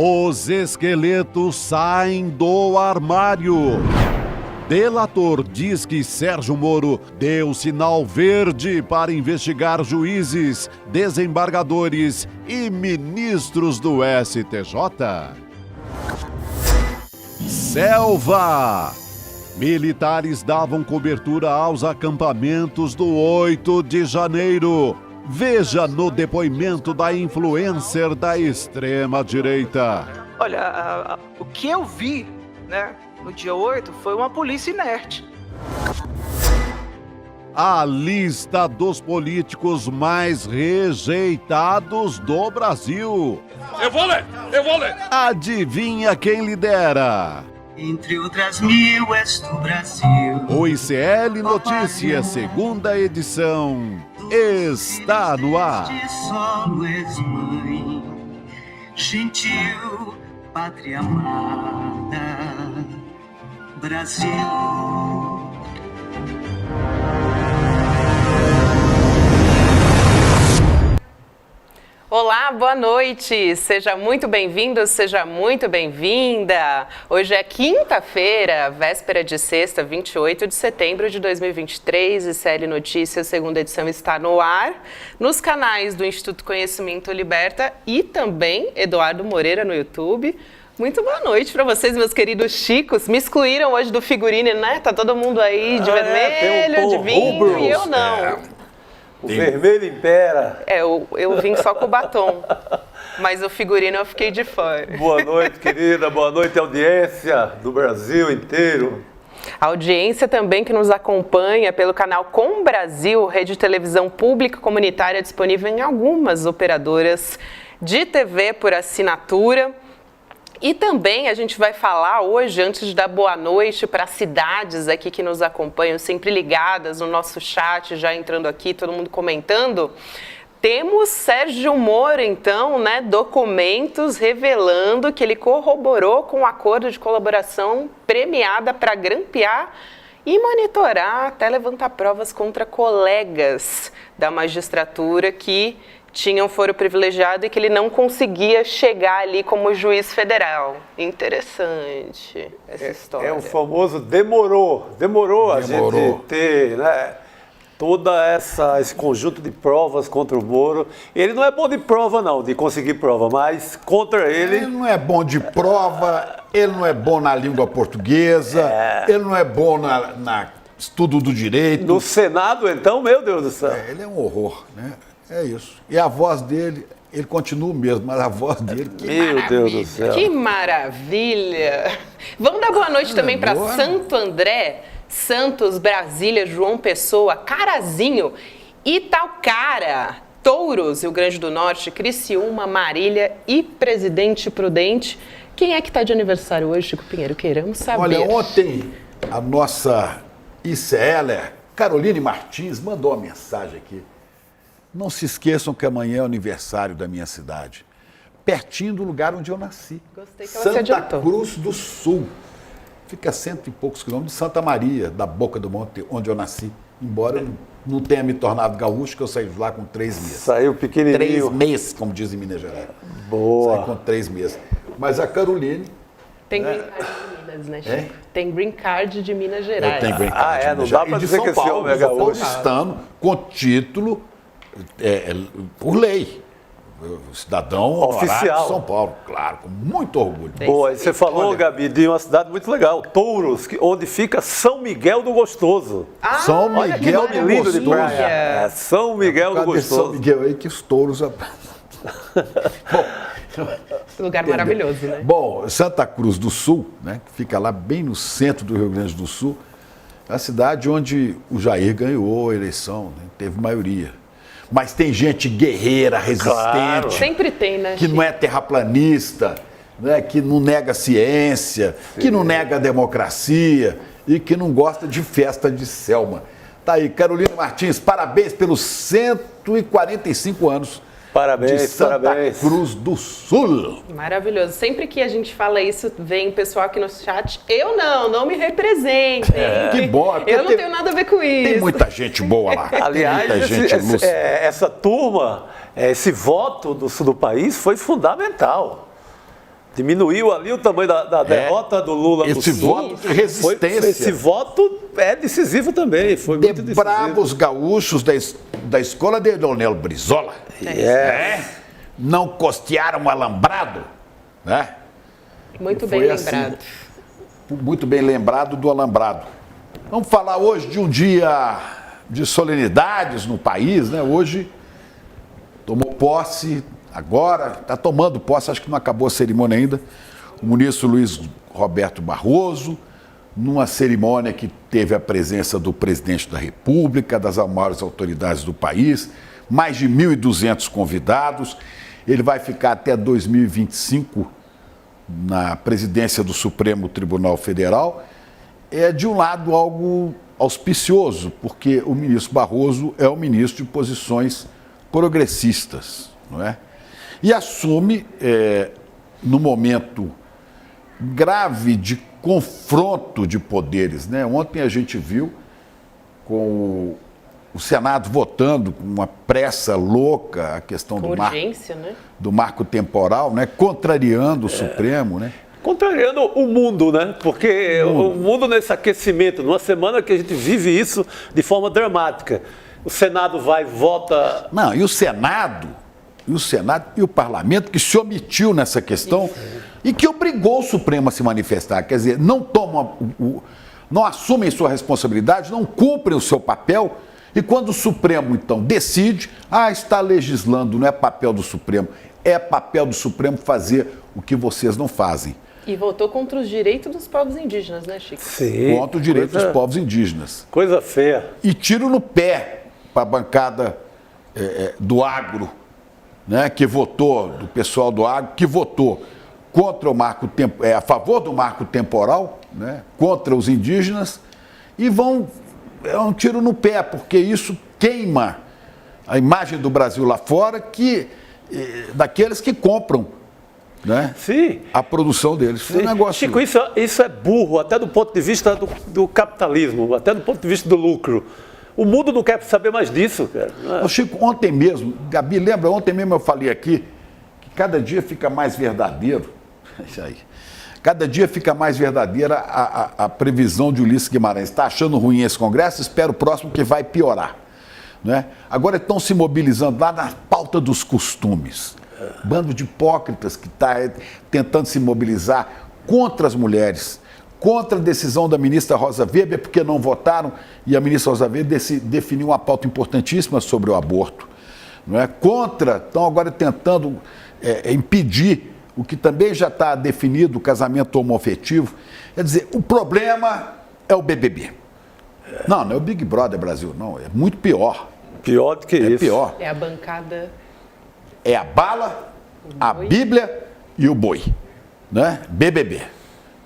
Os esqueletos saem do armário. Delator diz que Sérgio Moro deu sinal verde para investigar juízes, desembargadores e ministros do STJ. Selva! Militares davam cobertura aos acampamentos do 8 de janeiro. Veja no depoimento da influencer da extrema-direita. Olha, o que eu vi, né, no dia 8 foi uma polícia inerte. A lista dos políticos mais rejeitados do Brasil. Eu vou ler! Adivinha quem lidera? Entre outras mil és do Brasil. O ICL Notícias, segunda edição, está no ar. De solo és mãe, gentil, pátria amada, Brasil. Olá, boa noite, seja muito bem-vindo, seja muito bem-vinda. Hoje é quinta-feira, véspera de sexta, 28 de setembro de 2023, e ICL Notícias, segunda edição, está no ar, nos canais do Instituto Conhecimento Liberta e também Eduardo Moreira no YouTube. Muito boa noite para vocês, meus queridos chicos. Me excluíram hoje do figurino, né? Tá todo mundo aí de vermelho, de vinho, e eu não. O vermelho impera. Eu vim só com o batom, mas o figurino eu fiquei de fora. Boa noite, querida. Boa noite, audiência do Brasil inteiro. A audiência também que nos acompanha pelo canal Com Brasil, rede de televisão pública comunitária disponível em algumas operadoras de TV por assinatura. E também a gente vai falar hoje, antes de dar boa noite para as cidades aqui que nos acompanham, sempre ligadas no nosso chat, já entrando aqui, todo mundo comentando. Temos Sérgio Moro, então, né, documentos revelando que ele corroborou com o acordo de colaboração premiada para grampear e monitorar, até levantar provas contra colegas da magistratura que tinham foro privilegiado e que ele não conseguia chegar ali como juiz federal. Interessante essa história. É o famoso demorou a gente ter, né, esse conjunto de provas contra o Moro. Ele não é bom de prova não, de conseguir prova, mas contra ele não é bom de prova, ele não é bom na língua portuguesa, ele não é bom na estudo do direito. No Senado, então, meu Deus do céu. Ele é um horror, né? É isso. E a voz dele, ele continua o mesmo, mas a voz dele, que meu maravilha. Deus do céu. Que maravilha! Vamos dar boa noite também para Santo André, Santos, Brasília, João Pessoa, Carazinho, Itaocara, Touros, Rio Grande do Norte, Criciúma, Marília e Presidente Prudente. Quem é que está de aniversário hoje, Chico Pinheiro? Queremos saber. Olha, ontem a nossa ICL, Caroline Martins, mandou uma mensagem aqui. Não se esqueçam que amanhã é o aniversário da minha cidade, pertinho do lugar onde eu nasci. Gostei que ela se adiantou. Santa Cruz do Sul. Fica a 100 e poucos quilômetros de Santa Maria, da Boca do Monte, onde eu nasci. Embora eu não tenha me tornado gaúcho, que eu saí de lá com 3 meses. Saiu pequenininho. 3 meses, como diz em Minas Gerais. Boa. Saí com 3 meses. Mas a Caroline... Tem green card de Minas, né, Chico? Tem green card de Minas Gerais. Eu tenho green card de não Minas dá Gerais. para E de dizer São que esse Paulo, homem é gaúcho. paulistano, com título por lei. Cidadão oficial de São Paulo, claro, com muito orgulho. Boa, você falou, Gabi, de uma cidade muito legal, Touros, onde fica São Miguel do Gostoso. São Miguel do lindo Gostoso. de praia. São Miguel do Gostoso. São Miguel aí que os touros... Bom, lugar maravilhoso, né? Bom, Santa Cruz do Sul, né, que fica lá bem no centro do Rio Grande do Sul, é a cidade onde o Jair ganhou a eleição, né, teve maioria. Mas tem gente guerreira, resistente. Claro. Sempre tem, né? Que não é terraplanista, né, que não nega ciência, que não nega a democracia e que não gosta de festa de Selma. Tá aí, Carolina Martins, parabéns pelos 145 anos. Parabéns, de Santa parabéns. Cruz do Sul. Maravilhoso. Sempre que a gente fala isso, vem pessoal aqui no chat. Eu não me representem. Que bom. Eu não tenho nada a ver com isso. Tem muita gente boa lá. Aliás, essa turma, esse voto do sul do país foi fundamental. Diminuiu ali o tamanho da derrota do Lula no Esse Sul. voto de resistência. Esse voto é decisivo também, foi muito De decisivo. bravos gaúchos da escola de Leonel Brizola. Não costearam o alambrado, né? Muito bem Foi assim. lembrado. Muito bem lembrado do alambrado. Vamos falar hoje de um dia de solenidades no país, né? Hoje tomou posse, agora está tomando posse, acho que não acabou a cerimônia ainda, o ministro Luiz Roberto Barroso, numa cerimônia que teve a presença do presidente da República, das maiores autoridades do país, mais de 1.200 convidados. Ele vai ficar até 2025 na presidência do Supremo Tribunal Federal. É, de um lado, algo auspicioso, porque o ministro Barroso é um ministro de posições progressistas, não é? E assume, no momento grave de confronto de poderes, né? Ontem a gente viu com o Senado votando com uma pressa louca a questão Com urgência, né? do marco temporal, né? Contrariando o Supremo, né? Contrariando o mundo, né? Porque o mundo nesse aquecimento, numa semana que a gente vive isso de forma dramática. O Senado vai, vota... Não, e o Senado e o Parlamento que se omitiu nessa questão e que obrigou o Supremo a se manifestar. Quer dizer, não não assumem sua responsabilidade, não cumprem o seu papel. E quando o Supremo, então, decide, está legislando, não é papel do Supremo. É papel do Supremo fazer o que vocês não fazem. E votou contra os direitos dos povos indígenas, né, Chico? Sim, Contra o direito dos povos indígenas. Coisa feia. E tiro no pé para a bancada do agro, né, que votou, do pessoal do agro, que votou contra o marco a favor do marco temporal, né, contra os indígenas, e é um tiro no pé, porque isso queima a imagem do Brasil lá fora, daqueles que compram, né, Sim. a produção deles. Foi um negócio... Chico, isso é burro, até do ponto de vista do capitalismo, até do ponto de vista do lucro. O mundo não quer saber mais disso, cara. Ô Chico, ontem mesmo, Gabi, lembra? Ontem mesmo eu falei aqui que cada dia fica mais verdadeiro. Isso aí. Cada dia fica mais verdadeira a previsão de Ulisses Guimarães. Está achando ruim esse Congresso? Espero o próximo que vai piorar. Né? Agora estão se mobilizando lá na pauta dos costumes. Bando de hipócritas que está tentando se mobilizar contra as mulheres, contra a decisão da ministra Rosa Weber, porque não votaram, e a ministra Rosa Weber definiu uma pauta importantíssima sobre o aborto. Não é? Estão agora tentando impedir o que também já está definido, o casamento homoafetivo. Quer dizer, o problema é o BBB. Não é o Big Brother Brasil, não, é muito pior. Pior do que isso. É pior. É a bancada... É a bala, a Bíblia e o boi, né? BBB.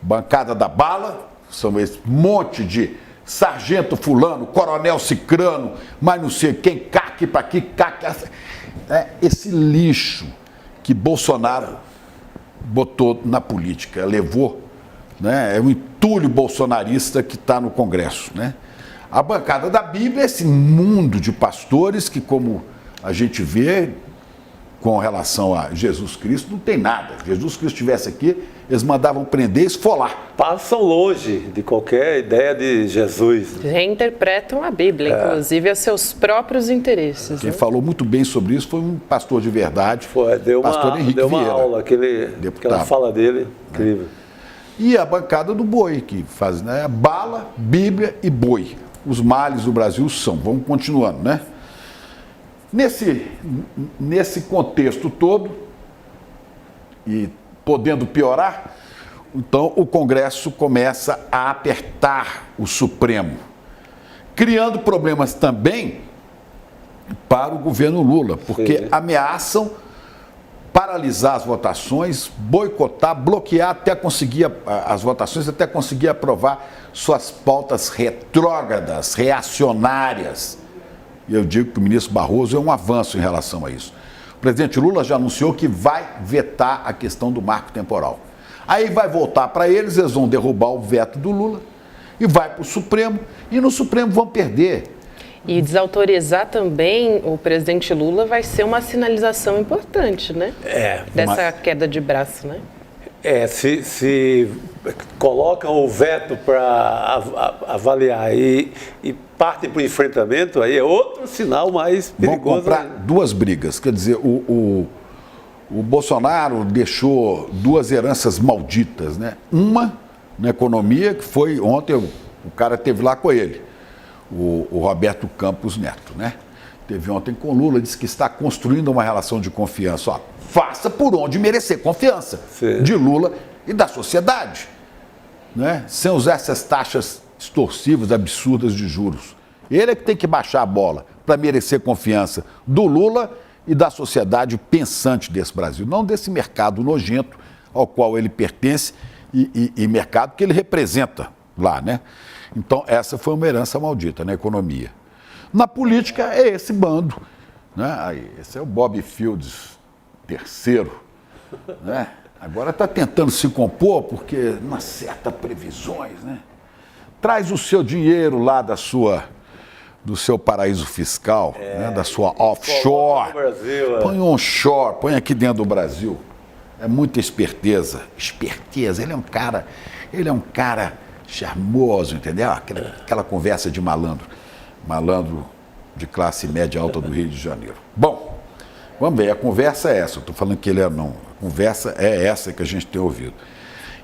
Bancada da bala, são esse monte de sargento fulano, coronel cicrano, mas não sei quem, caque para aqui, caque... Esse lixo que Bolsonaro botou na política, levou, né? É um entulho bolsonarista que está no Congresso, né? A bancada da Bíblia é esse mundo de pastores que, como a gente vê... com relação a Jesus Cristo, não tem nada. Se Jesus Cristo estivesse aqui, eles mandavam prender e esfolar. Passam longe de qualquer ideia de Jesus. Reinterpretam a Bíblia, inclusive, a seus próprios interesses. Quem né? falou muito bem sobre isso foi um pastor de verdade, pastor Henrique deu uma Vieira, aula, aquela fala dele, incrível. E a bancada do boi, que faz, né, bala, Bíblia e boi. Os males do Brasil são. Vamos continuando, né? Nesse contexto todo, e podendo piorar, então o Congresso começa a apertar o Supremo, criando problemas também para o governo Lula, porque ameaçam paralisar as votações, boicotar, bloquear até conseguir as votações, até conseguir aprovar suas pautas retrógradas, reacionárias. Eu digo que o ministro Barroso é um avanço em relação a isso. O presidente Lula já anunciou que vai vetar a questão do marco temporal. Aí vai voltar para eles vão derrubar o veto do Lula e vai para o Supremo, e no Supremo vão perder. E desautorizar também o presidente Lula vai ser uma sinalização importante, né? Dessa queda de braço, né? Se colocam o veto para avaliar e partem para o enfrentamento, aí é outro sinal mais perigoso. Vão comprar duas brigas. Quer dizer, o Bolsonaro deixou duas heranças malditas, né? Uma na economia, que foi ontem, o cara esteve lá com ele, o Roberto Campos Neto, né? Teve ontem com Lula, disse que está construindo uma relação de confiança. Ó, faça por onde merecer confiança. Sim. De Lula e da sociedade, né? Sem usar essas taxas extorsivas, absurdas de juros. Ele é que tem que baixar a bola para merecer confiança do Lula e da sociedade pensante desse Brasil, não desse mercado nojento ao qual ele pertence e mercado que ele representa lá, né? Então, essa foi uma herança maldita na economia. Na política é esse bando, né? Aí, esse é o Bob Fields III, né? Agora está tentando se compor porque não acerta previsões, né? Traz o seu dinheiro lá do seu paraíso fiscal, né? Da sua offshore. Brasil, põe um onshore, põe aqui dentro do Brasil. É muita esperteza. Ele é um cara charmoso, entendeu? Aquela conversa de malandro de classe média alta do Rio de Janeiro. Bom, vamos ver, a conversa é essa. Eu estou falando que ele é não. A conversa é essa que a gente tem ouvido.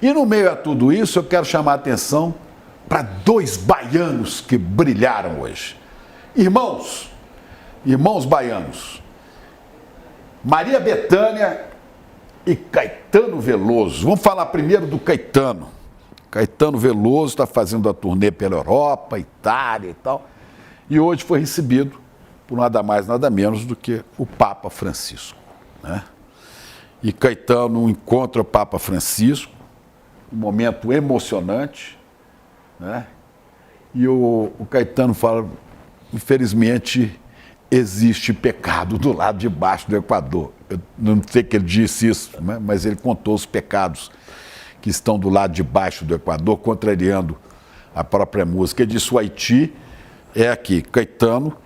E no meio a tudo isso, eu quero chamar a atenção para dois baianos que brilharam hoje. Irmãos baianos, Maria Bethânia e Caetano Veloso. Vamos falar primeiro do Caetano. Caetano Veloso está fazendo a turnê pela Europa, Itália e tal. E hoje foi recebido por nada mais, nada menos do que o Papa Francisco, né? E Caetano encontra o Papa Francisco, um momento emocionante, né? E o Caetano fala, infelizmente, existe pecado do lado de baixo do Equador. Eu não sei que ele disse isso, né? Mas ele contou os pecados que estão do lado de baixo do Equador, contrariando a própria música. Ele disse, o Haiti é aqui. Caetano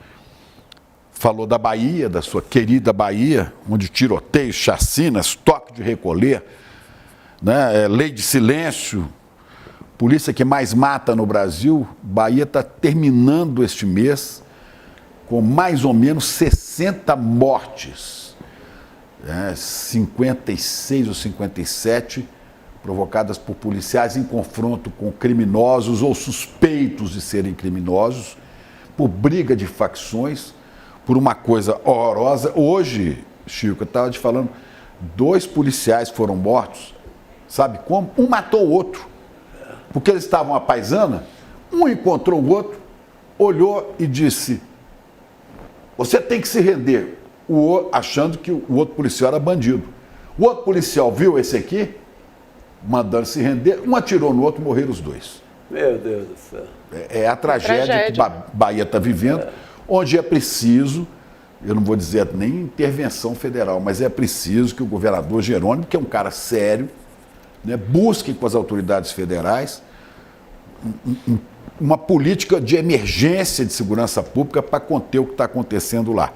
falou da Bahia, da sua querida Bahia, onde tiroteios, chacinas, toque de recolher, né? Lei de silêncio, polícia que mais mata no Brasil. Bahia está terminando este mês com mais ou menos 60 mortes, 56 ou 57 provocadas por policiais em confronto com criminosos ou suspeitos de serem criminosos, por briga de facções, por uma coisa horrorosa. Hoje, Chico, eu estava te falando, 2 policiais foram mortos, sabe como? Um matou o outro, porque eles estavam à paisana, um encontrou o outro, olhou e disse, você tem que se render, achando que o outro policial era bandido. O outro policial viu esse aqui, mandando se render, um atirou no outro, morreram os 2. Meu Deus do céu. É a tragédia que a Bahia está vivendo, onde é preciso, eu não vou dizer nem intervenção federal, mas é preciso que o governador Jerônimo, que é um cara sério, né, busque com as autoridades federais uma política de emergência de segurança pública para conter o que está acontecendo lá.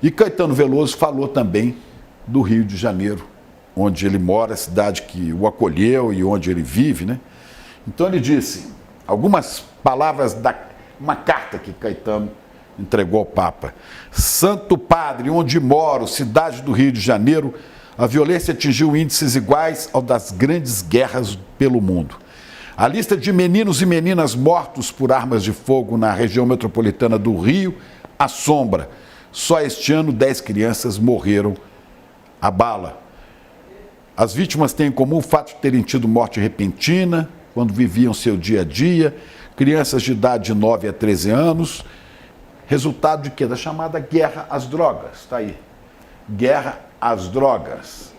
E Caetano Veloso falou também do Rio de Janeiro, onde ele mora, a cidade que o acolheu e onde ele vive, né? Então ele disse algumas palavras uma carta que Caetano entregou ao Papa. Santo Padre, onde moro, cidade do Rio de Janeiro, a violência atingiu índices iguais ao das grandes guerras pelo mundo. A lista de meninos e meninas mortos por armas de fogo na região metropolitana do Rio assombra. Só este ano 10 crianças morreram a bala. As vítimas têm em comum o fato de terem tido morte repentina, quando viviam seu dia a dia, crianças de idade de 9 a 13 anos, resultado de quê? Da chamada guerra às drogas, está aí. Guerra às drogas.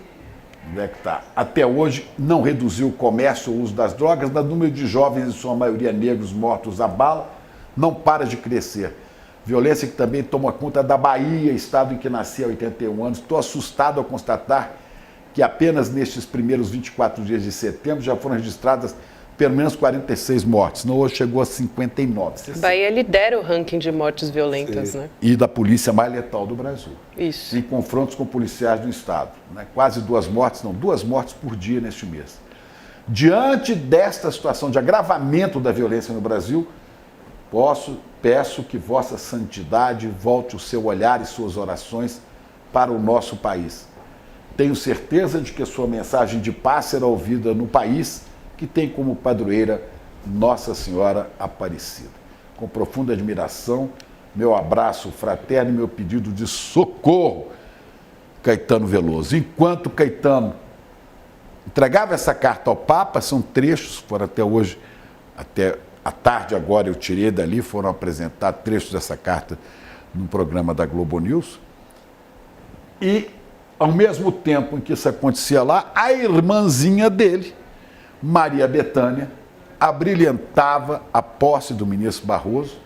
Onde é que está? Até hoje não reduziu o comércio ou o uso das drogas, mas o número de jovens, em sua maioria negros, mortos a bala, não para de crescer. Violência que também toma conta da Bahia, estado em que nasci há 81 anos. Estou assustado ao constatar que apenas nestes primeiros 24 dias de setembro já foram registradas pelo menos 46 mortes. Não, hoje chegou a 59. Bahia lidera o ranking de mortes violentas, né? E da polícia mais letal do Brasil. Isso. Em confrontos com policiais do Estado. Né? Quase 2 mortes por dia neste mês. Diante desta situação de agravamento da violência no Brasil, peço que Vossa Santidade volte o seu olhar e suas orações para o nosso país. Tenho certeza de que a sua mensagem de paz será ouvida no país que tem como padroeira Nossa Senhora Aparecida. Com profunda admiração, meu abraço fraterno e meu pedido de socorro, Caetano Veloso. Enquanto Caetano entregava essa carta ao Papa, são trechos, foram até hoje, até à tarde agora eu tirei dali, foram apresentados trechos dessa carta no programa da Globo News. E, ao mesmo tempo em que isso acontecia lá, a irmãzinha dele, Maria Bethânia, abrilhantava a posse do ministro Barroso,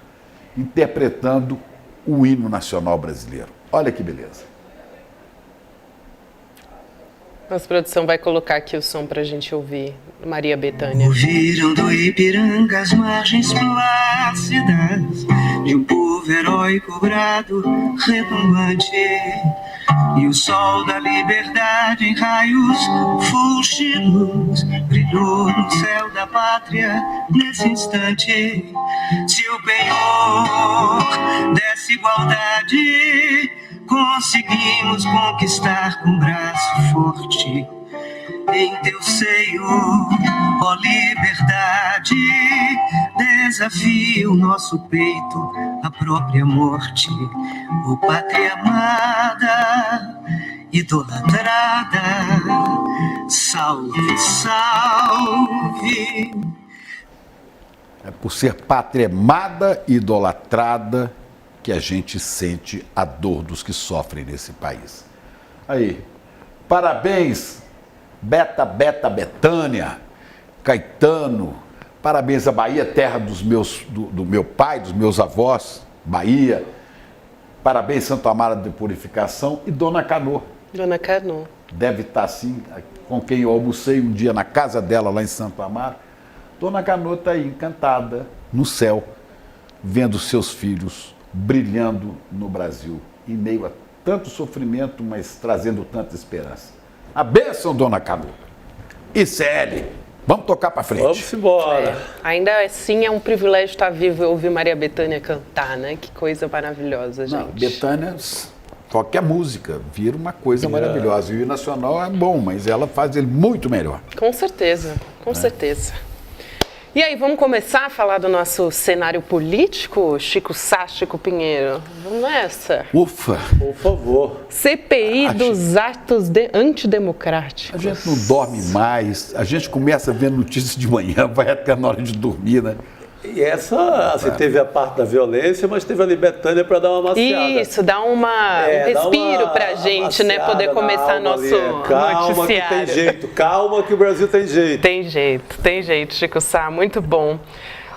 interpretando o hino nacional brasileiro. Olha que beleza. Nossa produção vai colocar aqui o som pra gente ouvir. Maria Bethânia. Ouviram do Ipiranga as margens plácidas de um povo heróico brado retumbante, e o sol da liberdade em raios fulgidos brilhou no céu da pátria nesse instante. Se o penhor dessa igualdade conseguimos conquistar com braço forte, em teu seio, ó liberdade, desafia o nosso peito à própria morte. Ó pátria amada, idolatrada, salve, salve. É por ser pátria amada e idolatrada que a gente sente a dor dos que sofrem nesse país. Aí, parabéns, Bethânia, Caetano, parabéns à Bahia, terra do meu pai, dos meus avós, Bahia, parabéns Santo Amaro de Purificação e Dona Canô. Dona Canô. Deve estar assim, com quem eu almocei um dia na casa dela lá em Santo Amaro. Dona Canô está aí encantada no céu, vendo seus filhos brilhando no Brasil, em meio a tanto sofrimento, mas trazendo tanta esperança. A bênção, Dona Canô. E Célia, vamos tocar para frente. Vamos embora. Ainda assim é um privilégio estar vivo e ouvir Maria Bethânia cantar, né? Que coisa maravilhosa, gente. Não, Bethânia toca a música, vira uma coisa maravilhosa. E o Nacional é bom, mas ela faz ele muito melhor. Com certeza, com certeza. E aí, vamos começar a falar do nosso cenário político, Chico Sá, Chico Pinheiro? Vamos nessa? Ufa! Por favor. CPI dos atos antidemocráticos. A gente não dorme mais, a gente começa a ver notícias de manhã, vai até na hora de dormir, né? E essa, assim, teve a parte da violência, mas teve ali Bethânia para dar uma maciada. Isso, dá um respiro pra gente, né? Poder começar nosso calma noticiário. Que tem jeito, calma que o Brasil tem jeito. Tem jeito, Chico Sá, muito bom.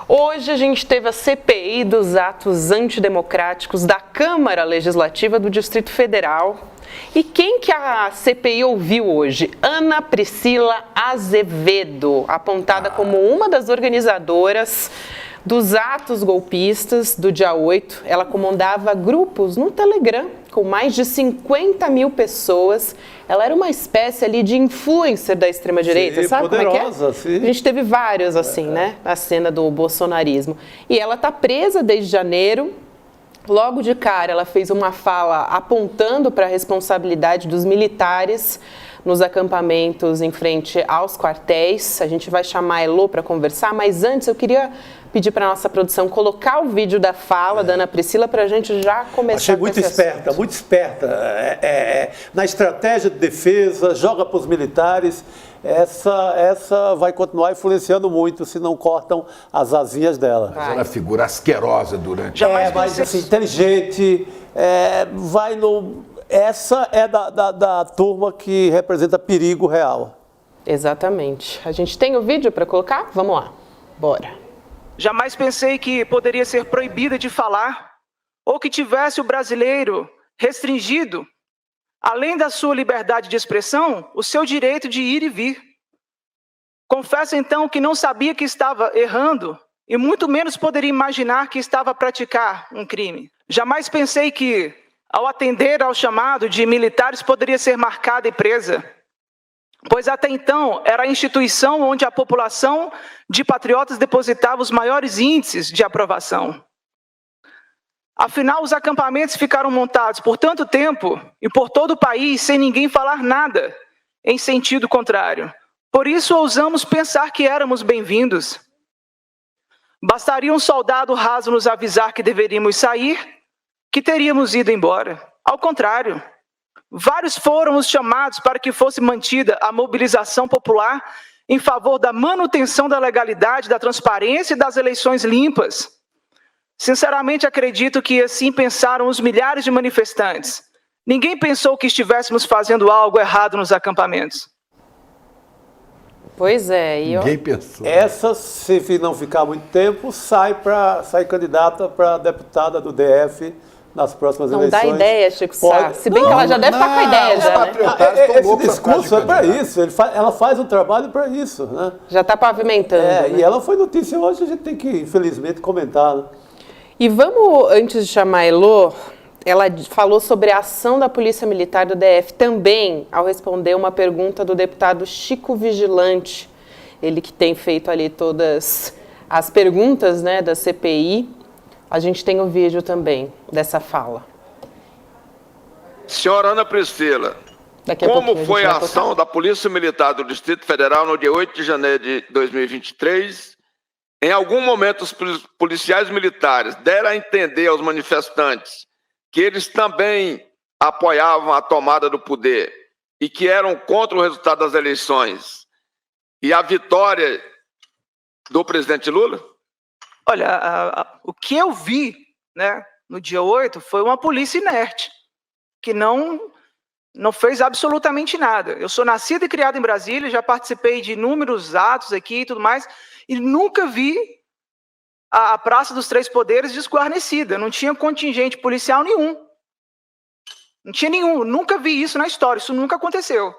Hoje a gente teve a CPI dos atos antidemocráticos da Câmara Legislativa do Distrito Federal. E quem que a CPI ouviu hoje? Ana Priscila Azevedo, apontada como uma das organizadoras dos atos golpistas do dia 8. Ela comandava grupos no Telegram com mais de 50 mil pessoas. Ela era uma espécie ali de influencer da extrema-direita, sabe poderosa, como é que é? sim. A gente teve vários assim, né? Na cena do bolsonarismo. E ela está presa desde janeiro. Logo de cara, ela fez uma fala apontando para a responsabilidade dos militares nos acampamentos em frente aos quartéis. A gente vai chamar a Elô para conversar, mas antes eu queria pedir para a nossa produção colocar o vídeo da fala da Ana Priscila para a gente já começar Achei com muito esse esperta, assunto. muito esperta. Na estratégia de defesa, joga para os militares. Essa vai continuar influenciando muito se não cortam as asinhas dela. Mas ela é figura asquerosa durante Mas assim, inteligente, essa é da turma que representa perigo real. Exatamente. A gente tem o vídeo para colocar? Vamos lá. Bora. Jamais pensei que poderia ser proibida de falar ou que tivesse o brasileiro restringido, além da sua liberdade de expressão, o seu direito de ir e vir. Confesso então que não sabia que estava errando e muito menos poderia imaginar que estava a praticar um crime. Jamais pensei que, ao atender ao chamado de militares, poderia ser marcada e presa, pois até então era a instituição onde a população de patriotas depositava os maiores índices de aprovação. Afinal, os acampamentos ficaram montados por tanto tempo e por todo o país sem ninguém falar nada em sentido contrário. Por isso, ousamos pensar que éramos bem-vindos. Bastaria um soldado raso nos avisar que deveríamos sair, que teríamos ido embora. Ao contrário, vários foram os chamados para que fosse mantida a mobilização popular em favor da manutenção da legalidade, da transparência e das eleições limpas. Sinceramente, acredito que assim pensaram os milhares de manifestantes. Ninguém pensou que estivéssemos fazendo algo errado nos acampamentos. Pois é. Ninguém pensou. Essa, se não ficar muito tempo, sai candidata para deputada do DF nas próximas eleições. Não dá ideia, Chico Sá. Se bem que ela já deve estar com a ideia, já, né? Esse discurso é para isso. Ela faz o trabalho para isso, né? Já está pavimentando. Né? Né? E ela foi notícia hoje, a gente tem que, infelizmente, comentar. Né? E vamos, antes de chamar a Elô, ela falou sobre a ação da Polícia Militar do DF também, ao responder uma pergunta do deputado Chico Vigilante, ele que tem feito ali todas as perguntas, né, da CPI. A gente tem o vídeo também dessa fala. Senhora Ana Priscila, como foi a ação da Polícia Militar do Distrito Federal no dia 8 de janeiro de 2023? Em algum momento, os policiais militares deram a entender aos manifestantes que eles também apoiavam a tomada do poder e que eram contra o resultado das eleições e a vitória do presidente Lula? Olha, o que eu vi, né, no dia 8 foi uma polícia inerte, que não fez absolutamente nada. Eu sou nascido e criado em Brasília, já participei de inúmeros atos aqui e tudo mais, e nunca vi a Praça dos Três Poderes desguarnecida, não tinha contingente policial nenhum. Não tinha nenhum, nunca vi isso na história, isso nunca aconteceu.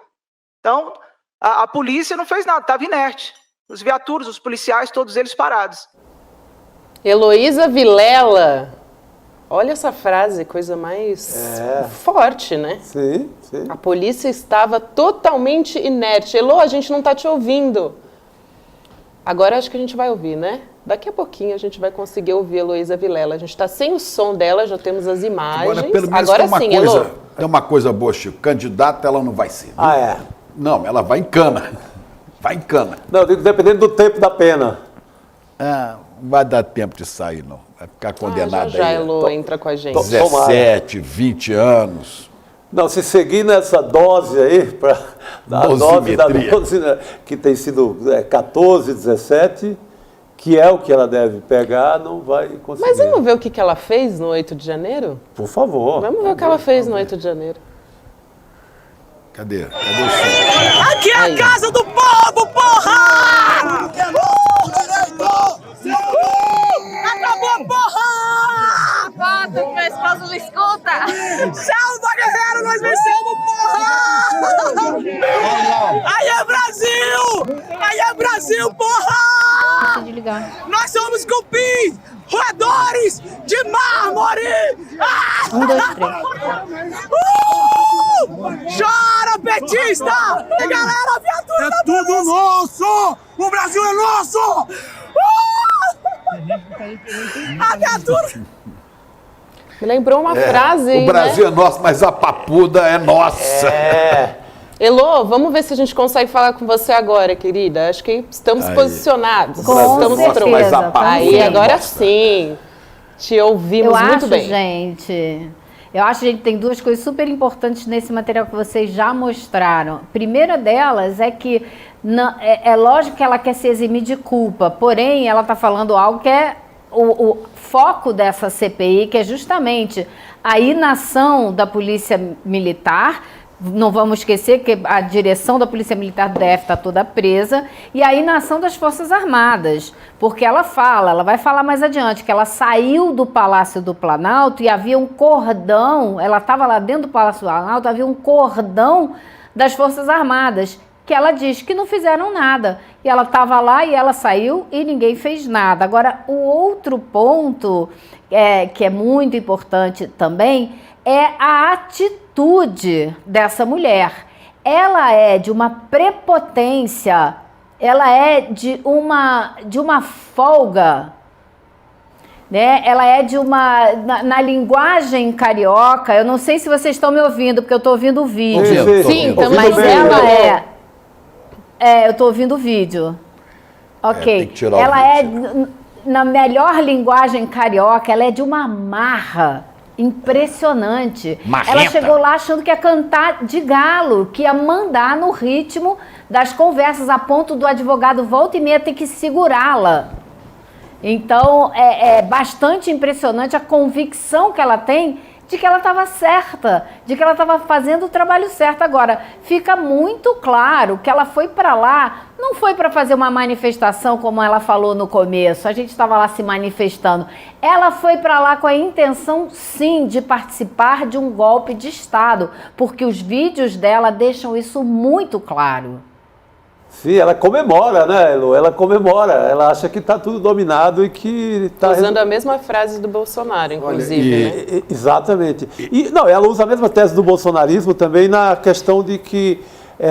Então, a polícia não fez nada, estava inerte. Os viaturas, os policiais, todos eles parados. Heloísa Vilela. Olha essa frase, coisa mais forte, né? Sim, sim. A polícia estava totalmente inerte. Elô, a gente não está te ouvindo. Agora acho que a gente vai ouvir, né? Daqui a pouquinho a gente vai conseguir ouvir a Heloísa Vilela. A gente está sem o som dela, já temos as imagens. Agora sim, Elô. Tem uma coisa boa, Chico. Candidata ela não vai ser. Viu? Ah, é? Não, ela vai em cana. Vai em cana. Não, eu digo dependendo do tempo da pena. Não vai dar tempo de sair, não. Vai ficar condenada já aí. Elô entra com a gente. 17, 20 anos. Não, se seguir nessa dose aí, a dose da dose, né, que tem sido 14, 17, que é o que ela deve pegar, não vai conseguir. Mas vamos ver o que ela fez no 8 de janeiro? Por favor. Vamos ver o que ela fez no 8 de janeiro. Cadê? Cadê o som? Aqui é a casa do povo, porra! Acabou, porra! Foto que meu esposo não escuta. Salva, guerreiro, nós vencemos, porra! Aí é Brasil! Aí é Brasil, porra! Deixa de ligar. Nós somos cupim, roedores de mármore! 1, 2, 3. Chora, petista! E galera, a viatura é tudo nosso! O Brasil é nosso! A viatura... Me lembrou uma frase, o Brasil é nosso, mas a papuda é nossa. Elô, vamos ver se a gente consegue falar com você agora, querida. Acho que estamos posicionados. Com certeza, mas a papuda Aí, agora sim. Te ouvimos muito bem. Eu acho, gente, tem duas coisas super importantes nesse material que vocês já mostraram. A primeira delas é que é lógico que ela quer se eximir de culpa, porém ela está falando algo que é o foco dessa CPI, que é justamente a inação da Polícia Militar. Não vamos esquecer que a direção da Polícia Militar do DF está toda presa, e a inação das Forças Armadas, porque ela vai falar mais adiante, que ela saiu do Palácio do Planalto e havia um cordão, ela estava lá dentro do Palácio do Planalto, havia um cordão das Forças Armadas. que ela diz que não fizeram nada. E ela estava lá e ela saiu e ninguém fez nada. Agora, o outro ponto que é muito importante também é a atitude dessa mulher. Ela é de uma prepotência, ela é de uma folga, né? Ela é de uma... Na linguagem carioca, eu não sei se vocês estão me ouvindo, porque eu estou ouvindo o vídeo. Sim, mas ela eu estou ouvindo o vídeo. Ok. Tem que tirar o ela vídeo. Na melhor linguagem carioca, ela é de uma marra impressionante. Marrenta. Ela chegou lá achando que ia cantar de galo, que ia mandar no ritmo das conversas, a ponto do advogado volta e meia ter que segurá-la. Então, é bastante impressionante a convicção que ela tem de que ela estava certa, de que ela estava fazendo o trabalho certo. Agora, fica muito claro que ela foi para lá, não foi para fazer uma manifestação, como ela falou no começo, a gente estava lá se manifestando. Ela foi para lá com a intenção, sim, de participar de um golpe de Estado, porque os vídeos dela deixam isso muito claro. Sim, ela comemora, né, Elo? Ela comemora, ela acha que está tudo dominado e que está... Usando a mesma frase do Bolsonaro, inclusive, né? Exatamente. E, não, ela usa a mesma tese do bolsonarismo também na questão de que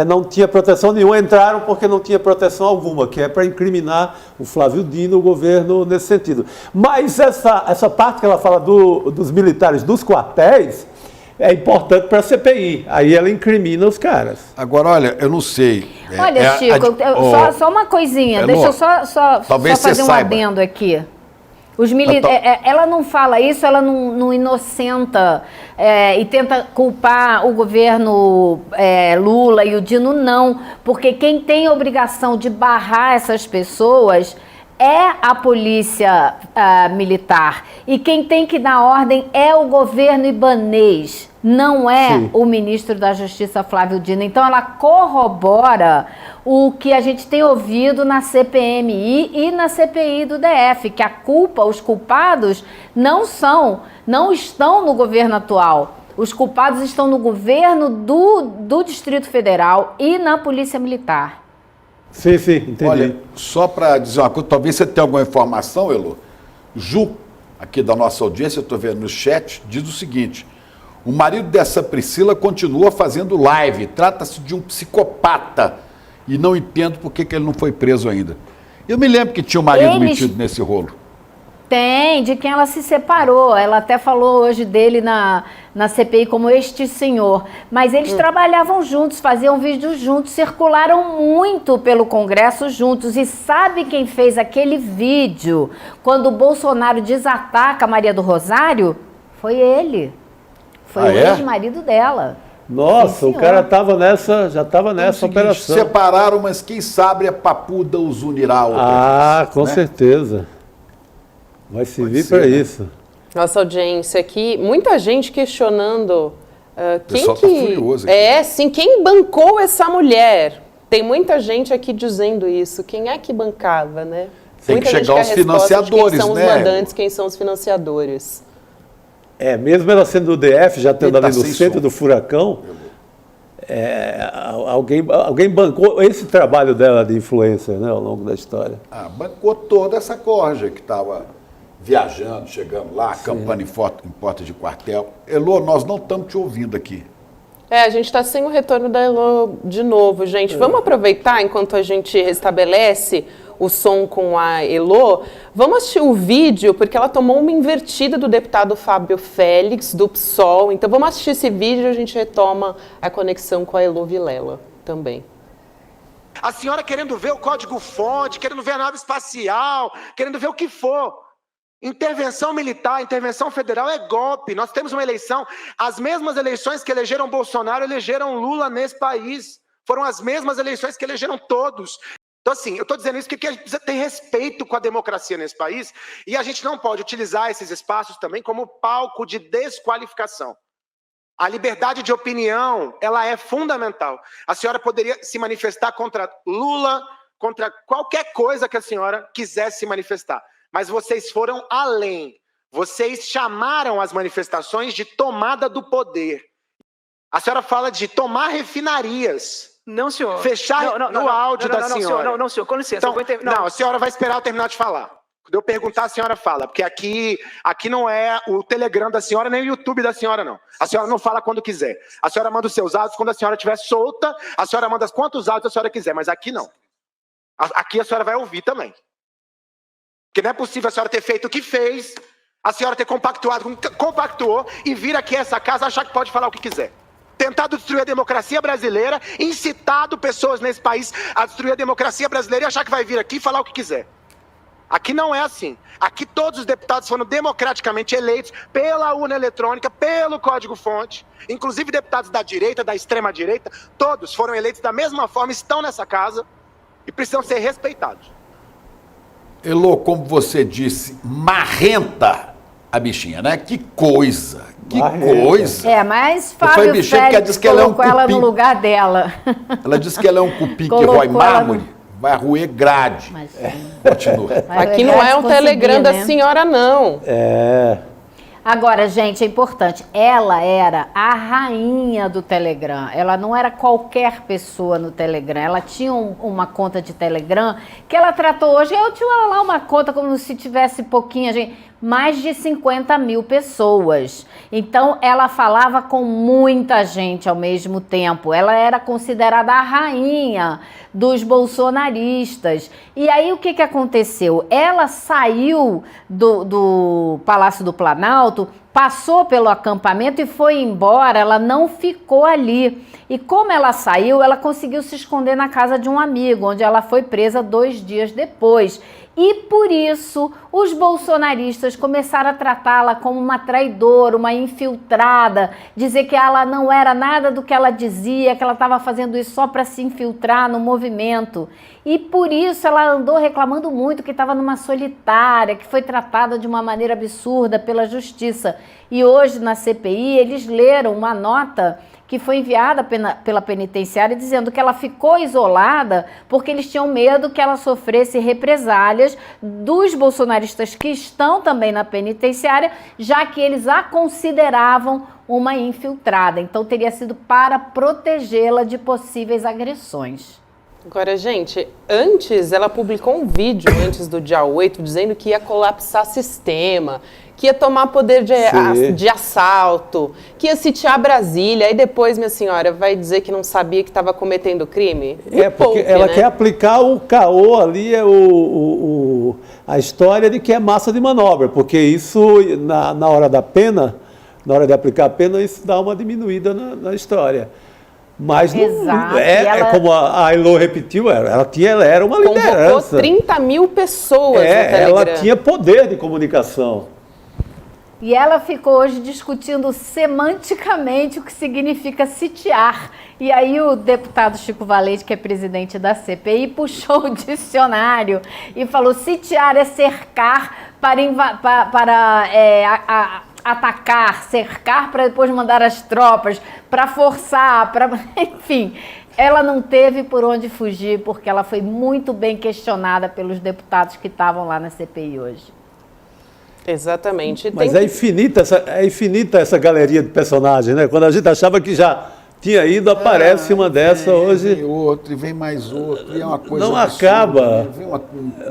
não tinha proteção nenhuma, entraram porque não tinha proteção alguma, que é para incriminar o Flávio Dino, o governo, nesse sentido. Mas essa parte que ela fala dos militares dos quartéis, é importante para a CPI. Aí ela incrimina os caras. Agora, olha, eu não sei. Olha, Chico, só uma coisinha. Deixa eu só fazer um adendo aqui. Ela não fala isso, ela não inocenta e tenta culpar o governo Lula e o Dino, não. Porque quem tem a obrigação de barrar essas pessoas é a polícia militar. E quem tem que dar ordem é o governo ibanês, não é o ministro da Justiça, Flávio Dino. Então, ela corrobora o que a gente tem ouvido na CPMI e na CPI do DF, que os culpados não estão no governo atual. Os culpados estão no governo do Distrito Federal e na Polícia Militar. Sim, entendi. Olha, só para dizer uma coisa, talvez você tenha alguma informação, Elo. Ju, aqui da nossa audiência, eu estou vendo no chat, diz o seguinte: o marido dessa Priscila continua fazendo live, trata-se de um psicopata e não entendo por que ele não foi preso ainda. Eu me lembro que tinha um marido metido nesse rolo. Tem, de quem ela se separou. Ela até falou hoje dele na CPI como este senhor. Mas eles trabalhavam juntos, faziam vídeos juntos, circularam muito pelo Congresso juntos. E sabe quem fez aquele vídeo quando o Bolsonaro desataca a Maria do Rosário? Foi ele. Foi o ex-marido dela. Nossa, o cara já estava nessa operação. Separaram, mas quem sabe a papuda os unirá. Com certeza. Vai servir para isso. Nossa audiência aqui, muita gente questionando quem tá furioso aqui. Sim, quem bancou essa mulher? Tem muita gente aqui dizendo isso. Quem é que bancava, né? Tem muita que chegar aos financiadores, quem são os mandantes, quem são os financiadores. Mesmo ela sendo do DF, já estando ali no centro do furacão, alguém bancou esse trabalho dela de influencer, né, ao longo da história. Bancou toda essa corja que estava viajando, chegando lá, acampando em porta de quartel. Elô, nós não estamos te ouvindo aqui. A gente está sem o retorno da Elô de novo, gente. Vamos aproveitar enquanto a gente restabelece o som com a Elô. Vamos assistir o vídeo, porque ela tomou uma invertida do deputado Fábio Félix, do PSOL. Então vamos assistir esse vídeo e a gente retoma a conexão com a Elô Vilela também. A senhora querendo ver o código-fonte, querendo ver a nave espacial, querendo ver o que for. Intervenção militar, intervenção federal é golpe. Nós temos uma eleição, as mesmas eleições que elegeram Bolsonaro, elegeram Lula nesse país. Foram as mesmas eleições que elegeram todos. Então, assim, eu estou dizendo isso porque a gente precisa ter respeito com a democracia nesse país e a gente não pode utilizar esses espaços também como palco de desqualificação. A liberdade de opinião, ela é fundamental. A senhora poderia se manifestar contra Lula, contra qualquer coisa que a senhora quisesse se manifestar. Mas vocês foram além. Vocês chamaram as manifestações de tomada do poder. A senhora fala de tomar refinarias. Não, senhor. Fechar no áudio da senhora. Não, senhor, com licença. Então, não, a senhora vai esperar eu terminar de falar. Quando eu perguntar, a senhora fala. Porque aqui não é o Telegram da senhora, nem o YouTube da senhora, não. A senhora não fala quando quiser. A senhora manda os seus áudios quando a senhora estiver solta. A senhora manda quantos áudios a senhora quiser, mas aqui não. Aqui a senhora vai ouvir também. Porque não é possível a senhora ter feito o que fez, a senhora ter compactuou e vir aqui a essa casa achar que pode falar o que quiser. Tentado destruir a democracia brasileira, incitado pessoas nesse país a destruir a democracia brasileira e achar que vai vir aqui e falar o que quiser. Aqui não é assim. Aqui todos os deputados foram democraticamente eleitos pela urna eletrônica, pelo código-fonte. Inclusive deputados da direita, da extrema-direita, todos foram eleitos da mesma forma, estão nessa casa e precisam ser respeitados. Elô, como você disse, marrenta a bichinha, né? Que coisa, que coisa. É, mas Fábio Félix colocou ela no lugar dela. Ela disse que ela é um cupim que rói mármore, vai roer grade. Mas, continua. Aqui não é um Telegram da senhora, não. Agora, gente, é importante, ela era a rainha do Telegram, ela não era qualquer pessoa no Telegram, ela tinha uma conta de Telegram que ela tratou hoje, eu tinha lá uma conta como se tivesse pouquinha gente, mais de 50 mil pessoas. Então, ela falava com muita gente ao mesmo tempo. Ela era considerada a rainha dos bolsonaristas. E aí, o que aconteceu? Ela saiu do Palácio do Planalto, passou pelo acampamento e foi embora. Ela não ficou ali. E como ela saiu, ela conseguiu se esconder na casa de um amigo, onde ela foi presa 2 dias depois. E por isso os bolsonaristas começaram a tratá-la como uma traidora, uma infiltrada, dizer que ela não era nada do que ela dizia, que ela estava fazendo isso só para se infiltrar no movimento. E por isso ela andou reclamando muito que estava numa solitária, que foi tratada de uma maneira absurda pela justiça. E hoje na CPI eles leram uma nota que foi enviada pela penitenciária dizendo que ela ficou isolada porque eles tinham medo que ela sofresse represálias dos bolsonaristas que estão também na penitenciária, já que eles a consideravam uma infiltrada. Então teria sido para protegê-la de possíveis agressões. Agora, gente, antes ela publicou um vídeo antes do dia 8 dizendo que ia colapsar sistema, que ia tomar poder de assalto, que ia sitiar Brasília. Aí depois, minha senhora, vai dizer que não sabia que estava cometendo crime? Porque ela quer aplicar o caô ali, a história de que é massa de manobra, porque isso, na hora da pena, na hora de aplicar a pena, isso dá uma diminuída na história. Mas não, como a Elô repetiu, ela era uma liderança. Convocou 30 mil pessoas no Telegram. Ela tinha poder de comunicação. E ela ficou hoje discutindo semanticamente o que significa sitiar. E aí o deputado Chico Valente, que é presidente da CPI, puxou o dicionário e falou: sitiar é cercar para atacar, cercar para depois mandar as tropas, para forçar, enfim. Ela não teve por onde fugir, porque ela foi muito bem questionada pelos deputados que estavam lá na CPI hoje. Exatamente. Mas é infinita essa galeria de personagens, né? Quando a gente achava que já tinha ido, aparece uma dessa hoje. Vem outro, e vem mais outro, e é uma coisa não absurda, acaba. Né? Vem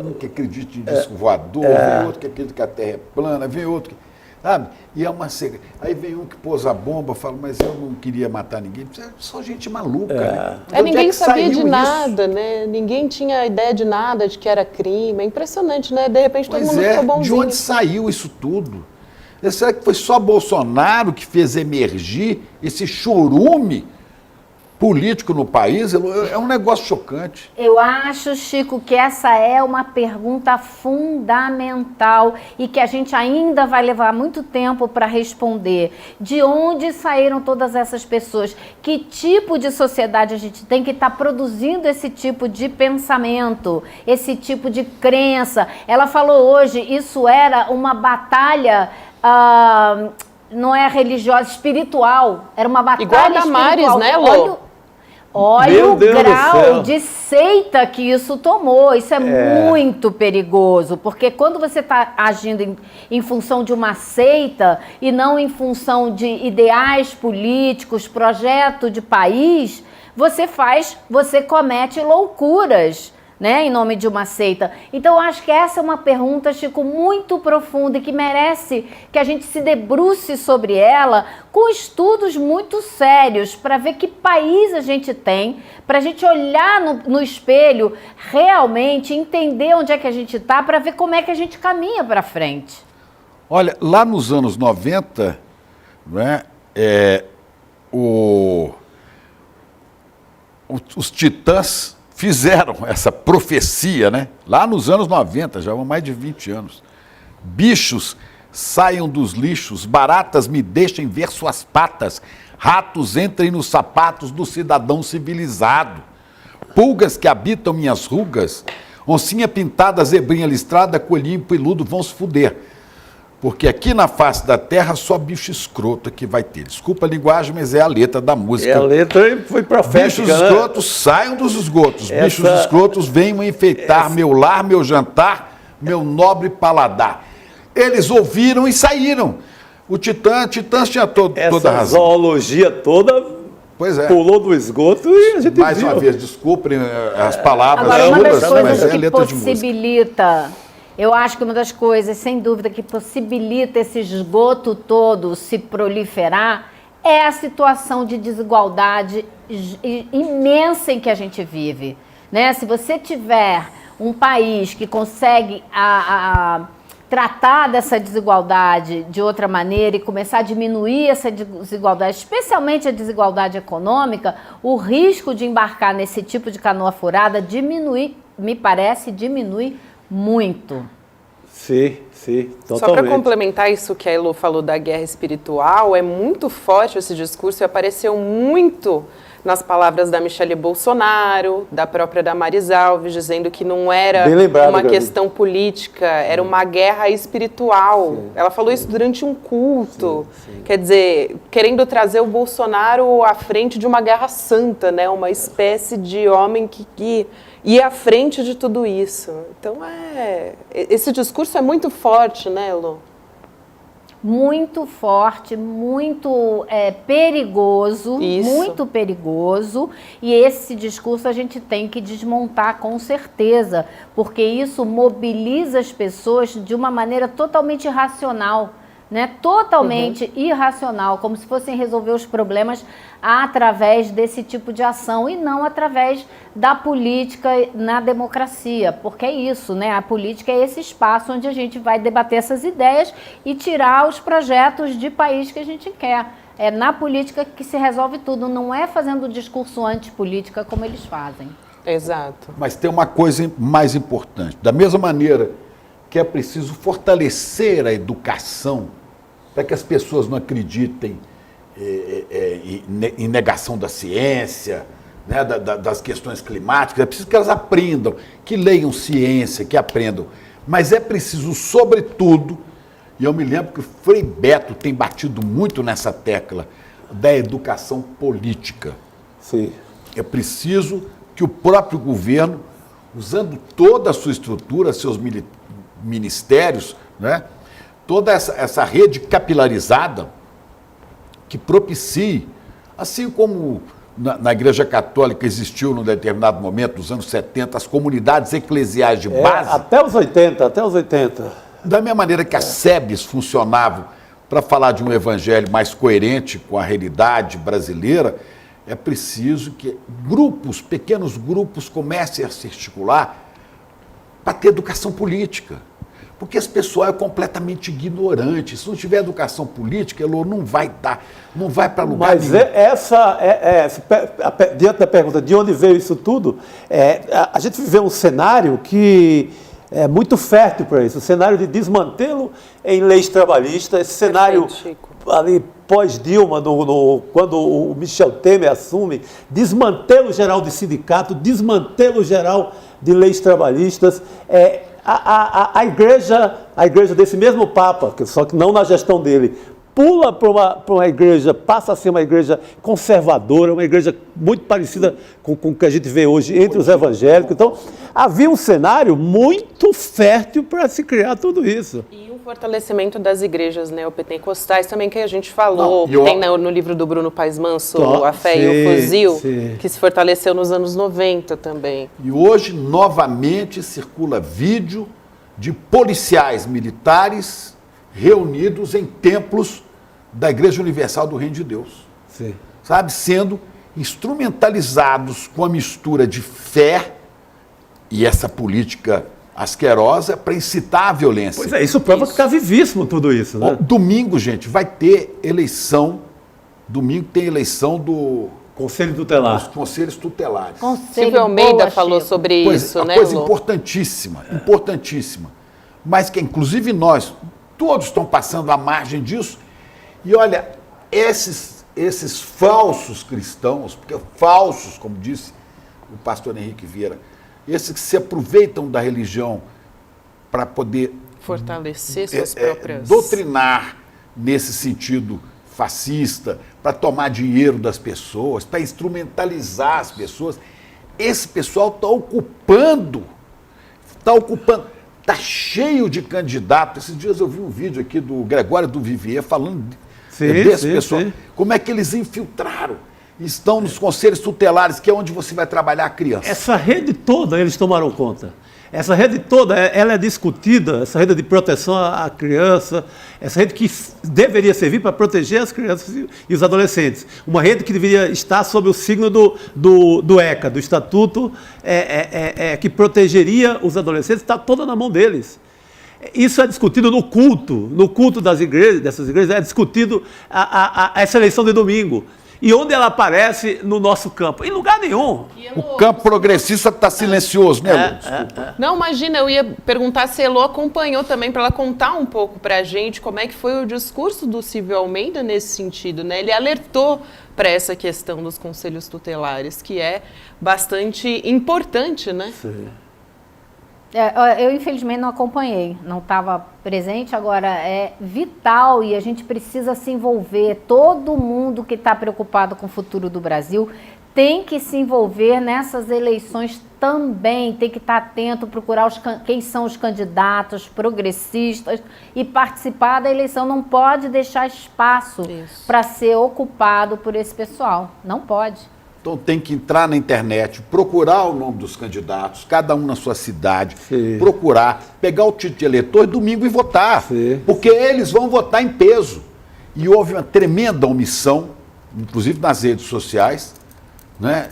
um que acredita em disco voador, vem outro que acredita que a Terra é plana, vem outro que... Sabe? E é uma seca. Aí vem um que pôs a bomba, fala, mas eu não queria matar ninguém. É só gente maluca, né? Ninguém sabia de nada, né? Ninguém tinha ideia de nada, de que era crime. É impressionante, né? De repente todo mundo ficou bonzinho. De onde saiu isso tudo? Será que foi só Bolsonaro que fez emergir esse chorume político no país? É um negócio chocante. Eu acho, Chico, que essa é uma pergunta fundamental e que a gente ainda vai levar muito tempo para responder. De onde saíram todas essas pessoas? Que tipo de sociedade a gente tem que estar produzindo esse tipo de pensamento, esse tipo de crença? Ela falou hoje, isso era uma batalha... não é religiosa, espiritual. Era uma batalha igual a Damares, espiritual. Né, Lô? Olha o grau de seita que isso tomou. Isso é muito perigoso, porque quando você está agindo em função de uma seita e não em função de ideais políticos, projeto de país, você comete loucuras, né, em nome de uma seita. Então, eu acho que essa é uma pergunta, Chico, muito profunda e que merece que a gente se debruce sobre ela com estudos muito sérios para ver que país a gente tem, para a gente olhar no espelho realmente, entender onde é que a gente está, para ver como é que a gente caminha para frente. Olha, lá nos anos 90, né, os Titãs fizeram essa profecia, né? Lá nos anos 90, já há mais de 20 anos. Bichos saiam dos lixos, baratas me deixem ver suas patas, ratos entrem nos sapatos do cidadão civilizado, pulgas que habitam minhas rugas, oncinha pintada, zebrinha listrada, coelhinho peludo vão se fuder. Porque aqui na face da terra só bicho escroto que vai ter. Desculpa a linguagem, mas é a letra da música. E a letra foi profética, bichos escrotos saiam dos esgotos. Bichos escrotos venham enfeitar meu lar, meu jantar, meu nobre paladar. Eles ouviram e saíram. O Titãs tinha toda a razão. Essa zoologia toda pulou do esgoto e a gente mais viu. Uma vez, desculpem as palavras. Agora, uma das coisas mas é que letra de possibilita... Eu acho que uma das coisas, sem dúvida, que possibilita esse esgoto todo se proliferar é a situação de desigualdade imensa em que a gente vive, né? Se você tiver um país que consegue tratar dessa desigualdade de outra maneira e começar a diminuir essa desigualdade, especialmente a desigualdade econômica, o risco de embarcar nesse tipo de canoa furada diminui muito. Sim, totalmente. Só para complementar isso que a Elo falou da guerra espiritual, é muito forte esse discurso e apareceu muito nas palavras da Michele Bolsonaro, da própria Damares Alves, dizendo que não era uma questão política, era uma guerra espiritual. Sim. Ela falou isso durante um culto. Sim. Quer dizer, querendo trazer o Bolsonaro à frente de uma guerra santa, né? Uma espécie de homem que ia à frente de tudo isso. Então, esse discurso é muito forte, né, Elo? Muito forte, muito perigoso, Isso. Muito perigoso, e esse discurso a gente tem que desmontar com certeza, porque isso mobiliza as pessoas de uma maneira totalmente irracional, né? Totalmente irracional, como se fossem resolver os problemas através desse tipo de ação e não através da política na democracia, porque é isso, né? A política é esse espaço onde a gente vai debater essas ideias e tirar os projetos de país que a gente quer. É na política que se resolve tudo, não é fazendo discurso antipolítica como eles fazem. Exato. Mas tem uma coisa mais importante. Da mesma maneira que é preciso fortalecer a educação para que as pessoas não acreditem em negação da ciência, né, das questões climáticas, é preciso que elas aprendam, que leiam ciência, que aprendam. Mas é preciso, sobretudo, e eu me lembro que o Frei Beto tem batido muito nessa tecla, da educação política. Sim. É preciso que o próprio governo, usando toda a sua estrutura, seus ministérios, né, toda essa rede capilarizada que propicie, assim como na Igreja Católica existiu num determinado momento, nos anos 70, as comunidades eclesiais de base. Até os 80. Da mesma maneira que as SEBs funcionavam para falar de um evangelho mais coerente com a realidade brasileira, é preciso que pequenos grupos comecem a se articular para ter educação política. Porque esse pessoal é completamente ignorante. Se não tiver educação política, ele não vai para lugar nenhum. Mas diante da pergunta de onde veio isso tudo, a gente viveu um cenário que é muito fértil para isso, o cenário de desmantelo em leis trabalhistas, esse cenário ali pós-Dilma, quando o Michel Temer assume, desmantelo geral de sindicato, desmantelo geral de leis trabalhistas, a igreja desse mesmo Papa, só que não na gestão dele, pula para uma igreja, passa a ser uma igreja conservadora, uma igreja muito parecida com o que a gente vê hoje entre os evangélicos. Então, havia um cenário muito fértil para se criar tudo isso. E um fortalecimento das igrejas neopentecostais também, que a gente falou, que tem no livro do Bruno Paes Manso, A Fé e o Fuzil, que se fortaleceu nos anos 90 também. E hoje, novamente, circula vídeo de policiais militares reunidos em templos da Igreja Universal do Reino de Deus. Sim. Sabe? Sendo instrumentalizados com a mistura de fé e essa política asquerosa para incitar a violência. Pois é, isso prova que está vivíssimo tudo isso, né? Domingo, gente, vai ter eleição. Domingo tem eleição do Conselho Tutelar. Dos conselhos tutelares. Silvio Almeida falou sobre isso, né, coisa Lô? importantíssima, importantíssima. Mas que, inclusive, nós, todos estão passando à margem disso. E olha, esses falsos cristãos, porque falsos, como disse o pastor Henrique Vieira, esses que se aproveitam da religião para poder fortalecer suas próprias... doutrinar nesse sentido fascista, para tomar dinheiro das pessoas, para instrumentalizar as pessoas. Esse pessoal está ocupando, está cheio de candidatos. Esses dias eu vi um vídeo aqui do Gregório do Vivier falando desse pessoal. Sim. Como é que eles infiltraram? Estão nos conselhos tutelares, que é onde você vai trabalhar a criança. Essa rede toda eles tomaram conta. Essa rede toda, ela é discutida, essa rede de proteção à criança, essa rede que deveria servir para proteger as crianças e os adolescentes. Uma rede que deveria estar sob o signo do ECA, do Estatuto, que protegeria os adolescentes, está toda na mão deles. Isso é discutido no culto das igrejas, dessas igrejas, é discutido essa eleição de domingo. E onde ela aparece no nosso campo? Em lugar nenhum. O campo progressista está silencioso, né, Lu? Não, imagina, eu ia perguntar se a Elô acompanhou também, para ela contar um pouco para a gente como é que foi o discurso do Silvio Almeida nesse sentido, né? Ele alertou para essa questão dos conselhos tutelares, que é bastante importante, né? Sim. Eu, infelizmente, não acompanhei, não estava presente. Agora, é vital e a gente precisa se envolver. Todo mundo que está preocupado com o futuro do Brasil tem que se envolver nessas eleições também, tem que estar atento, procurar quem são os candidatos progressistas e participar da eleição. Não pode deixar espaço para ser ocupado por esse pessoal, não pode. Então tem que entrar na internet, procurar o nome dos candidatos, cada um na sua cidade, procurar, pegar o título de eleitor domingo e votar, porque eles vão votar em peso. E houve uma tremenda omissão, inclusive nas redes sociais, né,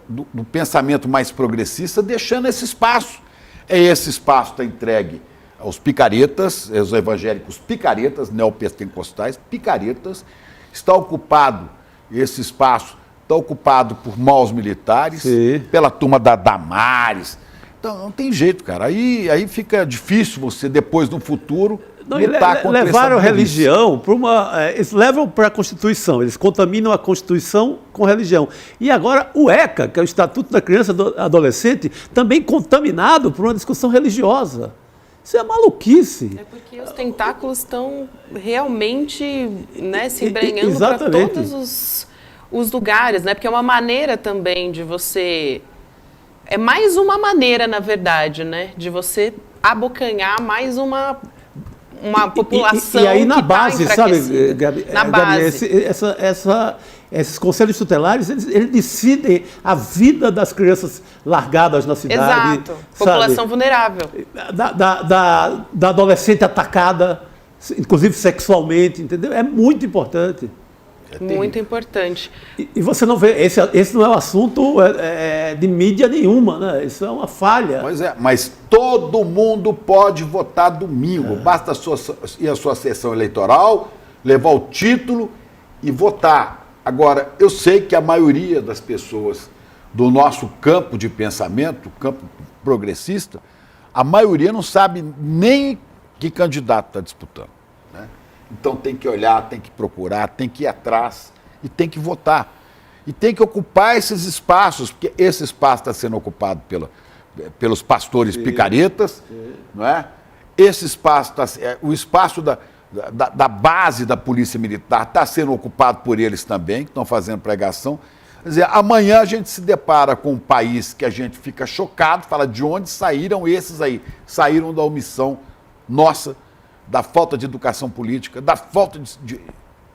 do pensamento mais progressista, deixando esse espaço. Esse espaço está entregue aos picaretas, aos evangélicos picaretas, neopentecostais picaretas, está ocupado esse espaço. Está ocupado por maus militares, pela turma da Damares. Então, não tem jeito, cara. Aí fica difícil você, depois, no futuro, lutar contra essa levaram a religião para eles levam para a Constituição, eles contaminam a Constituição com religião. E agora o ECA, que é o Estatuto da Criança e do Adolescente, também contaminado por uma discussão religiosa. Isso é maluquice. É porque os tentáculos estão realmente, né, se embrenhando para todos os lugares, né? Porque é uma maneira também de você... É mais uma maneira, na verdade, né? De você abocanhar mais uma população e aí na que base, tá sabe, Gabi, na base. Esses conselhos tutelares, eles decidem a vida das crianças largadas na cidade. Exato. População vulnerável. Da adolescente atacada, inclusive sexualmente, entendeu? É muito importante. Muito importante. E você não vê, esse não é um assunto de mídia nenhuma, né? Isso é uma falha. Pois é, mas todo mundo pode votar domingo. Basta ir à sua sessão eleitoral, levar o título e votar. Agora, eu sei que a maioria das pessoas do nosso campo de pensamento, campo progressista, a maioria não sabe nem que candidato está disputando. Então tem que olhar, tem que procurar, tem que ir atrás e tem que votar. E tem que ocupar esses espaços, porque esse espaço está sendo ocupado pelos pastores picaretas, não é? Esse espaço, o espaço da base da Polícia Militar está sendo ocupado por eles também, que estão fazendo pregação. Quer dizer, amanhã a gente se depara com um país que a gente fica chocado, fala de onde saíram esses aí. Saíram da omissão nossa, da falta de educação política, da falta de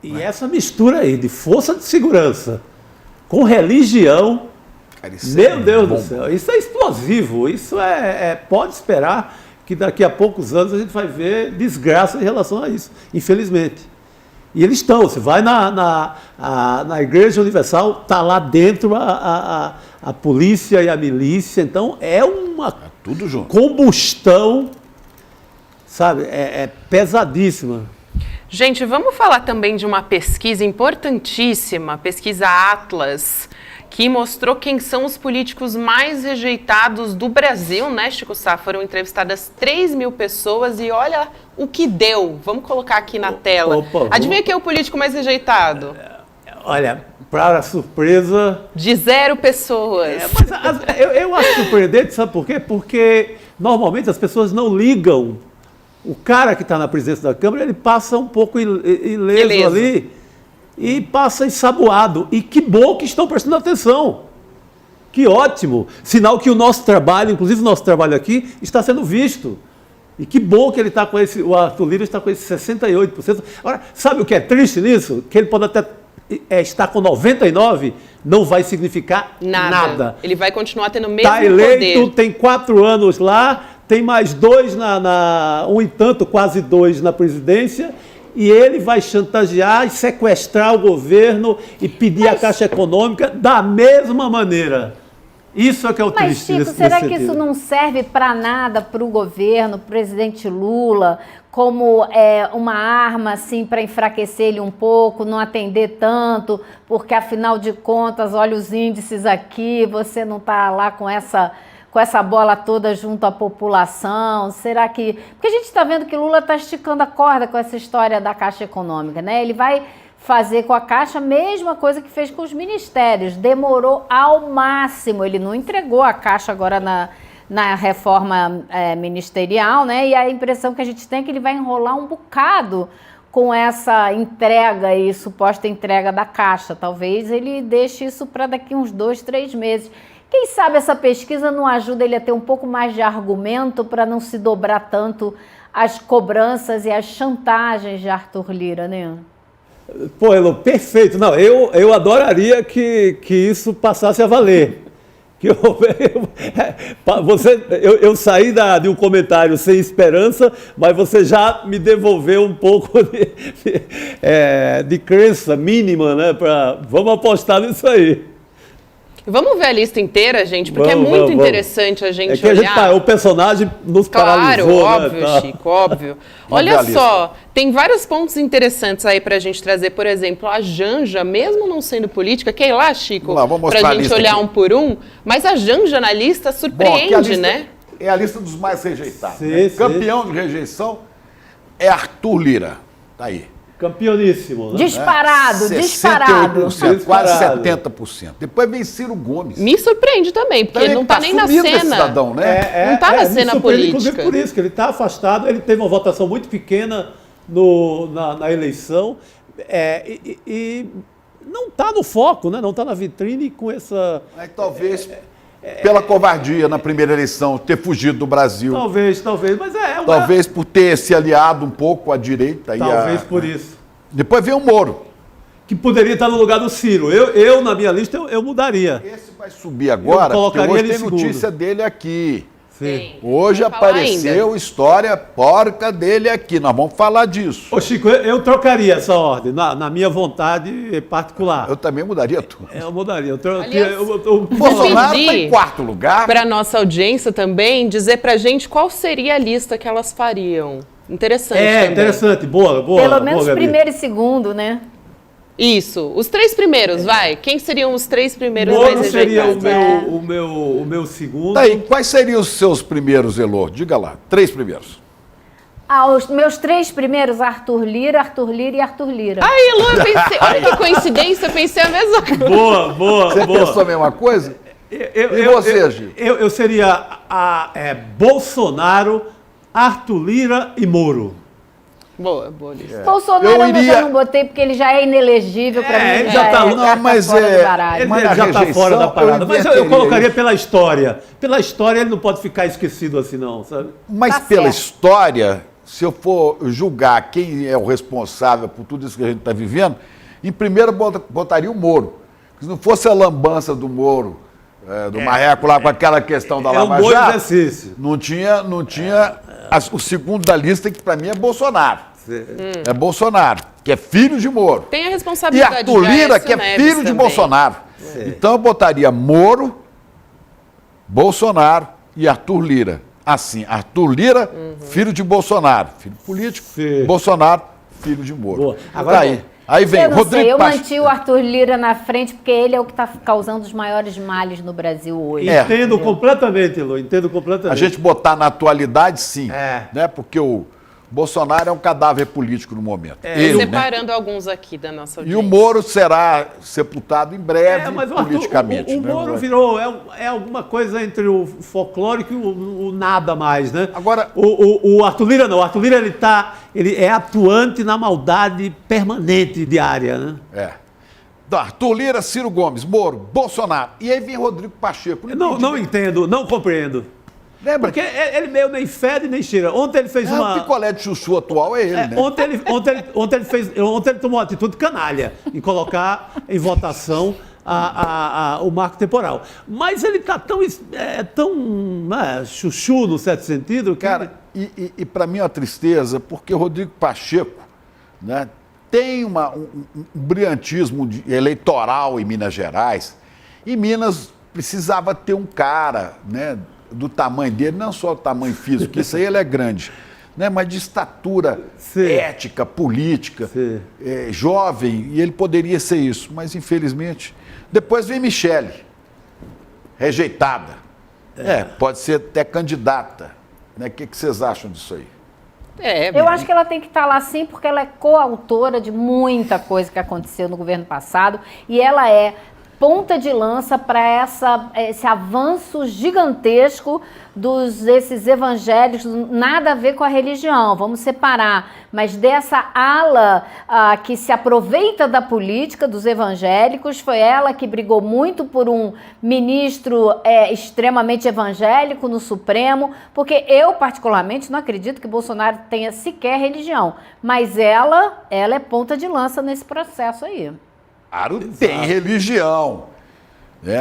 E essa mistura aí de força de segurança com religião, cara, meu Deus do céu, isso é explosivo, isso pode esperar que daqui a poucos anos a gente vai ver desgraça em relação a isso, infelizmente. E eles estão, você vai na Igreja Universal, está lá dentro a polícia e a milícia, então é uma tudo junto. Combustão, sabe, pesadíssima. Gente, vamos falar também de uma pesquisa importantíssima, a pesquisa Atlas, que mostrou quem são os políticos mais rejeitados do Brasil, né, Chico Sá? Foram entrevistadas 3 mil pessoas e olha o que deu. Vamos colocar aqui na tela. Adivinha quem é o político mais rejeitado? Olha, para surpresa... De 0 pessoas. Mas eu acho surpreendente, sabe por quê? Porque normalmente as pessoas não ligam. O cara que está na presidência da Câmara, ele passa um pouco ileso ali e passa ensaboado. E que bom que estão prestando atenção. Que ótimo. Sinal que o nosso trabalho, inclusive o nosso trabalho aqui, está sendo visto. E que bom que ele está com esse, o Arthur Lira está com esse 68%. Agora, sabe o que é triste nisso? Que ele pode até estar com 99%, não vai significar nada. Ele vai continuar tendo o mesmo poder. Está eleito, poder. Tem 4 anos lá, tem mais 2 um e tanto, quase 2 na presidência, e ele vai chantagear e sequestrar o governo e pedir a Caixa Econômica da mesma maneira. Isso é que é o triste. Mas, Chico, será que isso não serve para nada para o governo, para o presidente Lula, como uma arma assim, para enfraquecer ele um pouco, não atender tanto, porque afinal de contas, olha os índices aqui, você não está lá com essa bola toda junto à população? Será que... Porque a gente está vendo que Lula está esticando a corda com essa história da Caixa Econômica, né? Ele vai fazer com a Caixa a mesma coisa que fez com os ministérios. Demorou ao máximo. Ele não entregou a Caixa agora na reforma ministerial, né? E a impressão que a gente tem é que ele vai enrolar um bocado com essa entrega e suposta entrega da Caixa. Talvez ele deixe isso para daqui uns 2, 3 meses. Quem sabe essa pesquisa não ajuda ele a ter um pouco mais de argumento para não se dobrar tanto as cobranças e as chantagens de Arthur Lira, né? Pô, Elô, perfeito. Não, eu adoraria que isso passasse a valer. Que eu saí de um comentário sem esperança, mas você já me devolveu um pouco de crença mínima, né? Vamos apostar nisso aí. Vamos ver a lista inteira, gente, porque é muito interessante a gente olhar. O personagem nos paralisou. Claro, óbvio, né? Chico, óbvio. Olha só, tem vários pontos interessantes aí pra gente trazer. Por exemplo, a Janja, mesmo não sendo política, quer ir lá, Chico? Pra gente olhar aqui um por um. Mas a Janja na lista surpreende, né? É a lista dos mais rejeitados. Né? Campeão de rejeição é Arthur Lira. Tá aí. Campeoníssimo. Né? Disparado. Quase 70%. Depois vem Ciro Gomes. Me surpreende também, porque ele não está nem na cena. Cidadão, né? Não está na cena política. Inclusive por isso, que ele está afastado, ele teve uma votação muito pequena na eleição e não está no foco, né? Não está na vitrine com essa... talvez... pela covardia na primeira eleição, ter fugido do Brasil. Talvez, mas talvez por ter se aliado um pouco à direita. Talvez por isso. Depois vem o Moro. Que poderia estar no lugar do Ciro. Eu na minha lista, eu mudaria. Esse vai subir agora, porque hoje tem notícia dele aqui. Sim. Hoje apareceu história porca dele aqui. Nós vamos falar disso. Ô Chico, eu trocaria essa ordem, na minha vontade particular. Eu também mudaria tudo. Eu mudaria. O Bolsonaro está em 4º lugar. Para a nossa audiência também, dizer para a gente qual seria a lista que elas fariam. Interessante também. Interessante. Boa. Pelo menos primeiro e segundo, né? Isso. Os 3 primeiros, vai. Quem seriam os 3 primeiros Moro mais seria rejeitados? o meu segundo. Tá aí, quais seriam os seus primeiros, Elô? Diga lá. 3 primeiros. Os meus 3 primeiros, Arthur Lira e Arthur Lira. Ai, Elô, eu pensei... Olha que coincidência, eu pensei a mesma coisa. Boa. Você pensou a mesma coisa? E você, Gil? Eu seria Bolsonaro, Arthur Lira e Moro. Boa lista. Bolsonaro eu já não botei porque ele já é inelegível para mim. Ele já está não, mas ele já está fora da parada. Mas eu colocaria pela história. Pela história ele não pode ficar esquecido assim não, sabe? Mas tá pela história, se eu for julgar quem é o responsável por tudo isso que a gente está vivendo, em primeiro botaria o Moro. Se não fosse a lambança do Moro, do Marreco lá com aquela questão da Lava Jato, não tinha o segundo da lista, que para mim é Bolsonaro. É Bolsonaro, que é filho de Moro. Tem a responsabilidade. E Arthur Lira, que é filho de Bolsonaro. Então eu botaria Moro, Bolsonaro e Arthur Lira. Assim, Arthur Lira, filho de Bolsonaro. Filho político, Bolsonaro, filho de Moro. Boa. Agora aí vem Rodrigo Pacheco. Eu mantive o Arthur Lira na frente porque ele é o que está causando os maiores males no Brasil hoje. Entendo completamente, Elô, entendo completamente. A gente botar na atualidade, sim. Né? Porque o Bolsonaro é um cadáver político no momento. Separando alguns aqui da nossa audiência. E o Moro será sepultado em breve, mas politicamente. O Moro virou, alguma coisa entre o folclórico e o nada mais, né? Agora, o Arthur Lira não. O Arthur Lira, ele é atuante na maldade permanente, diária, né? Arthur Lira, Ciro Gomes, Moro, Bolsonaro. E aí vem Rodrigo Pacheco. Não entendo, não compreendo. Lembra? Porque ele meio nem fede nem cheira. Ontem ele fez uma... O picolé de chuchu atual é ele, né? Ontem ele tomou uma atitude canalha em colocar em votação o marco temporal. Mas ele está tão chuchu, no certo sentido. Que cara, e para mim é uma tristeza, porque o Rodrigo Pacheco, né, tem um brilhantismo eleitoral em Minas Gerais. E Minas precisava ter um cara, né, do tamanho dele, não só o tamanho físico, isso aí ele é grande, né, mas de estatura ética, política, jovem, e ele poderia ser isso, mas infelizmente. Depois vem Michele, rejeitada. Pode ser até candidata. Né? O que vocês acham disso aí? Eu acho que ela tem que estar lá sim, porque ela é coautora de muita coisa que aconteceu no governo passado e ela é ponta de lança para esse avanço gigantesco desses evangélicos, nada a ver com a religião, vamos separar, mas dessa ala que se aproveita da política dos evangélicos, foi ela que brigou muito por um ministro extremamente evangélico no Supremo, porque eu particularmente não acredito que Bolsonaro tenha sequer religião, mas ela é ponta de lança nesse processo aí. Claro, tem religião.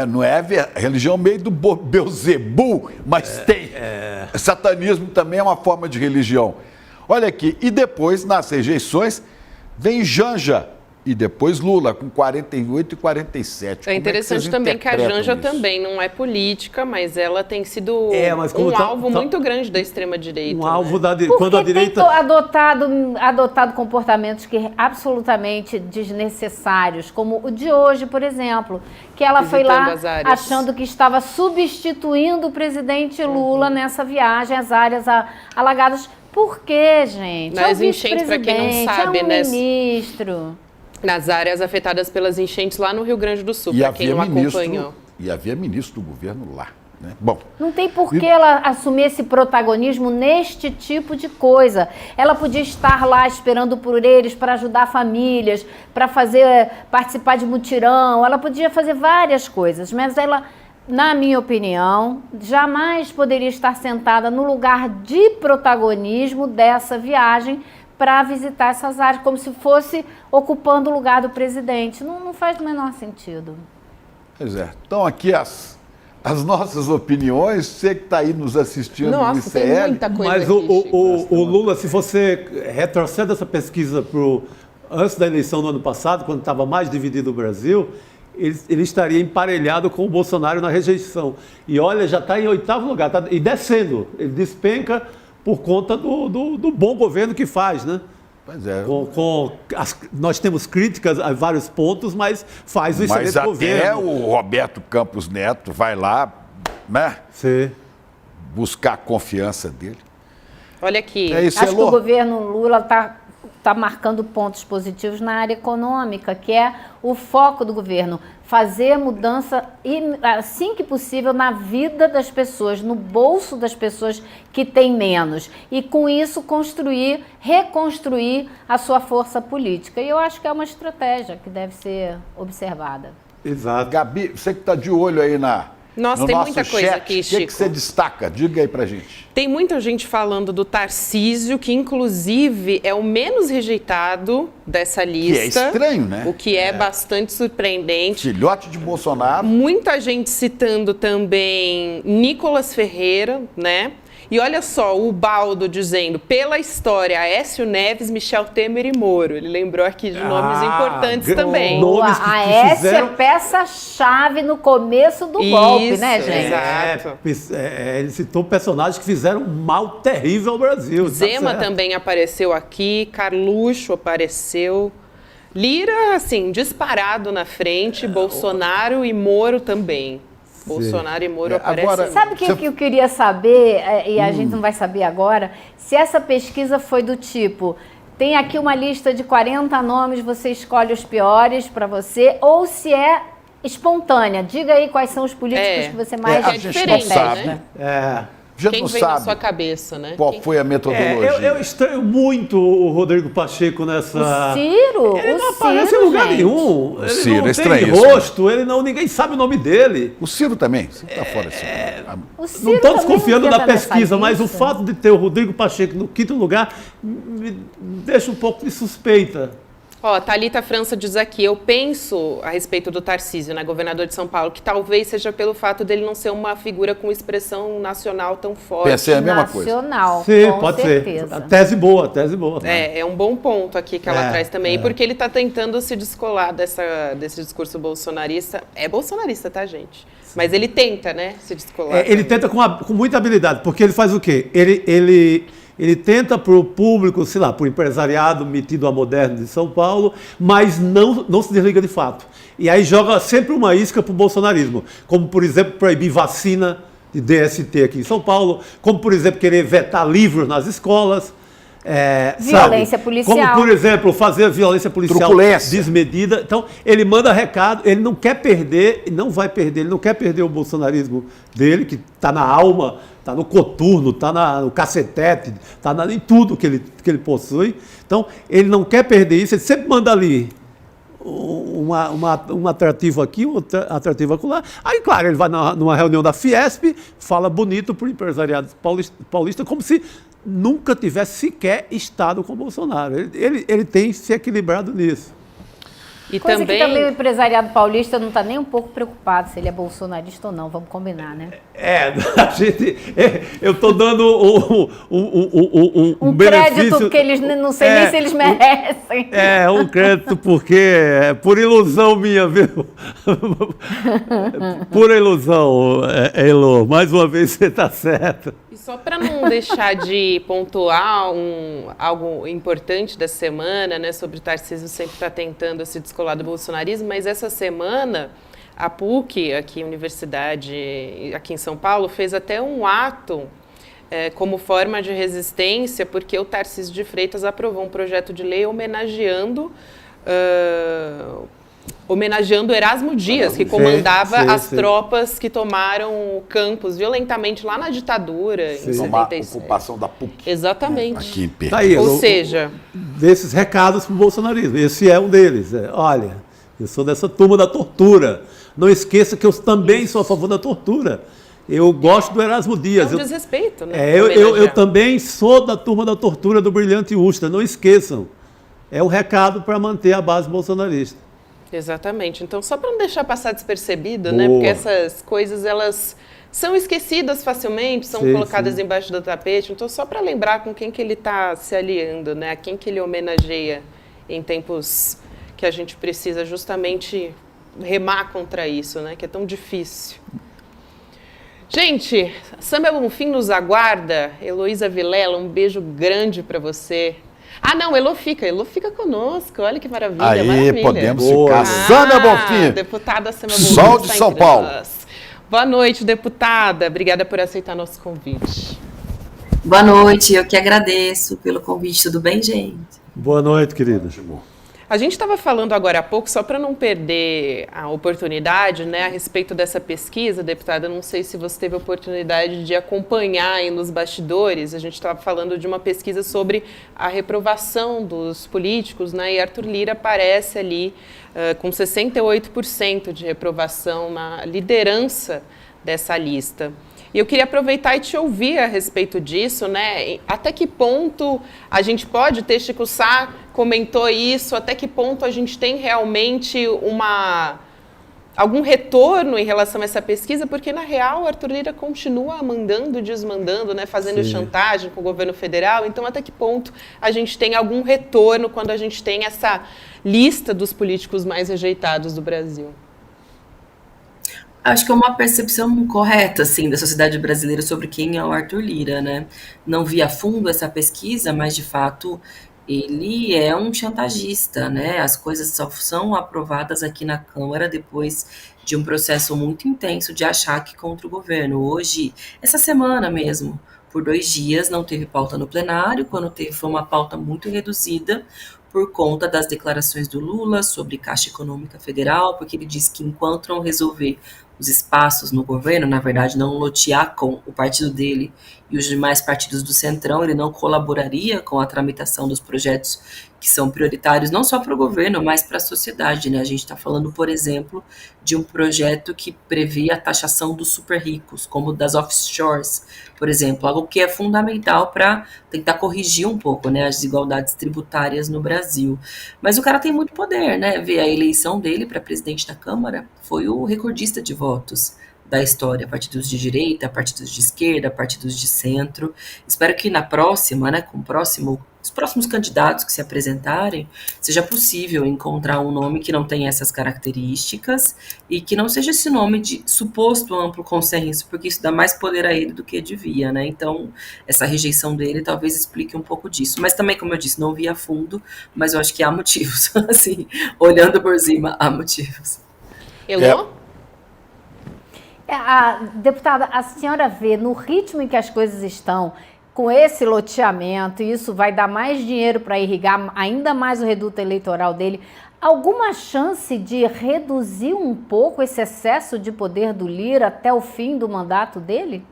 Não é religião meio do Beuzebu, mas tem. Satanismo também é uma forma de religião. Olha aqui, e depois, nas rejeições, vem Janja. E depois Lula, com 48 e 47. É interessante também que a Janja também não é política, mas ela tem sido alvo muito grande da extrema-direita. Alvo da direita. Quando a direita tem adotado comportamentos absolutamente desnecessários, como o de hoje, por exemplo, que ela foi lá achando que estava substituindo o presidente Lula nessa viagem às áreas alagadas. Por quê, gente? Nas enchentes, para quem não sabe, ministro. Nas áreas afetadas pelas enchentes lá no Rio Grande do Sul, para quem não acompanhou. E havia ministro do governo lá. Né? Bom, não tem por que ela assumir esse protagonismo neste tipo de coisa. Ela podia estar lá esperando por eles para ajudar famílias, para participar de mutirão. Ela podia fazer várias coisas, mas ela, na minha opinião, jamais poderia estar sentada no lugar de protagonismo dessa viagem para visitar essas áreas, como se fosse ocupando o lugar do presidente. Não faz o menor sentido. Pois é. Então aqui as nossas opiniões, você que está aí nos assistindo no ICL. Tem muita coisa. Mas o Lula, se você retrocede essa pesquisa antes da eleição do ano passado, quando estava mais dividido o Brasil, ele estaria emparelhado com o Bolsonaro na rejeição. E olha, já está em 8º lugar, e descendo. Ele despenca por conta do bom governo que faz, né? Pois é. Nós temos críticas a vários pontos, mas faz o excelente governo. Mas até o Roberto Campos Neto vai lá, né? Sim. Buscar a confiança dele. Olha aqui. Acho que o governo Lula está está marcando pontos positivos na área econômica, que é o foco do governo. Fazer mudança, assim que possível, na vida das pessoas, no bolso das pessoas que têm menos. E, com isso, reconstruir a sua força política. E eu acho que é uma estratégia que deve ser observada. Exato. Gabi, você que está de olho aí no tem nosso muita coisa chat, aqui, o Chico. que você destaca? Diga aí pra gente. Tem muita gente falando do Tarcísio, que inclusive é o menos rejeitado dessa lista. Que é estranho, né? O que é bastante surpreendente. Filhote de Bolsonaro. Muita gente citando também Nicolas Ferreira, né? E olha só, o Baldo dizendo, pela história, Aécio Neves, Michel Temer e Moro. Ele lembrou aqui de nomes importantes também. Nomes que Aécio fizeram... é peça-chave no começo do golpe, né, gente? Exato. Ele citou personagens que fizeram um mal terrível ao Brasil. Zema também apareceu aqui, Carluxo apareceu. Lira, assim, disparado na frente, Bolsonaro e Moro também. Bolsonaro e Moro aparecem. Agora, Sabe o que eu queria saber, e a gente não vai saber agora, se essa pesquisa foi do tipo, tem aqui uma lista de 40 nomes, você escolhe os piores para você, ou se é espontânea. Diga aí quais são os políticos que você mais a gente não sabe. Né? Já Quem não vem sabe na sua cabeça, né? qual foi a metodologia. Eu estranho muito o Rodrigo Pacheco nessa... O Ciro? Ele não O aparece Ciro, em lugar gente. nenhum. Ele Ciro, não estranho tem isso, rosto, ninguém sabe o nome dele. O Ciro também, você tá fora assim. O Ciro Não estou também desconfiando não da fica nessa pesquisa, mas o lista. fato de ter o Rodrigo Pacheco no quinto lugar me deixa um pouco de suspeita. Ó, Thalita França diz aqui, eu penso a respeito do Tarcísio, né, governador de São Paulo, que talvez seja pelo fato dele não ser uma figura com expressão nacional tão forte. Pensei a mesma coisa. Nacional, Sim, com pode certeza. ser. Tese boa, tese boa. É um bom ponto aqui que ela traz também, porque ele está tentando se descolar desse discurso bolsonarista. É bolsonarista, tá, gente? Sim. Mas ele tenta, né, se descolar. Ele tenta com muita habilidade, porque ele faz o quê? Ele tenta para o público, sei lá, para o empresariado metido a moderno de São Paulo, mas não se desliga de fato. E aí joga sempre uma isca para o bolsonarismo, como, por exemplo, proibir vacina de DST aqui em São Paulo, como, por exemplo, querer vetar livros nas escolas. Violência policial. Como, por exemplo, fazer violência policial Truculência. desmedida. Então, ele manda recado, ele não quer perder, não vai perder, ele não quer perder o bolsonarismo dele, que está na alma, está no coturno, está no cacetete, está em tudo que ele possui. Então, ele não quer perder isso, ele sempre manda ali um atrativo aqui, um atrativo acolá. Aí, claro, ele vai numa reunião da Fiesp, fala bonito para o empresariado paulista, como se nunca tivesse sequer estado com o Bolsonaro. Ele tem se equilibrado nisso. E Coisa que também o empresariado paulista não está nem um pouco preocupado se ele é bolsonarista ou não, vamos combinar, né? Eu estou dando um crédito benefício, que eles não sei nem se eles merecem. Um crédito porque por ilusão minha, viu? Pura ilusão, Elô. Mais uma vez você está certo. E só para não deixar de pontuar algo importante da semana, né, sobre o Tarcísio sempre está tentando se descolar do bolsonarismo, mas essa semana a PUC, aqui, Universidade, aqui em São Paulo, fez até um ato como forma de resistência, porque o Tarcísio de Freitas aprovou um projeto de lei homenageando Erasmo Dias, que comandava as tropas que tomaram o campus violentamente lá na ditadura, em 77. Ocupação da PUC. Exatamente. Aqui em Pedro. Tá aí, Ou seja, desses recados para o bolsonarismo. Esse é um deles. Olha, eu sou dessa turma da tortura. Não esqueça que eu também sou a favor da tortura. Eu gosto do Erasmo Dias. É um desrespeito, né? Eu também sou da turma da tortura do Brilhante Ustra. Não esqueçam. É um recado para manter a base bolsonarista. Exatamente. Então, só para não deixar passar despercebido, né? Porque essas coisas, elas são esquecidas facilmente, são colocadas embaixo do tapete. Então, só para lembrar com quem que ele está se aliando, né? A quem que ele homenageia em tempos que a gente precisa justamente remar contra isso, né? Que é tão difícil. Gente, Samia Bonfim nos aguarda. Heloísa Vilela, um beijo grande para você. Ah, não, Elô fica conosco. Olha que maravilha, maravilha. Podemos ficar. Samia Bonfim. Deputada Samia Bonfim. Sol de São Paulo. Boa noite, deputada. Obrigada por aceitar nosso convite. Boa noite, eu que agradeço pelo convite. Tudo bem, gente? Boa noite, querido. A gente estava falando agora há pouco, só para não perder a oportunidade, né, a respeito dessa pesquisa, deputada, não sei se você teve a oportunidade de acompanhar aí nos bastidores, a gente estava falando de uma pesquisa sobre a reprovação dos políticos, né, e Arthur Lira aparece ali com 68% de reprovação na liderança dessa lista. E eu queria aproveitar e te ouvir a respeito disso, né? Até que ponto a gente pode ter, Chico Sá comentou isso, até que ponto a gente tem realmente algum retorno em relação a essa pesquisa, porque na real o Arthur Lira continua mandando, desmandando, né? Fazendo chantagem com o governo federal, então até que ponto a gente tem algum retorno quando a gente tem essa lista dos políticos mais rejeitados do Brasil? Acho que é uma percepção correta, assim, da sociedade brasileira sobre quem é o Arthur Lira, né? Não vi a fundo essa pesquisa, mas, de fato, ele é um chantagista, né? As coisas só são aprovadas aqui na Câmara depois de um processo muito intenso de achaque contra o governo. Hoje, essa semana mesmo, por 2 dias, não teve pauta no plenário. Quando teve, foi uma pauta muito reduzida, por conta das declarações do Lula sobre Caixa Econômica Federal, porque ele disse que enquanto não resolver os espaços no governo, na verdade não lotear com o partido dele e os demais partidos do Centrão, ele não colaboraria com a tramitação dos projetos que são prioritários não só para o governo, mas para a sociedade, né? A gente está falando, por exemplo, de um projeto que prevê a taxação dos super ricos, como das offshores, por exemplo, algo que é fundamental para tentar corrigir um pouco, né, as desigualdades tributárias no Brasil. Mas o cara tem muito poder, né? Ver a eleição dele para presidente da Câmara foi o recordista de votos da história, partidos de direita, partidos de esquerda, partidos de centro. Espero que na próxima, né, com os próximos candidatos que se apresentarem, seja possível encontrar um nome que não tenha essas características e que não seja esse nome de suposto amplo consenso, porque isso dá mais poder a ele do que devia, né? Então, essa rejeição dele talvez explique um pouco disso. Mas também, como eu disse, não vi a fundo, mas eu acho que há motivos, assim, olhando por cima, há motivos. Elô? Deputada, a senhora vê no ritmo em que as coisas estão, com esse loteamento, e isso vai dar mais dinheiro para irrigar ainda mais o reduto eleitoral dele, alguma chance de reduzir um pouco esse excesso de poder do Lira até o fim do mandato dele?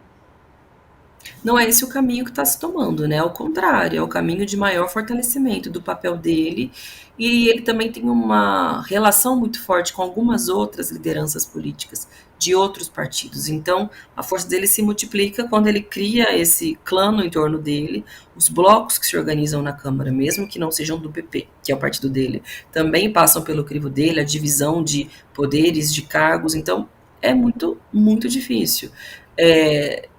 Não é esse o caminho que está se tomando, né? Ao contrário, é o caminho de maior fortalecimento do papel dele, e ele também tem uma relação muito forte com algumas outras lideranças políticas de outros partidos. Então, a força dele se multiplica quando ele cria esse clã em torno dele, os blocos que se organizam na Câmara, mesmo que não sejam do PP, que é o partido dele, também passam pelo crivo dele, a divisão de poderes, de cargos, então é muito, muito difícil.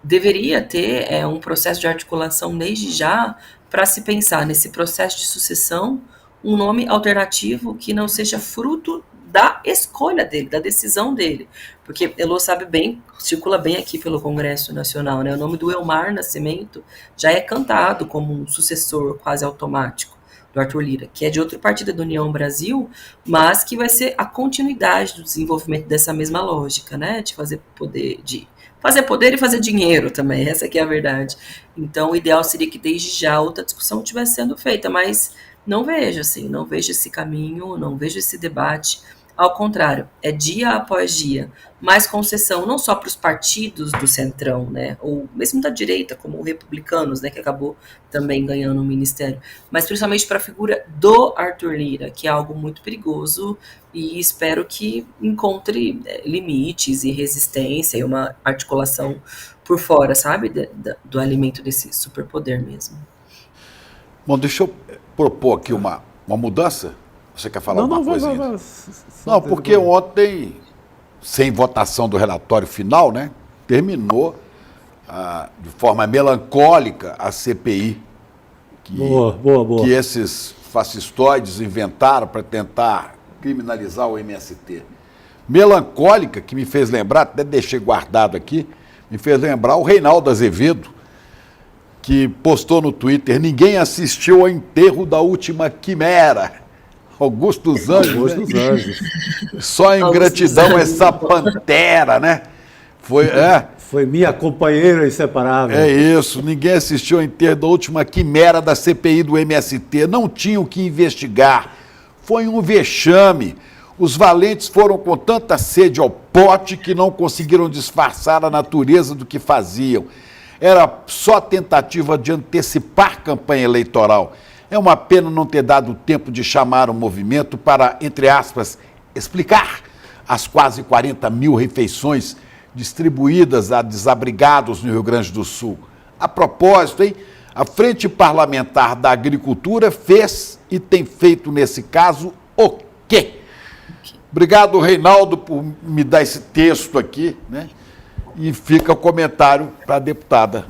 Deveria ter um processo de articulação desde já para se pensar nesse processo de sucessão, um nome alternativo que não seja fruto da escolha dele, da decisão dele, porque Elô sabe bem, circula bem aqui pelo Congresso Nacional, né? O nome do Elmar Nascimento já é cantado como um sucessor quase automático do Arthur Lira, que é de outro partido da União Brasil, mas que vai ser a continuidade do desenvolvimento dessa mesma lógica, né? De fazer poder e fazer dinheiro também, essa aqui é a verdade. Então, o ideal seria que desde já outra discussão estivesse sendo feita, mas não vejo esse caminho, não vejo esse debate. Ao contrário, é dia após dia, mais concessão não só para os partidos do Centrão, né, ou mesmo da direita, como os republicanos, né, que acabou também ganhando o ministério, mas principalmente para a figura do Arthur Lira, que é algo muito perigoso e espero que encontre limites e resistência e uma articulação por fora, sabe, do alimento desse superpoder mesmo. Bom, deixa eu propor aqui uma mudança. Você quer falar alguma coisa? Não, porque ontem, sem votação do relatório final, né, terminou de forma melancólica a CPI que esses fascistoides inventaram para tentar criminalizar o MST. Melancólica, que me fez lembrar, até deixei guardado aqui, me fez lembrar o Reinaldo Azevedo, que postou no Twitter: ninguém assistiu ao enterro da última quimera. Augusto dos Anjos. Só em gratidão essa pantera, né? Foi minha companheira inseparável. É isso, ninguém assistiu ao enterro da última quimera da CPI do MST. Não tinha o que investigar. Foi um vexame. Os valentes foram com tanta sede ao pote que não conseguiram disfarçar a natureza do que faziam. Era só tentativa de antecipar a campanha eleitoral. É uma pena não ter dado tempo de chamar o movimento para, entre aspas, explicar as quase 40 mil refeições distribuídas a desabrigados no Rio Grande do Sul. A propósito, hein, a Frente Parlamentar da Agricultura fez e tem feito, nesse caso, o quê? Obrigado, Reinaldo, por me dar esse texto aqui, né? E fica o comentário para a deputada.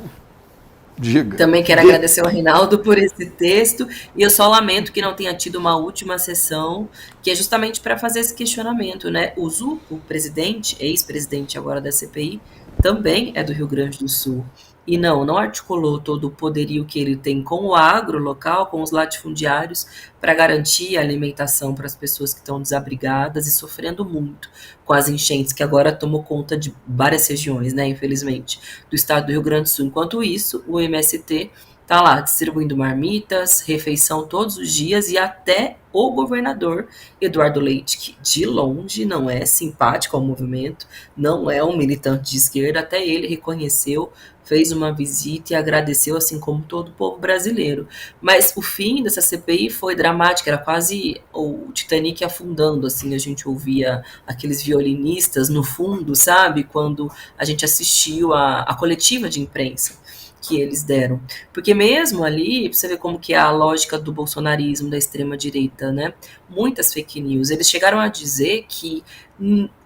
Diga. Também quero agradecer ao Reinaldo por esse texto, e eu só lamento que não tenha tido uma última sessão, que é justamente para fazer esse questionamento, né? O Zuco, presidente, ex-presidente agora da CPI, também é do Rio Grande do Sul. E não articulou todo o poderio que ele tem com o agro local, com os latifundiários, para garantir a alimentação para as pessoas que estão desabrigadas e sofrendo muito com as enchentes, que agora tomou conta de várias regiões, né, infelizmente, do estado do Rio Grande do Sul. Enquanto isso, o MST está lá distribuindo marmitas, refeição todos os dias, e até o governador Eduardo Leite, que de longe não é simpático ao movimento, não é um militante de esquerda, até ele reconheceu, fez uma visita e agradeceu, assim como todo o povo brasileiro. Mas o fim dessa CPI foi dramático, era quase o Titanic afundando, assim, a gente ouvia aqueles violinistas no fundo, sabe? Quando a gente assistiu a coletiva de imprensa que eles deram. Porque mesmo ali, você vê como que é a lógica do bolsonarismo, da extrema-direita, né? Muitas fake news. Eles chegaram a dizer que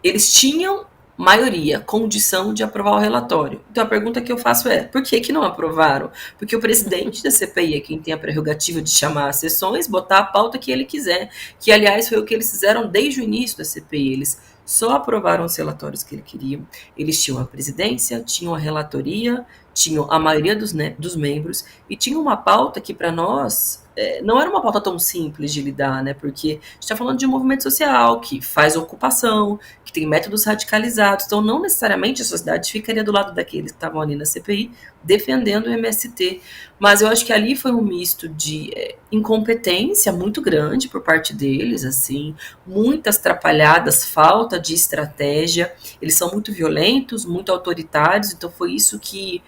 eles tinham maioria, condição de aprovar o relatório. Então a pergunta que eu faço é, por que não aprovaram? Porque o presidente da CPI é quem tem a prerrogativa de chamar as sessões, botar a pauta que ele quiser, que aliás foi o que eles fizeram desde o início da CPI. Eles só aprovaram os relatórios que ele queria. Eles tinham a presidência, tinham a relatoria, tinham a maioria dos membros, e tinham uma pauta que para nós não era uma pauta tão simples de lidar, né? Porque a gente está falando de um movimento social que faz ocupação, que tem métodos radicalizados, então não necessariamente a sociedade ficaria do lado daqueles que estavam ali na CPI defendendo o MST. Mas eu acho que ali foi um misto de incompetência muito grande por parte deles, assim, muitas atrapalhadas, falta de estratégia. Eles são muito violentos, muito autoritários, então foi isso que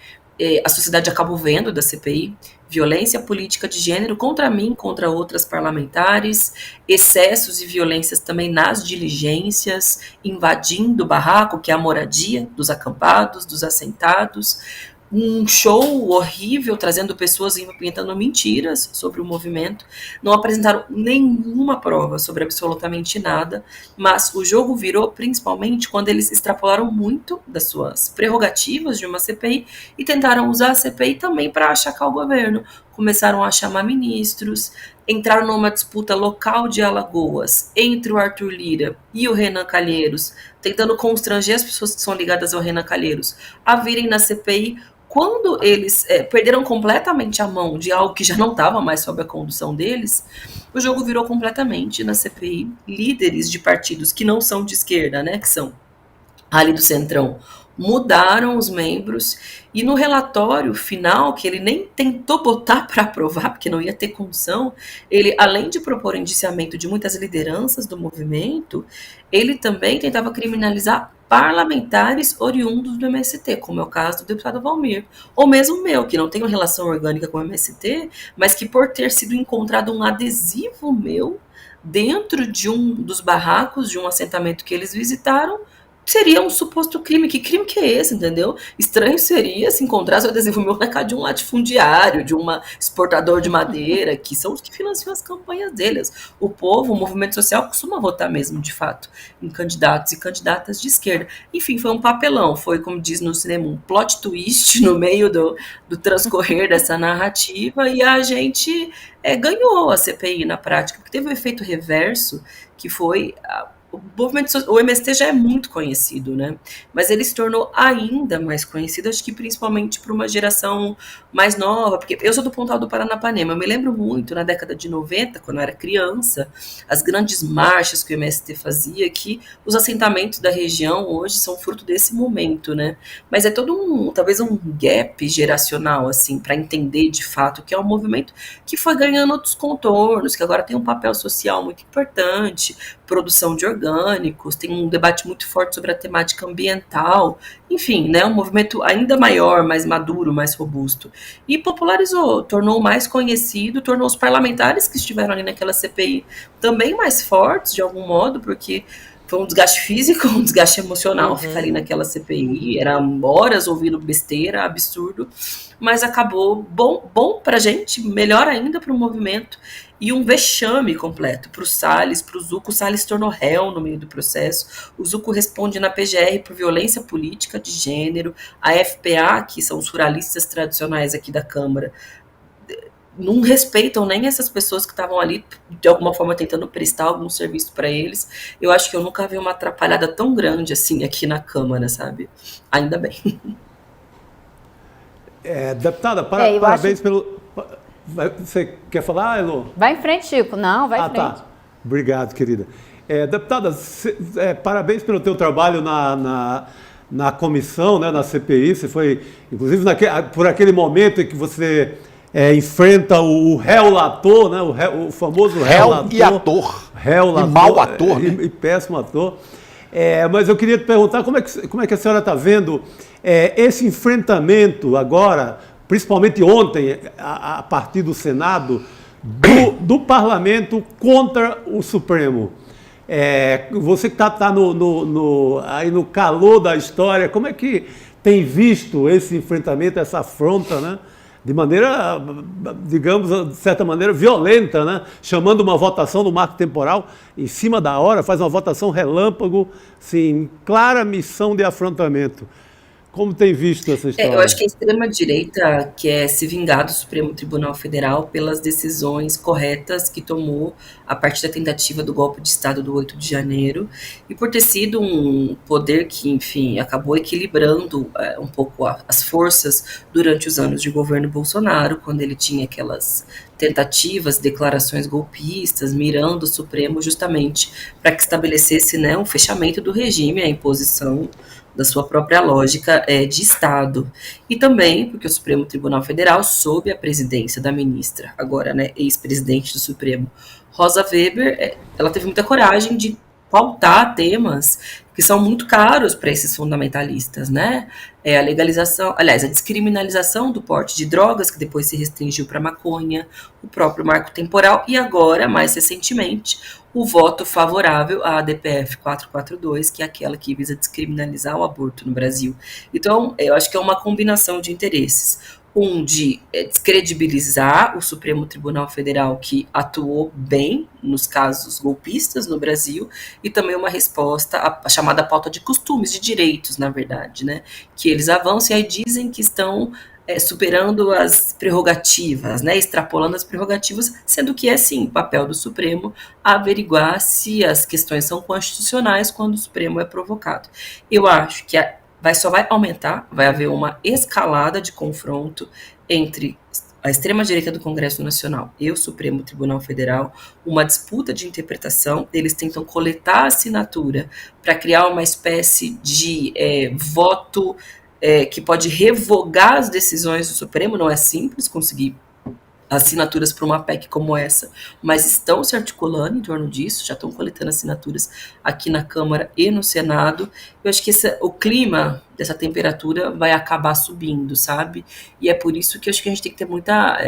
a sociedade acabou vendo da CPI, violência política de gênero contra mim, contra outras parlamentares, excessos e violências também nas diligências, invadindo o barraco, que é a moradia dos acampados, dos assentados, um show horrível, trazendo pessoas inventando mentiras sobre o movimento, não apresentaram nenhuma prova sobre absolutamente nada, mas o jogo virou principalmente quando eles extrapolaram muito das suas prerrogativas de uma CPI e tentaram usar a CPI também para achacar o governo. Começaram a chamar ministros, entraram numa disputa local de Alagoas entre o Arthur Lira e o Renan Calheiros, tentando constranger as pessoas que são ligadas ao Renan Calheiros a virem na CPI. Quando eles perderam completamente a mão de algo que já não estava mais sob a condução deles, o jogo virou completamente na CPI. Líderes de partidos que não são de esquerda, né, que são ali do Centrão, mudaram os membros, e no relatório final, que ele nem tentou botar para aprovar, porque não ia ter condição, ele, além de propor o indiciamento de muitas lideranças do movimento, ele também tentava criminalizar parlamentares oriundos do MST, como é o caso do deputado Valmir, ou mesmo meu, que não tem uma relação orgânica com o MST, mas que por ter sido encontrado um adesivo meu dentro de um dos barracos de um assentamento que eles visitaram, seria um suposto crime. Que crime que é esse, entendeu? Estranho seria se encontrasse o adesivo meu na casa de um latifundiário, de uma exportador de madeira, que são os que financiam as campanhas deles. O povo, o movimento social, costuma votar mesmo, de fato, em candidatos e candidatas de esquerda. Enfim, foi um papelão, foi, como diz no cinema, um plot twist no meio do transcorrer dessa narrativa, e a gente ganhou a CPI na prática, porque teve um efeito reverso, que foi o MST já é muito conhecido, né? Mas ele se tornou ainda mais conhecido, acho que principalmente para uma geração mais nova, porque eu sou do Pontal do Paranapanema, eu me lembro muito, na década de 90, quando eu era criança, as grandes marchas que o MST fazia, que os assentamentos da região hoje são fruto desse momento, né? Mas é todo talvez um gap geracional, assim, para entender de fato que é um movimento que foi ganhando outros contornos, que agora tem um papel social muito importante, produção de orgânicos, tem um debate muito forte sobre a temática ambiental, enfim, né, um movimento ainda maior, mais maduro, mais robusto. E popularizou, tornou mais conhecido, tornou os parlamentares que estiveram ali naquela CPI também mais fortes, de algum modo, porque foi um desgaste físico, um desgaste emocional ficar ali naquela CPI, era horas ouvindo besteira, absurdo, mas acabou bom pra gente, melhor ainda para o movimento, e um vexame completo para o Salles, para o Zucco. O Salles se tornou réu no meio do processo, o Zucco responde na PGR por violência política de gênero, a FPA, que são os ruralistas tradicionais aqui da Câmara, não respeitam nem essas pessoas que estavam ali, de alguma forma, tentando prestar algum serviço para eles. Eu acho que eu nunca vi uma atrapalhada tão grande assim aqui na Câmara, sabe? Ainda bem. Deputada, parabéns pelo... Você quer falar, Elo? Vai em frente, Chico. Não, vai em frente. Tá. Obrigado, querida. Deputada, parabéns pelo teu trabalho na comissão, né, na CPI. Você foi, inclusive, por aquele momento em que você enfrenta o réu-lator, né, o famoso réu-lator. E ator. Réu-lator. E mau ator, né? E péssimo ator. Mas eu queria te perguntar como é que a senhora está vendo esse enfrentamento agora, principalmente ontem, a partir do Senado, do Parlamento contra o Supremo. Você que está aí no calor da história, como é que tem visto esse enfrentamento, essa afronta, né? De maneira, digamos, de certa maneira, violenta, né? Chamando uma votação do marco temporal em cima da hora, faz uma votação relâmpago, sim, clara missão de afrontamento. Como tem visto essa história? Eu acho que a extrema-direita quer se vingar do Supremo Tribunal Federal pelas decisões corretas que tomou a partir da tentativa do golpe de Estado do 8 de janeiro e por ter sido um poder que, enfim, acabou equilibrando um pouco as forças durante os anos de governo Bolsonaro, quando ele tinha aquelas tentativas, declarações golpistas, mirando o Supremo justamente para que estabelecesse, né, um fechamento do regime, a imposição da sua própria lógica de Estado. E também porque o Supremo Tribunal Federal, sob a presidência da ministra, agora, né, ex-presidente do Supremo, Rosa Weber, ela teve muita coragem de pautar temas que são muito caros para esses fundamentalistas, né? A legalização, aliás, a descriminalização do porte de drogas, que depois se restringiu para maconha, o próprio marco temporal e agora, mais recentemente, o voto favorável à ADPF 442, que é aquela que visa descriminalizar o aborto no Brasil. Então, eu acho que é uma combinação de interesses. De descredibilizar o Supremo Tribunal Federal, que atuou bem nos casos golpistas no Brasil, e também uma resposta à chamada pauta de costumes, de direitos, na verdade, né? Que eles avançam e aí dizem que estão superando as prerrogativas, né? Extrapolando as prerrogativas, sendo que é sim papel do Supremo averiguar se as questões são constitucionais quando o Supremo é provocado. Eu acho que só vai aumentar, vai haver uma escalada de confronto entre a extrema-direita do Congresso Nacional e o Supremo Tribunal Federal, uma disputa de interpretação. Eles tentam coletar a assinatura para criar uma espécie de voto que pode revogar as decisões do Supremo. Não é simples conseguir assinaturas para uma PEC como essa, mas estão se articulando em torno disso, já estão coletando assinaturas aqui na Câmara e no Senado. Eu acho que o clima dessa temperatura vai acabar subindo, sabe? E é por isso que eu acho que a gente tem que ter muita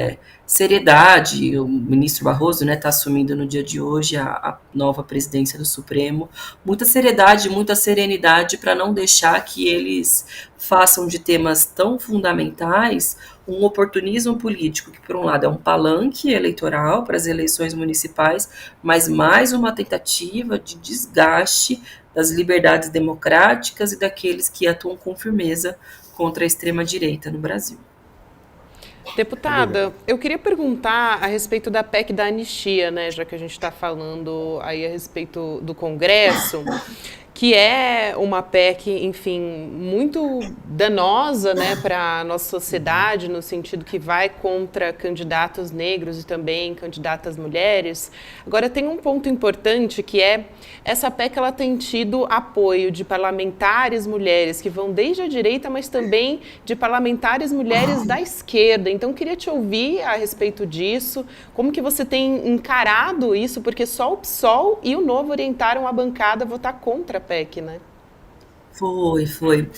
seriedade. O ministro Barroso, né, está assumindo no dia de hoje a nova presidência do Supremo. Muita seriedade, muita serenidade para não deixar que eles façam de temas tão fundamentais um oportunismo político, que por um lado é um palanque eleitoral para as eleições municipais, mas mais uma tentativa de desgaste das liberdades democráticas e daqueles que atuam com firmeza contra a extrema-direita no Brasil. Deputada, eu queria perguntar a respeito da PEC da anistia, né, já que a gente está falando aí a respeito do Congresso, que é uma PEC, enfim, muito danosa, né, para a nossa sociedade, no sentido que vai contra candidatos negros e também candidatas mulheres. Agora, tem um ponto importante que é, essa PEC ela tem tido apoio de parlamentares mulheres, que vão desde a direita, mas também de parlamentares mulheres da esquerda. Então, queria te ouvir a respeito disso, como que você tem encarado isso, porque só o PSOL e o Novo orientaram a bancada a votar contra a PEC, né? Foi.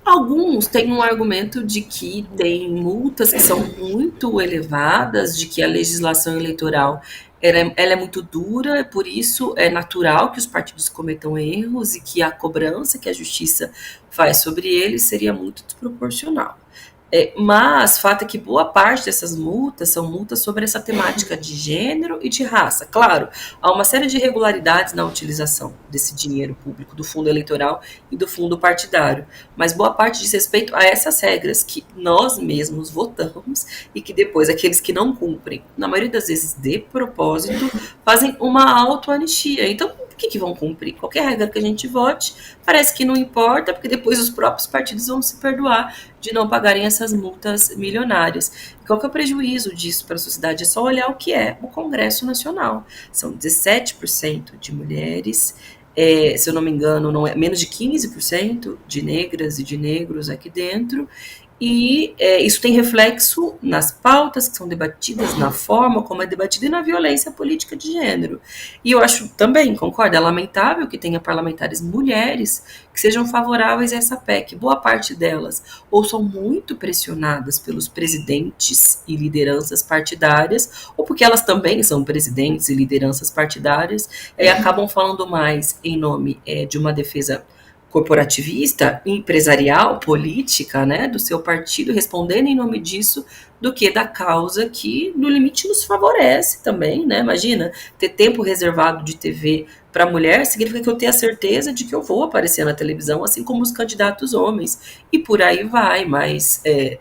Alguns têm um argumento de que tem multas que são muito elevadas, de que a legislação eleitoral ela é muito dura, por isso é natural que os partidos cometam erros e que a cobrança que a justiça faz sobre eles seria muito desproporcional. Mas fato é que boa parte dessas multas são multas sobre essa temática de gênero e de raça. Claro, há uma série de irregularidades na utilização desse dinheiro público, do fundo eleitoral e do fundo partidário, mas boa parte diz respeito a essas regras que nós mesmos votamos e que depois aqueles que não cumprem, na maioria das vezes de propósito, fazem uma autoanistia. Então, por que vão cumprir? Qualquer regra que a gente vote, parece que não importa, porque depois os próprios partidos vão se perdoar de não pagarem essas multas milionárias. Qual que é o prejuízo disso para a sociedade? É só olhar o que é o Congresso Nacional. São 17% de mulheres, se eu não me engano, não é menos de 15% de negras e de negros aqui dentro, e isso tem reflexo nas pautas que são debatidas, na forma como é debatida e na violência política de gênero. E eu acho também, concordo, é lamentável que tenha parlamentares mulheres que sejam favoráveis a essa PEC. Boa parte delas ou são muito pressionadas pelos presidentes e lideranças partidárias, ou porque elas também são presidentes e lideranças partidárias, e acabam falando mais em nome de uma defesa corporativista, empresarial, política, né, do seu partido, respondendo em nome disso, do que da causa que, no limite, nos favorece também, né? Imagina, ter tempo reservado de TV para mulher significa que eu tenho a certeza de que eu vou aparecer na televisão, assim como os candidatos homens, e por aí vai, mas é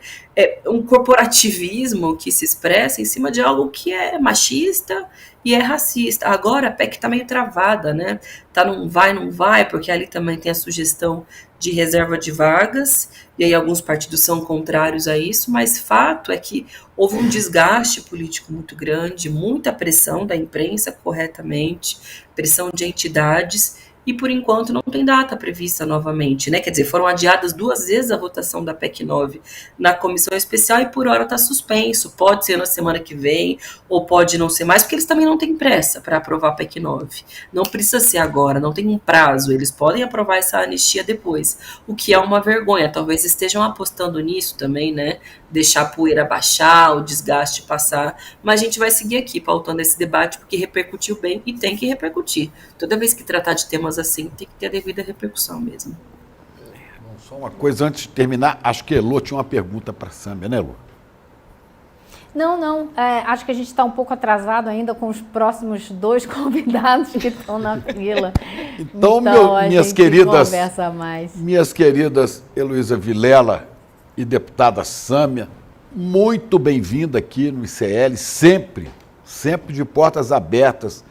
um corporativismo que se expressa em cima de algo que é machista e é racista. Agora a PEC está meio travada, né? Tá não vai, porque ali também tem a sugestão de reserva de vagas, e aí alguns partidos são contrários a isso, mas fato é que houve um desgaste político muito grande, muita pressão da imprensa, corretamente, pressão de entidades, e por enquanto não tem data prevista novamente, né? Quer dizer, foram adiadas 2 vezes a votação da PEC 9 na comissão especial e por hora está suspenso, pode ser na semana que vem, ou pode não ser mais, porque eles também não têm pressa para aprovar a PEC 9. Não precisa ser agora, não tem um prazo, eles podem aprovar essa anistia depois, o que é uma vergonha. Talvez estejam apostando nisso também, né? Deixar a poeira baixar, o desgaste passar, mas a gente vai seguir aqui pautando esse debate porque repercutiu bem e tem que repercutir. Toda vez que tratar de temas assim, tem que ter a devida repercussão mesmo. Só uma coisa antes de terminar, acho que Elô tinha uma pergunta para a Sâmia, né, Elô? Não, acho que a gente está um pouco atrasado ainda com os próximos 2 convidados que estão na fila. Então minhas queridas Heloísa Vilela e deputada Sâmia, muito bem-vinda aqui no ICL, sempre de portas abertas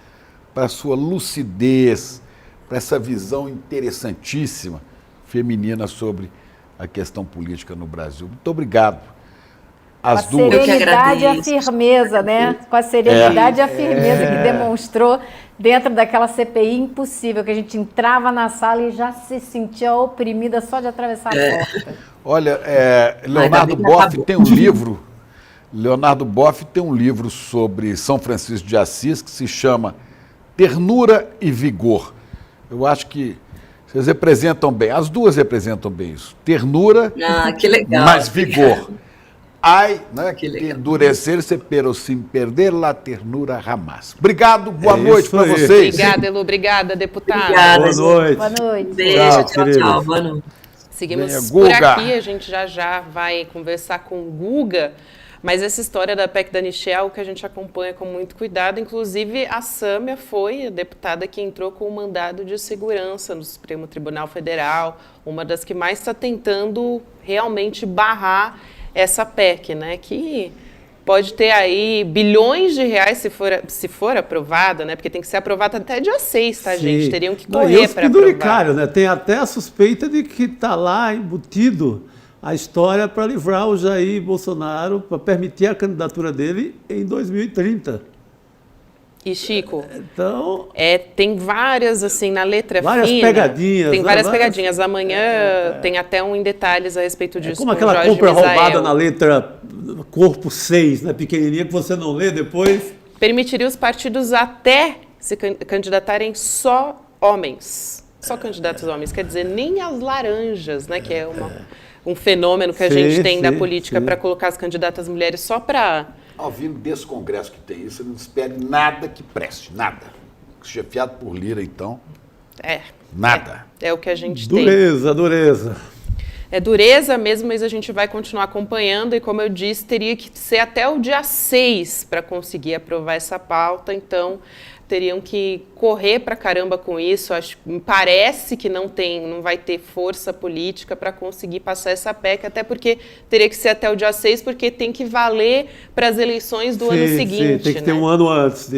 para a sua lucidez, para essa visão interessantíssima feminina sobre a questão política no Brasil. Muito obrigado. As duas. Com a serenidade e a firmeza, né? Com a serenidade e a firmeza que demonstrou dentro daquela CPI impossível, que a gente entrava na sala e já se sentia oprimida só de atravessar a porta. Olha, Leonardo Boff tem um livro sobre São Francisco de Assis que se chama Ternura e Vigor. Eu acho que vocês representam bem, as duas representam bem isso. Ternura, que legal, mais vigor. Ai, né, que endurecer-se pero sem perder la ternura jamais. Obrigado, boa noite para vocês. Obrigada, Elô, obrigada, deputada. Obrigada, boa noite. Beijo, tchau, boa noite. Seguimos por aqui, a gente já vai conversar com o Guga, mas essa história da PEC da anistia é algo que a gente acompanha com muito cuidado. Inclusive, a Sâmia foi a deputada que entrou com o mandado de segurança no Supremo Tribunal Federal, uma das que mais está tentando realmente barrar essa PEC, né? Que pode ter aí bilhões de reais se for aprovada, né? Porque tem que ser aprovada até dia 6, tá, gente? Teriam que correr para aprovar. Né? Tem até a suspeita de que está lá embutido a história para livrar o Jair Bolsonaro, para permitir a candidatura dele em 2030. E, Chico, então, tem várias, assim, na letra várias fina. Pegadinhas. Tem várias pegadinhas. Amanhã tem até um em detalhes a respeito disso. Como aquela compra roubada na letra corpo 6, né, pequenininha, que você não lê depois. Permitiria os partidos até se candidatarem só homens. Só candidatos homens. Quer dizer, nem as laranjas, né, que é um fenômeno que a gente tem da política para colocar as candidatas mulheres só para... Ao vindo desse congresso que tem isso, não espere nada que preste, nada. Chefiado por Lira, então, nada. É o que a gente tem. Dureza. É dureza mesmo, mas a gente vai continuar acompanhando e, como eu disse, teria que ser até o dia 6 para conseguir aprovar essa pauta, então teriam que correr pra caramba com isso. Me parece que não vai ter força política para conseguir passar essa PEC, até porque teria que ser até o dia 6, porque tem que valer para as eleições do ano seguinte. Tem que ter um ano antes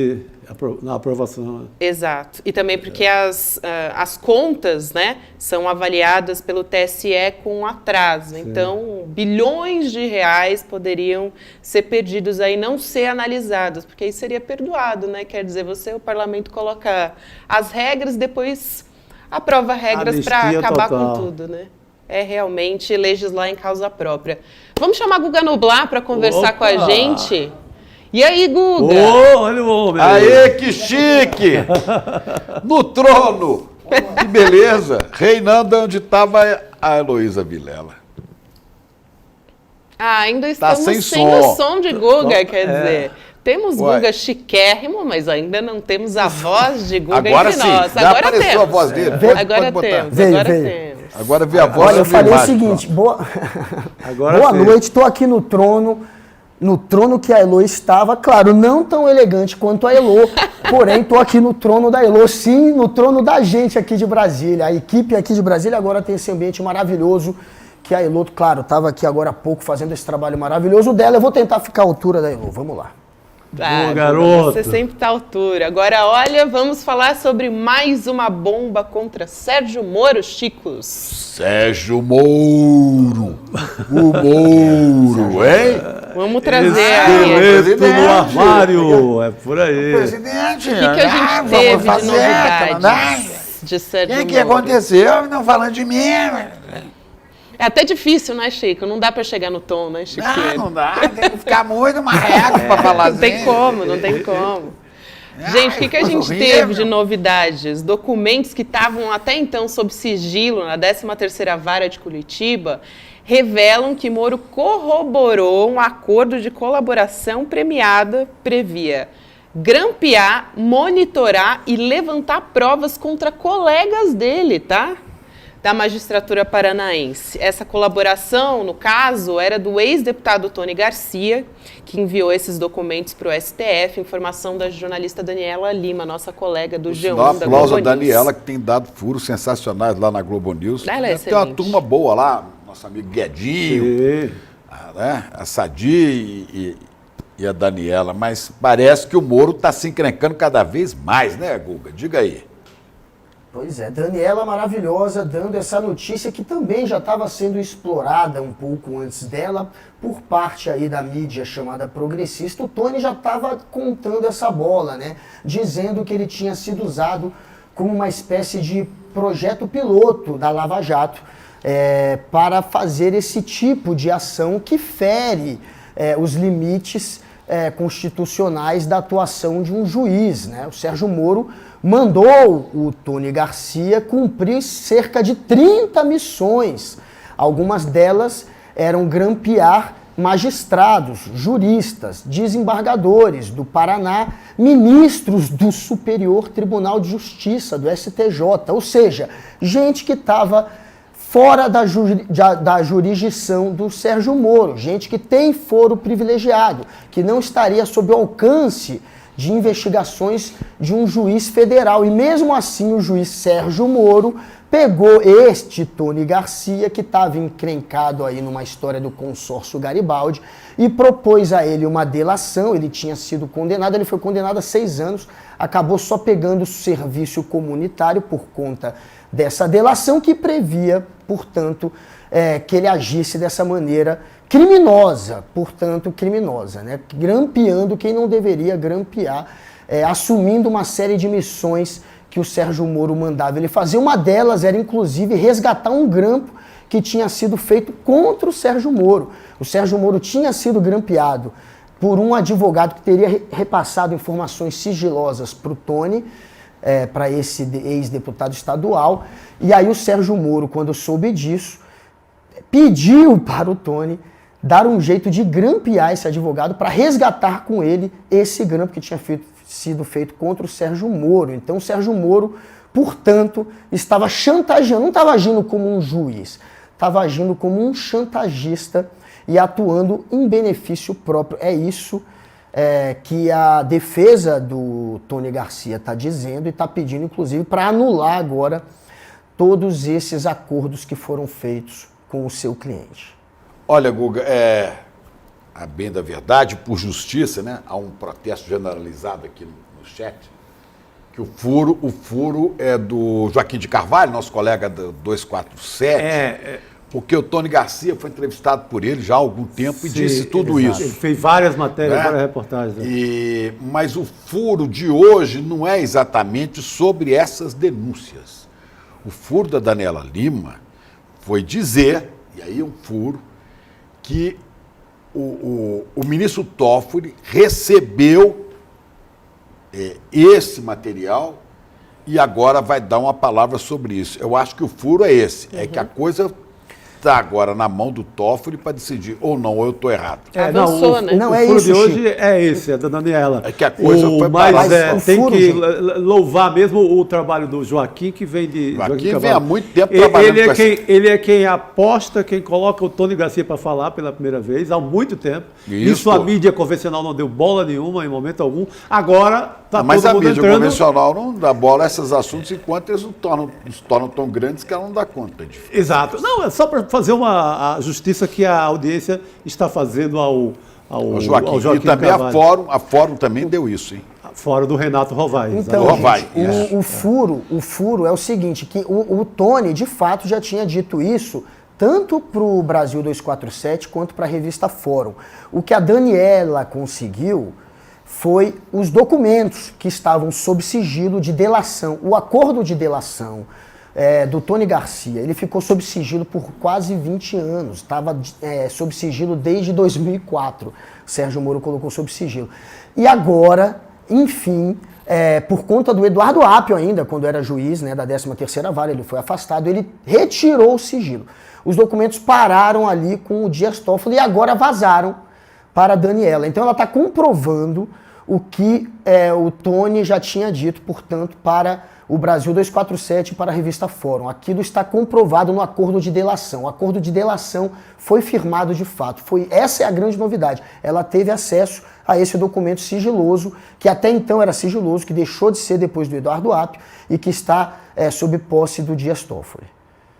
na aprovação. Exato. E também porque as contas, né, são avaliadas pelo TSE com atraso. Sim. Então, bilhões de reais poderiam ser perdidos aí, não ser analisados, porque aí seria perdoado, né? Quer dizer, o parlamento coloca as regras, depois aprova regras para acabar com tudo, né? É realmente legislar em causa própria. Vamos chamar a Guga Noblar para conversar com a gente? E aí, Guga? Olha o homem! Aê, que chique! No trono! Que beleza! Reinando onde estava a Heloísa Vilela. Ainda estamos sem o som de Guga, quer dizer... Temos Guga chiquérrimo, mas ainda não temos a voz de Guga agora entre sim, nós. Já agora apareceu temos. A voz dele. Agora temos. Agora vê a voz. Olha, eu falei o seguinte, boa noite, estou aqui no trono que a Elo estava, claro, não tão elegante quanto a Elo, porém estou aqui no trono da Elo, sim, no trono da gente aqui de Brasília. A equipe aqui de Brasília agora tem esse ambiente maravilhoso, que a Elo, claro, estava aqui agora há pouco fazendo esse trabalho maravilhoso dela. Eu vou tentar ficar à altura da Elo, vamos lá. Boa, garoto. Você sempre está à altura. Agora, olha, vamos falar sobre mais uma bomba contra Sérgio Moro, Chicos. Sérgio Moro. O Moro, hein? Vamos trazer esqueleto no armário. É por aí. Presidente, o que a gente teve de novidades de Sérgio Moro? O que aconteceu? Não falando de mim. É até difícil, né, Chico? Não dá para chegar no tom, né, Chico? Não dá. Tem que ficar muito marreco para falar assim. Não tem como. Gente, o que a gente teve de novidades? Documentos que estavam até então sob sigilo na 13ª Vara de Curitiba revelam que Moro corroborou um acordo de colaboração premiada, previa grampear, monitorar e levantar provas contra colegas dele, tá? Da magistratura paranaense. Essa colaboração, no caso, era do ex-deputado Tony Garcia, que enviou esses documentos para o STF, informação da jornalista Daniela Lima, nossa colega do G1 da Globo News. A Daniela, que tem dado furos sensacionais lá na Globo News. Ela é tem uma turma boa lá, nosso amigo Guedinho, a Sadi e a Daniela, mas parece que o Moro está se encrencando cada vez mais, né, Guga? Diga aí. Pois é, Daniela maravilhosa, dando essa notícia que também já estava sendo explorada um pouco antes dela por parte aí da mídia chamada progressista. O Tony já estava contando essa bola, né? Dizendo que ele tinha sido usado como uma espécie de projeto piloto da Lava Jato para fazer esse tipo de ação que fere os limites constitucionais da atuação de um juiz, né? O Sérgio Moro mandou o Tony Garcia cumprir cerca de 30 missões. Algumas delas eram grampear magistrados, juristas, desembargadores do Paraná, ministros do Superior Tribunal de Justiça, do STJ, ou seja, gente que estava fora da jurisdição do Sérgio Moro, gente que tem foro privilegiado, que não estaria sob o alcance de investigações de um juiz federal. E mesmo assim o juiz Sérgio Moro pegou este Tony Garcia, que estava encrencado aí numa história do consórcio Garibaldi, e propôs a ele uma delação. Ele tinha sido condenado, ele foi condenado a 6 anos, acabou só pegando serviço comunitário por conta dessa delação que previa, portanto, que ele agisse dessa maneira criminosa, né? Grampeando quem não deveria grampear, assumindo uma série de missões que o Sérgio Moro mandava ele fazer. Uma delas era, inclusive, resgatar um grampo que tinha sido feito contra o Sérgio Moro. O Sérgio Moro tinha sido grampeado por um advogado que teria repassado informações sigilosas para o Tony, para esse ex-deputado estadual. E aí o Sérgio Moro, quando soube disso, pediu para o Tony dar um jeito de grampear esse advogado para resgatar com ele esse grampo que tinha sido feito contra o Sérgio Moro. Então o Sérgio Moro, portanto, estava chantageando, não estava agindo como um juiz, estava agindo como um chantagista e atuando em benefício próprio. É isso que a defesa do Tony Garcia está dizendo e está pedindo, inclusive, para anular agora todos esses acordos que foram feitos com o seu cliente. Olha, Guga, a bem da verdade, por justiça, né? Há um protesto generalizado aqui no chat, que o furo é do Joaquim de Carvalho, nosso colega do 247, porque o Tony Garcia foi entrevistado por ele já há algum tempo e disse tudo isso. Ele fez várias matérias, várias reportagens. Mas o furo de hoje não é exatamente sobre essas denúncias. O furo da Daniela Lima foi dizer, e aí é um furo, que o ministro Toffoli recebeu esse material e agora vai dar uma palavra sobre isso. Eu acho que o furo é esse, é que a coisa está agora na mão do Toffoli para decidir ou não, ou eu estou errado. Avançou, né? O furo de hoje é esse, da Daniela. É que a coisa foi mas tem que louvar mesmo o trabalho do Joaquim, que vem de... Joaquim vem há muito tempo trabalhando com ele é quem aposta, quem coloca o Tony Garcia para falar pela primeira vez, há muito tempo. Isso a mídia convencional não deu bola nenhuma em momento algum. Agora está todo mundo entrando... Mas a mídia convencional não dá bola a esses assuntos enquanto eles se tornam tão grandes que ela não dá conta. Exato. Não, é só para fazer a justiça que a audiência está fazendo ao Joaquim e também a Fórum também deu isso, hein? Fora do Renato Rovai. Então, o furo é o seguinte, que o Tony, de fato, já tinha dito isso, tanto para o Brasil 247 quanto para a revista Fórum. O que a Daniela conseguiu foi os documentos que estavam sob sigilo de delação, o acordo de delação do Tony Garcia. Ele ficou sob sigilo por quase 20 anos, estava sob sigilo desde 2004. Sérgio Moro colocou sob sigilo. E agora, enfim, por conta do Eduardo Apio ainda, quando era juiz, né, da 13ª Vara, ele foi afastado, ele retirou o sigilo. Os documentos pararam ali com o Dias Toffoli e agora vazaram para a Daniela. Então ela está comprovando o que o Tony já tinha dito, portanto, para o Brasil 247 e para a revista Fórum. Aquilo está comprovado no acordo de delação. O acordo de delação foi firmado de fato. Essa é a grande novidade. Ela teve acesso a esse documento sigiloso, que até então era sigiloso, que deixou de ser depois do Eduardo Apio e que está sob posse do Dias Toffoli.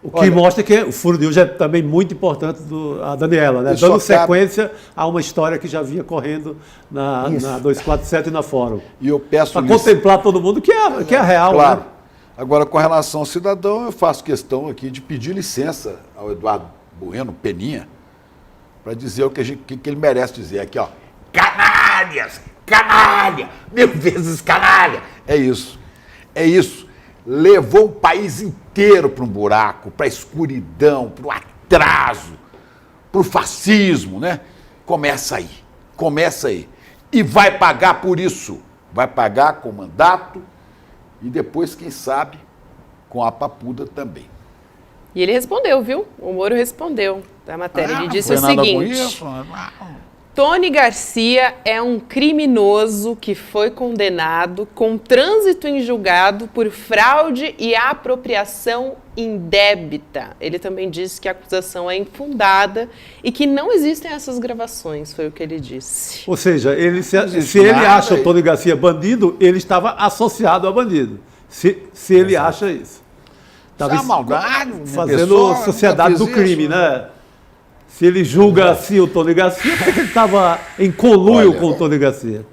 O que mostra que o furo de hoje é também muito importante a Daniela, né? Dando sequência a uma história que já vinha correndo na 247 e na Fórum. E eu peço para contemplar todo mundo que é real. Claro. Né? Agora, com relação ao cidadão, eu faço questão aqui de pedir licença ao Eduardo Bueno, Peninha, para dizer o que ele merece dizer aqui, ó. Canalhas! Canalha! 1000 vezes canalha! É isso. É isso. Levou o país inteiro para um buraco, para a escuridão, para o atraso, para o fascismo, né? Começa aí. E vai pagar por isso. Vai pagar com mandato e depois, quem sabe, com a papuda também. E ele respondeu, viu? O Moro respondeu da matéria. Ele disse o seguinte: Tony Garcia é um criminoso que foi condenado com trânsito em julgado por fraude e apropriação indébita. Ele também disse que a acusação é infundada e que não existem essas gravações, foi o que ele disse. Ou seja, se ele acha o Tony Garcia bandido, ele estava associado a bandido. Se ele acha isso. Estava fazendo sociedade do crime, né? Se ele julga assim o Tony Garcia, porque ele estava em conluio com o Tony Garcia.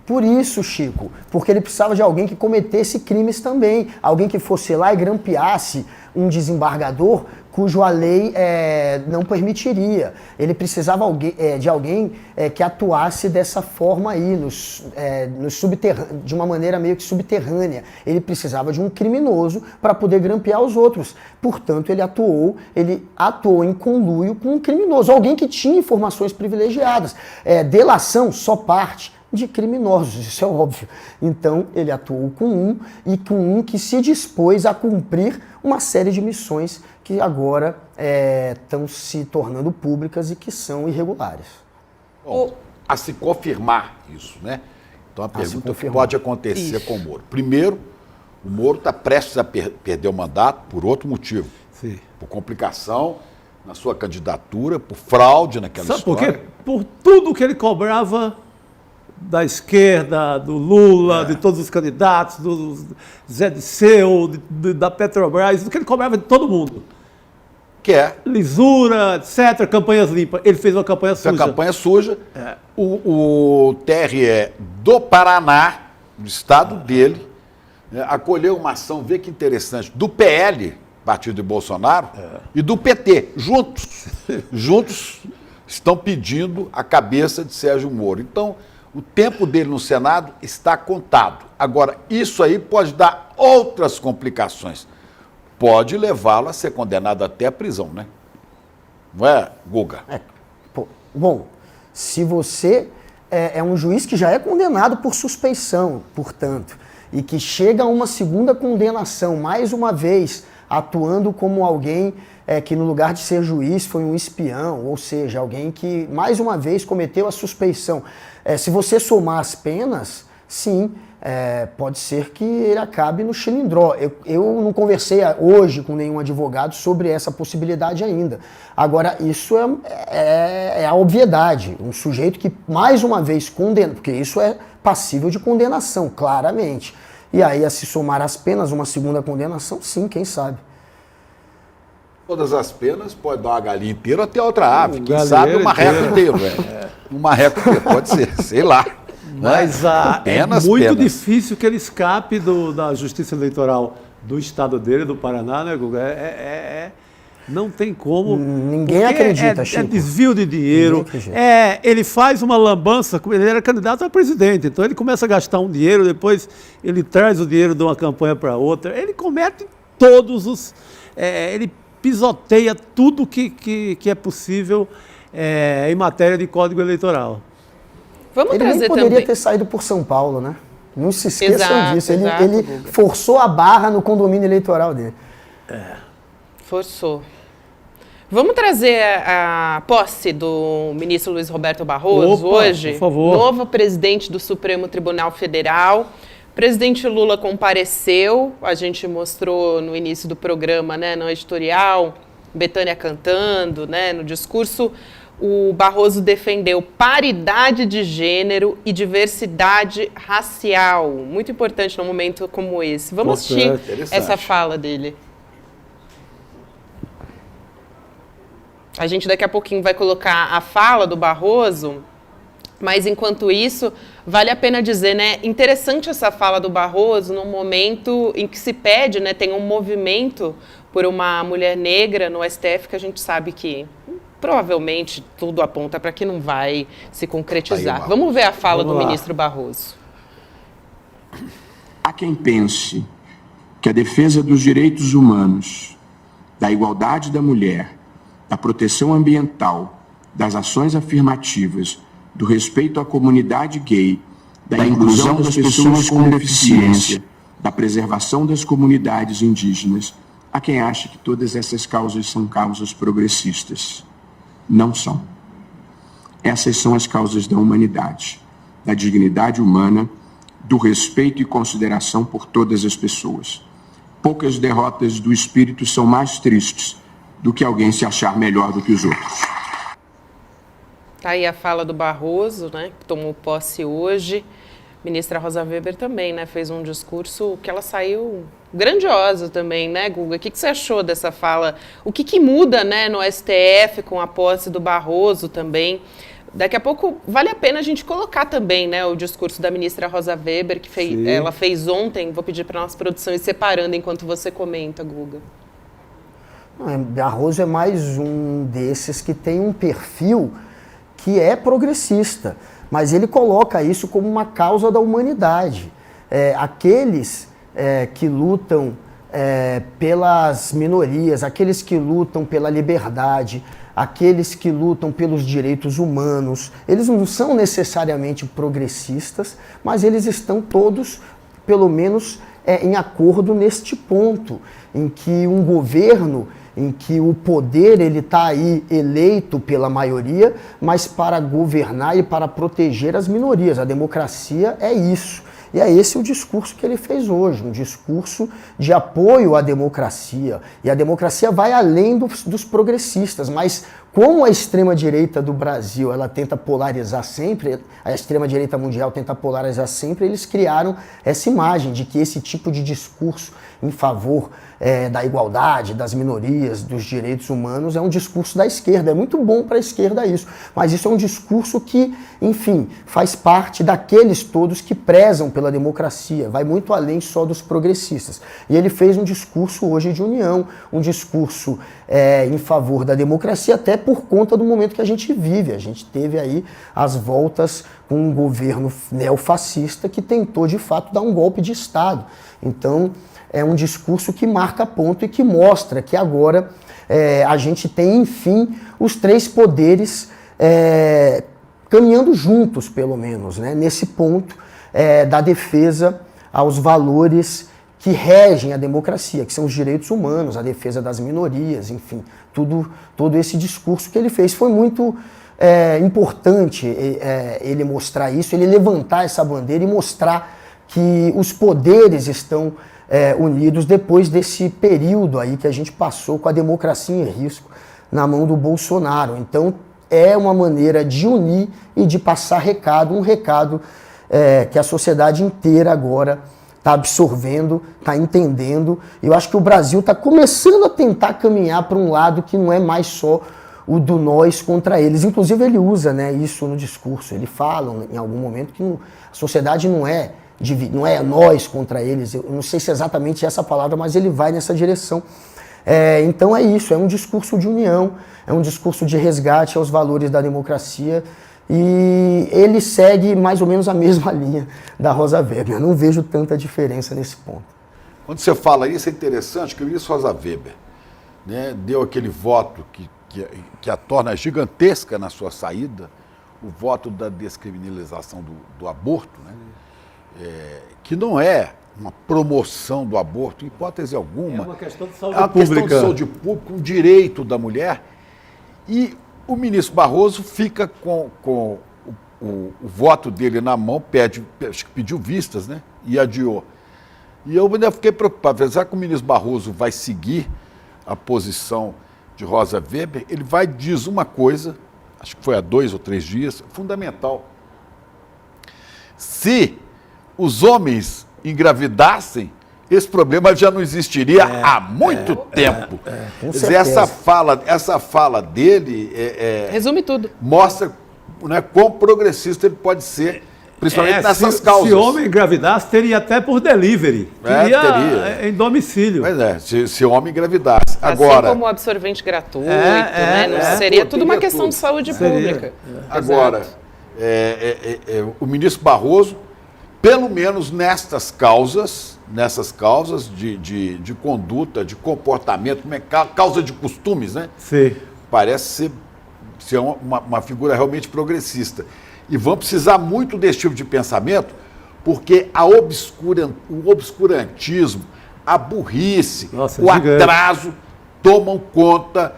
Por isso, Chico, porque ele precisava de alguém que cometesse crimes também, alguém que fosse lá e grampeasse um desembargador cujo a lei não permitiria. Ele precisava de alguém que atuasse dessa forma aí, de uma maneira meio que subterrânea. Ele precisava de um criminoso para poder grampear os outros. Portanto, ele atuou em conluio com um criminoso, alguém que tinha informações privilegiadas. Delação só parte de criminosos, isso é óbvio. Então, ele atuou com um que se dispôs a cumprir uma série de missões que agora estão se tornando públicas e que são irregulares. Bom, a se confirmar isso, né? Então, a pergunta que pode acontecer com o Moro. Primeiro, o Moro está prestes a perder o mandato por outro motivo. Sim. Por complicação na sua candidatura, por fraude naquela história. Sabe por quê? Por tudo que ele cobrava da esquerda, do Lula, de todos os candidatos, do Zé Disseu, da Petrobras, do que ele cobrava de todo mundo. Que é? Lisura, etc., campanhas limpas. Ele fez uma campanha suja. Uma campanha suja. O TRE do Paraná, do estado dele, acolheu uma ação, vê que interessante, do PL, partido de Bolsonaro, e do PT, juntos estão pedindo a cabeça de Sérgio Moro. Então, o tempo dele no Senado está contado. Agora, isso aí pode dar outras complicações. Pode levá-lo a ser condenado até a prisão, né? Não é, Guga? Bom, se você é um juiz que já é condenado por suspeição, portanto, e que chega a uma segunda condenação, mais uma vez, atuando como alguém que no lugar de ser juiz foi um espião, ou seja, alguém que mais uma vez cometeu a suspeição. Se você somar as penas, sim, pode ser que ele acabe no chilindró. Eu não conversei hoje com nenhum advogado sobre essa possibilidade ainda. Agora, isso é a obviedade. Um sujeito que mais uma vez condena, porque isso é passível de condenação, claramente. E aí, a se somar as penas, uma segunda condenação, sim, quem sabe. Todas as penas, pode dar uma galinha inteira até outra ave. Quem sabe um marreco inteiro, Um marreco inteiro, pode ser, sei lá. Mas é muito difícil que ele escape da Justiça Eleitoral do estado dele, do Paraná, né, Guga? Não tem como. Ninguém acredita, Chico. É desvio de dinheiro. Ele faz uma lambança, ele era candidato a presidente, então ele começa a gastar um dinheiro, depois ele traz o dinheiro de uma campanha para outra. Ele comete todos os... ele pisoteia tudo que é possível em matéria de Código Eleitoral. Ele nem poderia ter saído por São Paulo, né? Não se esqueçam disso. Ele forçou a barra no condomínio eleitoral dele. Forçou. Vamos trazer a posse do ministro Luiz Roberto Barroso hoje? Por favor. Novo presidente do Supremo Tribunal Federal. O presidente Lula compareceu, a gente mostrou no início do programa, né, no editorial, Bethânia cantando, né, no discurso. O Barroso defendeu paridade de gênero e diversidade racial. Muito importante num momento como esse. Vamos assistir essa fala dele. A gente daqui a pouquinho vai colocar a fala do Barroso, mas enquanto isso, vale a pena dizer, né? Interessante essa fala do Barroso num momento em que se pede, né? Tem um movimento por uma mulher negra no STF que a gente sabe que provavelmente tudo aponta para que não vai se concretizar. Vamos ver a fala do ministro Barroso. Há quem pense que a defesa dos direitos humanos, da igualdade da mulher, da proteção ambiental, das ações afirmativas, do respeito à comunidade gay, da inclusão das pessoas com deficiência, da preservação das comunidades indígenas, há quem ache que todas essas causas são causas progressistas. Não são. Essas são as causas da humanidade, da dignidade humana, do respeito e consideração por todas as pessoas. poucas derrotas do espírito são mais tristes do que alguém se achar melhor do que os outros. Tá aí a fala do Barroso, né, que tomou posse hoje. Ministra Rosa Weber também, né, fez um discurso que ela saiu grandiosa também, né, Guga? O que você achou dessa fala? O que muda, né, no STF com a posse do Barroso também? Daqui a pouco vale a pena a gente colocar também, né, o discurso da ministra Rosa Weber, que ela fez ontem. Vou pedir para a nossa produção ir separando enquanto você comenta, Guga. Barroso é mais um desses que tem um perfil que é progressista, mas ele coloca isso como uma causa da humanidade. Aqueles que lutam pelas minorias, aqueles que lutam pela liberdade, aqueles que lutam pelos direitos humanos, eles não são necessariamente progressistas, mas eles estão todos, pelo menos, em acordo neste ponto, em que um governo, em que o poder ele está aí eleito pela maioria, mas para governar e para proteger as minorias. A democracia é isso. E é esse o discurso que ele fez hoje, um discurso de apoio à democracia. E a democracia vai além dos progressistas, mas como a extrema-direita do Brasil ela tenta polarizar sempre, a extrema-direita mundial tenta polarizar sempre, eles criaram essa imagem de que esse tipo de discurso em favor da igualdade, das minorias, dos direitos humanos, é um discurso da esquerda. É muito bom para a esquerda isso, mas isso é um discurso que, enfim, faz parte daqueles todos que prezam pela democracia, vai muito além só dos progressistas. E ele fez um discurso hoje de união, um discurso em favor da democracia, até por conta do momento que a gente vive. A gente teve aí as voltas com um governo neofascista que tentou, de fato, dar um golpe de Estado. Então, é um discurso que marca ponto e que mostra que agora a gente tem, enfim, os três poderes caminhando juntos, pelo menos, né, nesse ponto da defesa aos valores que regem a democracia, que são os direitos humanos, a defesa das minorias, enfim, todo esse discurso que ele fez. Foi muito importante ele mostrar isso, ele levantar essa bandeira e mostrar que os poderes estão unidos depois desse período aí que a gente passou com a democracia em risco na mão do Bolsonaro. Então, é uma maneira de unir e de passar recado, um recado que a sociedade inteira agora está absorvendo, está entendendo. Eu acho que o Brasil está começando a tentar caminhar para um lado que não é mais só o do nós contra eles. Inclusive, ele usa, né, isso no discurso. Ele fala em algum momento que a sociedade não é nós contra eles. Eu não sei se é exatamente essa palavra, mas ele vai nessa direção. Então é isso, é um discurso de união, é um discurso de resgate aos valores da democracia, e ele segue mais ou menos a mesma linha da Rosa Weber. Eu não vejo tanta diferença nesse ponto. Quando você fala isso, é interessante que o ministro Rosa Weber, né, deu aquele voto que a torna gigantesca na sua saída, o voto da descriminalização do aborto, né? Que não é uma promoção do aborto, em hipótese alguma. É uma questão de saúde pública. É uma questão de saúde pública, um direito da mulher. E o ministro Barroso fica com o voto dele na mão, acho que pediu vistas, né? E adiou. E eu ainda fiquei preocupado, apesar que o ministro Barroso vai seguir a posição de Rosa Weber, ele diz uma coisa, acho que foi há 2 ou 3 dias, fundamental. Se os homens engravidassem, esse problema já não existiria há muito tempo. Essa fala dele resume tudo. Mostra, né, quão progressista ele pode ser, principalmente nessas causas. Se homem engravidasse, teria até por delivery. Teria em domicílio. Mas se homem engravidasse. Assim agora, como o absorvente gratuito, né? Não seria tudo uma questão de saúde pública. Agora, o ministro Barroso, pelo menos nessas causas de conduta, de comportamento, causa de costumes, né? Sim. Parece ser uma figura realmente progressista. E vão precisar muito desse tipo de pensamento, porque o obscurantismo, a burrice, o atraso tomam conta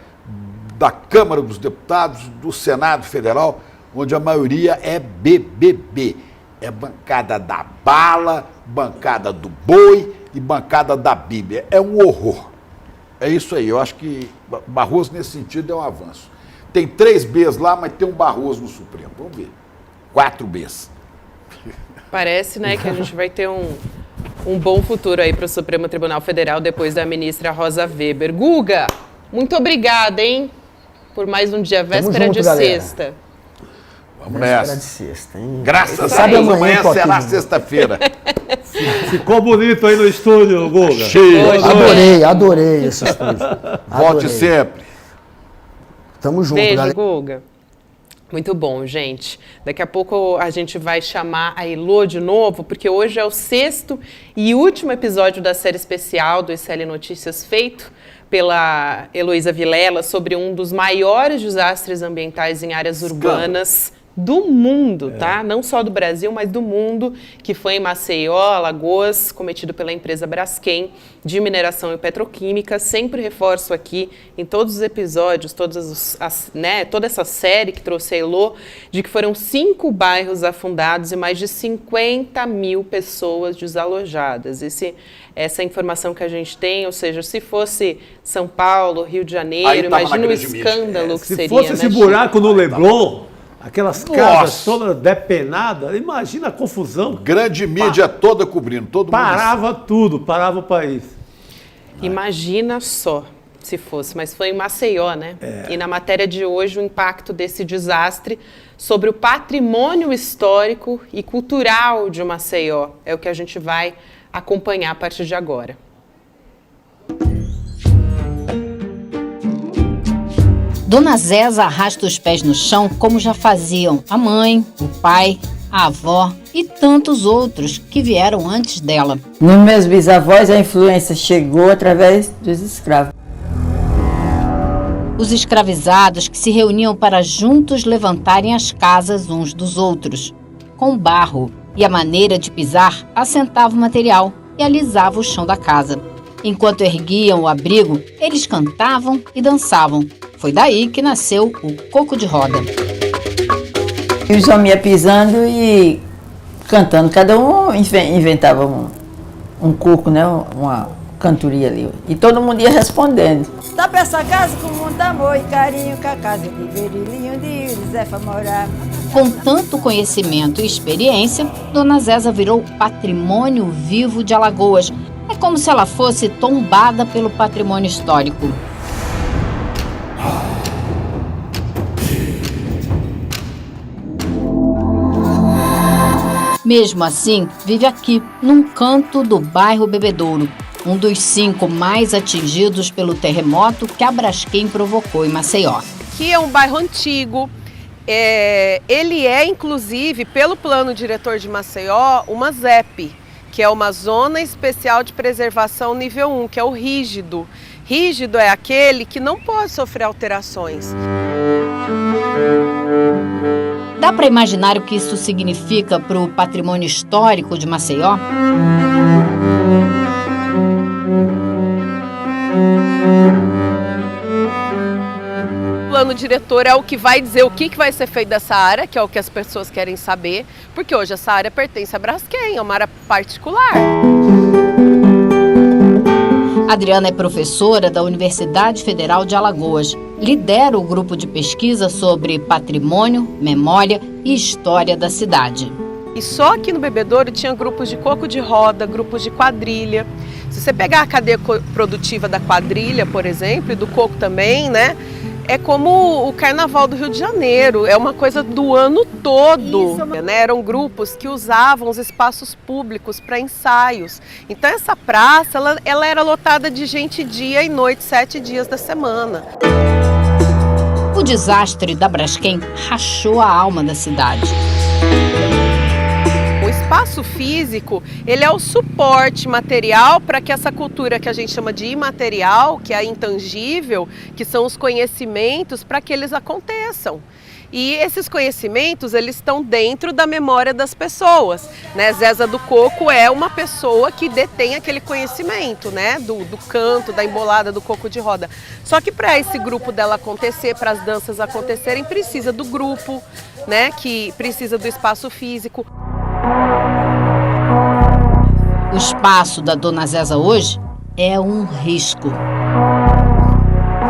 da Câmara dos Deputados, do Senado Federal, onde a maioria é BBB. É bancada da bala, bancada do boi, e bancada da Bíblia. É um horror. É isso aí. Eu acho que Barroso, nesse sentido, é um avanço. Tem 3 Bs lá, mas tem um Barroso no Supremo. Vamos ver. 4 Bs. Parece, né, que a gente vai ter um bom futuro aí para o Supremo Tribunal Federal depois da ministra Rosa Weber. Guga, muito obrigada, hein? Por mais um dia, véspera de sexta. Vamos nessa. De sexta, hein? Graças a Deus, amanhã será sexta-feira. Ficou bonito aí no estúdio, Guga. Adorei esse estúdio. Volte sempre. Tamo junto, Beijo, galera. Guga. Muito bom, gente. Daqui a pouco a gente vai chamar a Elô de novo, porque hoje é o 6º e último episódio da série especial do ICL Notícias, feito pela Heloísa Vilela, sobre um dos maiores desastres ambientais em áreas urbanas do mundo, tá? Não só do Brasil, mas do mundo, que foi em Maceió, Alagoas, cometido pela empresa Braskem, de mineração e petroquímica. Sempre reforço aqui, em todos os episódios, toda essa série que trouxe a Elô, de que foram 5 bairros afundados e mais de 50 mil pessoas desalojadas. Essa informação que a gente tem, ou seja, se fosse São Paulo, Rio de Janeiro, imagina o escândalo que seria. Se fosse esse buraco no Leblon, aquelas casas todas depenadas, imagina a confusão. Grande mídia toda cobrindo, todo mundo. Parava tudo, parava o país. Imagina só se fosse, mas foi em Maceió, né? E na matéria de hoje, o impacto desse desastre sobre o patrimônio histórico e cultural de Maceió. É o que a gente vai acompanhar a partir de agora. Dona Zéza arrasta os pés no chão como já faziam a mãe, o pai, a avó e tantos outros que vieram antes dela. Nos meus bisavós, a influência chegou através dos escravos. Os escravizados que se reuniam para juntos levantarem as casas uns dos outros. Com barro e a maneira de pisar, assentava o material e alisava o chão da casa. Enquanto erguiam o abrigo, eles cantavam e dançavam. Foi daí que nasceu o coco de roda. E os homens iam pisando e cantando. Cada um inventava um coco, né? Uma cantoria ali. E todo mundo ia respondendo. Tá pra essa casa com muito amor e carinho, com a casa de Verilinho de Zefa morar. Com tanto conhecimento e experiência, Dona Zéza virou patrimônio vivo de Alagoas. É como se ela fosse tombada pelo patrimônio histórico. Mesmo assim, vive aqui, num canto do bairro Bebedouro, um dos 5 mais atingidos pelo terremoto que a Braskem provocou em Maceió. Que é um bairro antigo, ele é inclusive, pelo plano diretor de Maceió, uma ZEP, que é uma Zona Especial de Preservação nível 1, que é o rígido. Rígido é aquele que não pode sofrer alterações. Dá para imaginar o que isso significa para o patrimônio histórico de Maceió? O plano diretor é o que vai dizer o que vai ser feito dessa área, que é o que as pessoas querem saber, porque hoje essa área pertence à Braskem, é uma área particular. Adriana é professora da Universidade Federal de Alagoas. Lidera o grupo de pesquisa sobre patrimônio, memória e história da cidade. E só aqui no Bebedouro tinha grupos de coco de roda, grupos de quadrilha. Se você pegar a cadeia produtiva da quadrilha, por exemplo, e do coco também, né? É como o Carnaval do Rio de Janeiro, é uma coisa do ano todo. Né? Eram grupos que usavam os espaços públicos para ensaios. Então essa praça, ela era lotada de gente dia e noite, 7 dias da semana. O desastre da Braskem rachou a alma da cidade. O espaço físico, ele é o suporte material para que essa cultura que a gente chama de imaterial, que é intangível, que são os conhecimentos, para que eles aconteçam. E esses conhecimentos, eles estão dentro da memória das pessoas, né? Zéza do Coco é uma pessoa que detém aquele conhecimento, né? Do canto, da embolada, do coco de roda. Só que para esse grupo dela acontecer, para as danças acontecerem, precisa do grupo, né? Que precisa do espaço físico. O espaço da Dona Zésa hoje é um risco.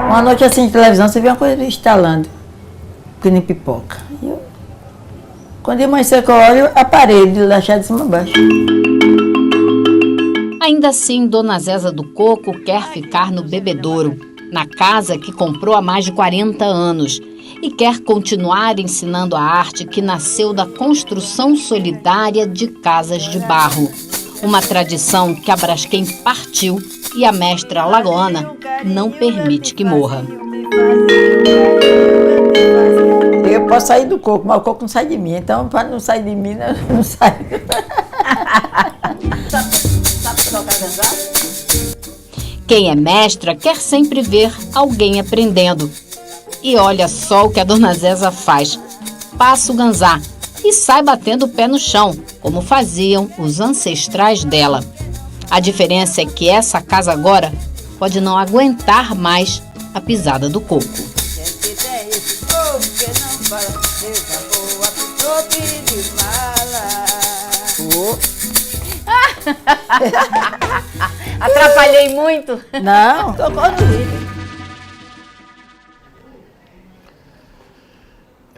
Uma noite assim de televisão, você vê uma coisa estalando, que nem pipoca. Quando amanhecer que eu olho, a parede deixar de cima a baixo. Ainda assim, Dona Zésa do Coco quer ficar no Bebedouro, na casa que comprou há mais de 40 anos, e quer continuar ensinando a arte que nasceu da construção solidária de casas de barro. Uma tradição que a Braskem partiu e a mestra alagoana não permite que morra. Eu posso sair do coco, mas o coco não sai de mim. Então, para não sair de mim, não sai. Sabe tocar ganzá? Quem é mestra quer sempre ver alguém aprendendo. E olha só o que a Dona Zésa faz. Passa o ganzá e sai batendo o pé no chão, como faziam os ancestrais dela. A diferença é que essa casa agora pode não aguentar mais a pisada do coco. Atrapalhei muito? Não, tocou no vídeo.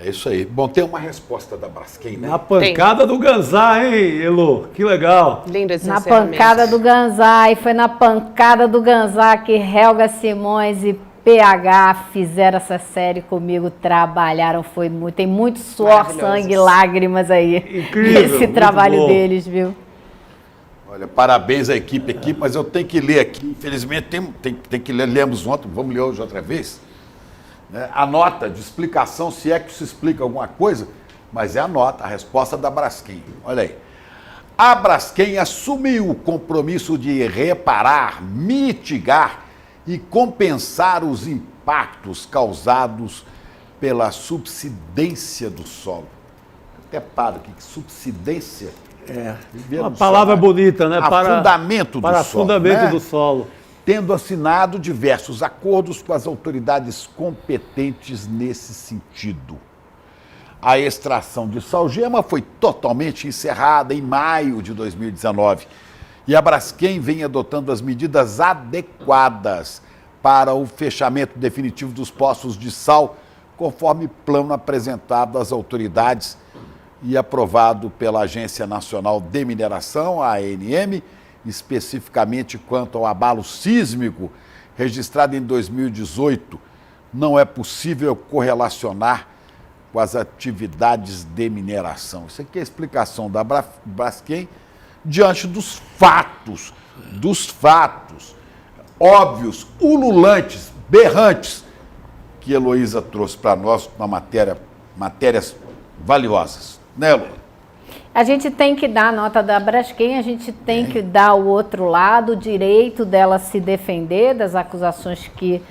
É isso aí. Bom, tem uma resposta da Braskem, né? Na pancada do ganzá, hein, Elo? Que legal. Lindo esse Na pancada do ganzá, e foi na pancada do ganzá que Helga Simões e PH fizeram essa série comigo, trabalharam, foi muito, tem muito suor, sangue e lágrimas aí. Incrível, esse trabalho deles, viu? Olha, parabéns à equipe, mas eu tenho que ler aqui, infelizmente tem que ler, lemos ontem, vamos ler hoje outra vez. A nota de explicação, se é que se explica alguma coisa, mas é a nota, a resposta da Braskem. Olha aí. A Braskem assumiu o compromisso de reparar, mitigar e compensar os impactos causados pela subsidência do solo. Até paro aqui, que subsidência... Uma palavra bonita, né? Afundamento do solo. Para afundamento do solo. Tendo assinado diversos acordos com as autoridades competentes nesse sentido. A extração de salgema foi totalmente encerrada em maio de 2019 e a Braskem vem adotando as medidas adequadas para o fechamento definitivo dos poços de sal, conforme plano apresentado às autoridades e aprovado pela Agência Nacional de Mineração, a ANM, especificamente quanto ao abalo sísmico registrado em 2018, não é possível correlacionar com as atividades de mineração. Isso aqui é a explicação da Braskem diante dos fatos óbvios, ululantes, berrantes, que Heloísa trouxe para nós uma matérias valiosas. Né, Heloísa? A gente tem que dar a nota da Braskem, a gente tem que dar o outro lado, o direito dela se defender das acusações que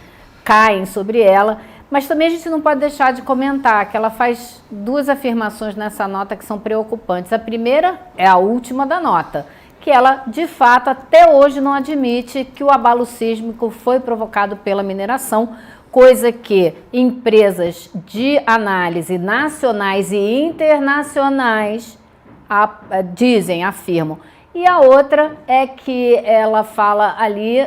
caem sobre ela, mas também a gente não pode deixar de comentar que ela faz duas afirmações nessa nota que são preocupantes. A primeira é a última da nota, que ela, de fato, até hoje não admite que o abalo sísmico foi provocado pela mineração, coisa que empresas de análise nacionais e internacionais afirmam. E a outra é que ela fala ali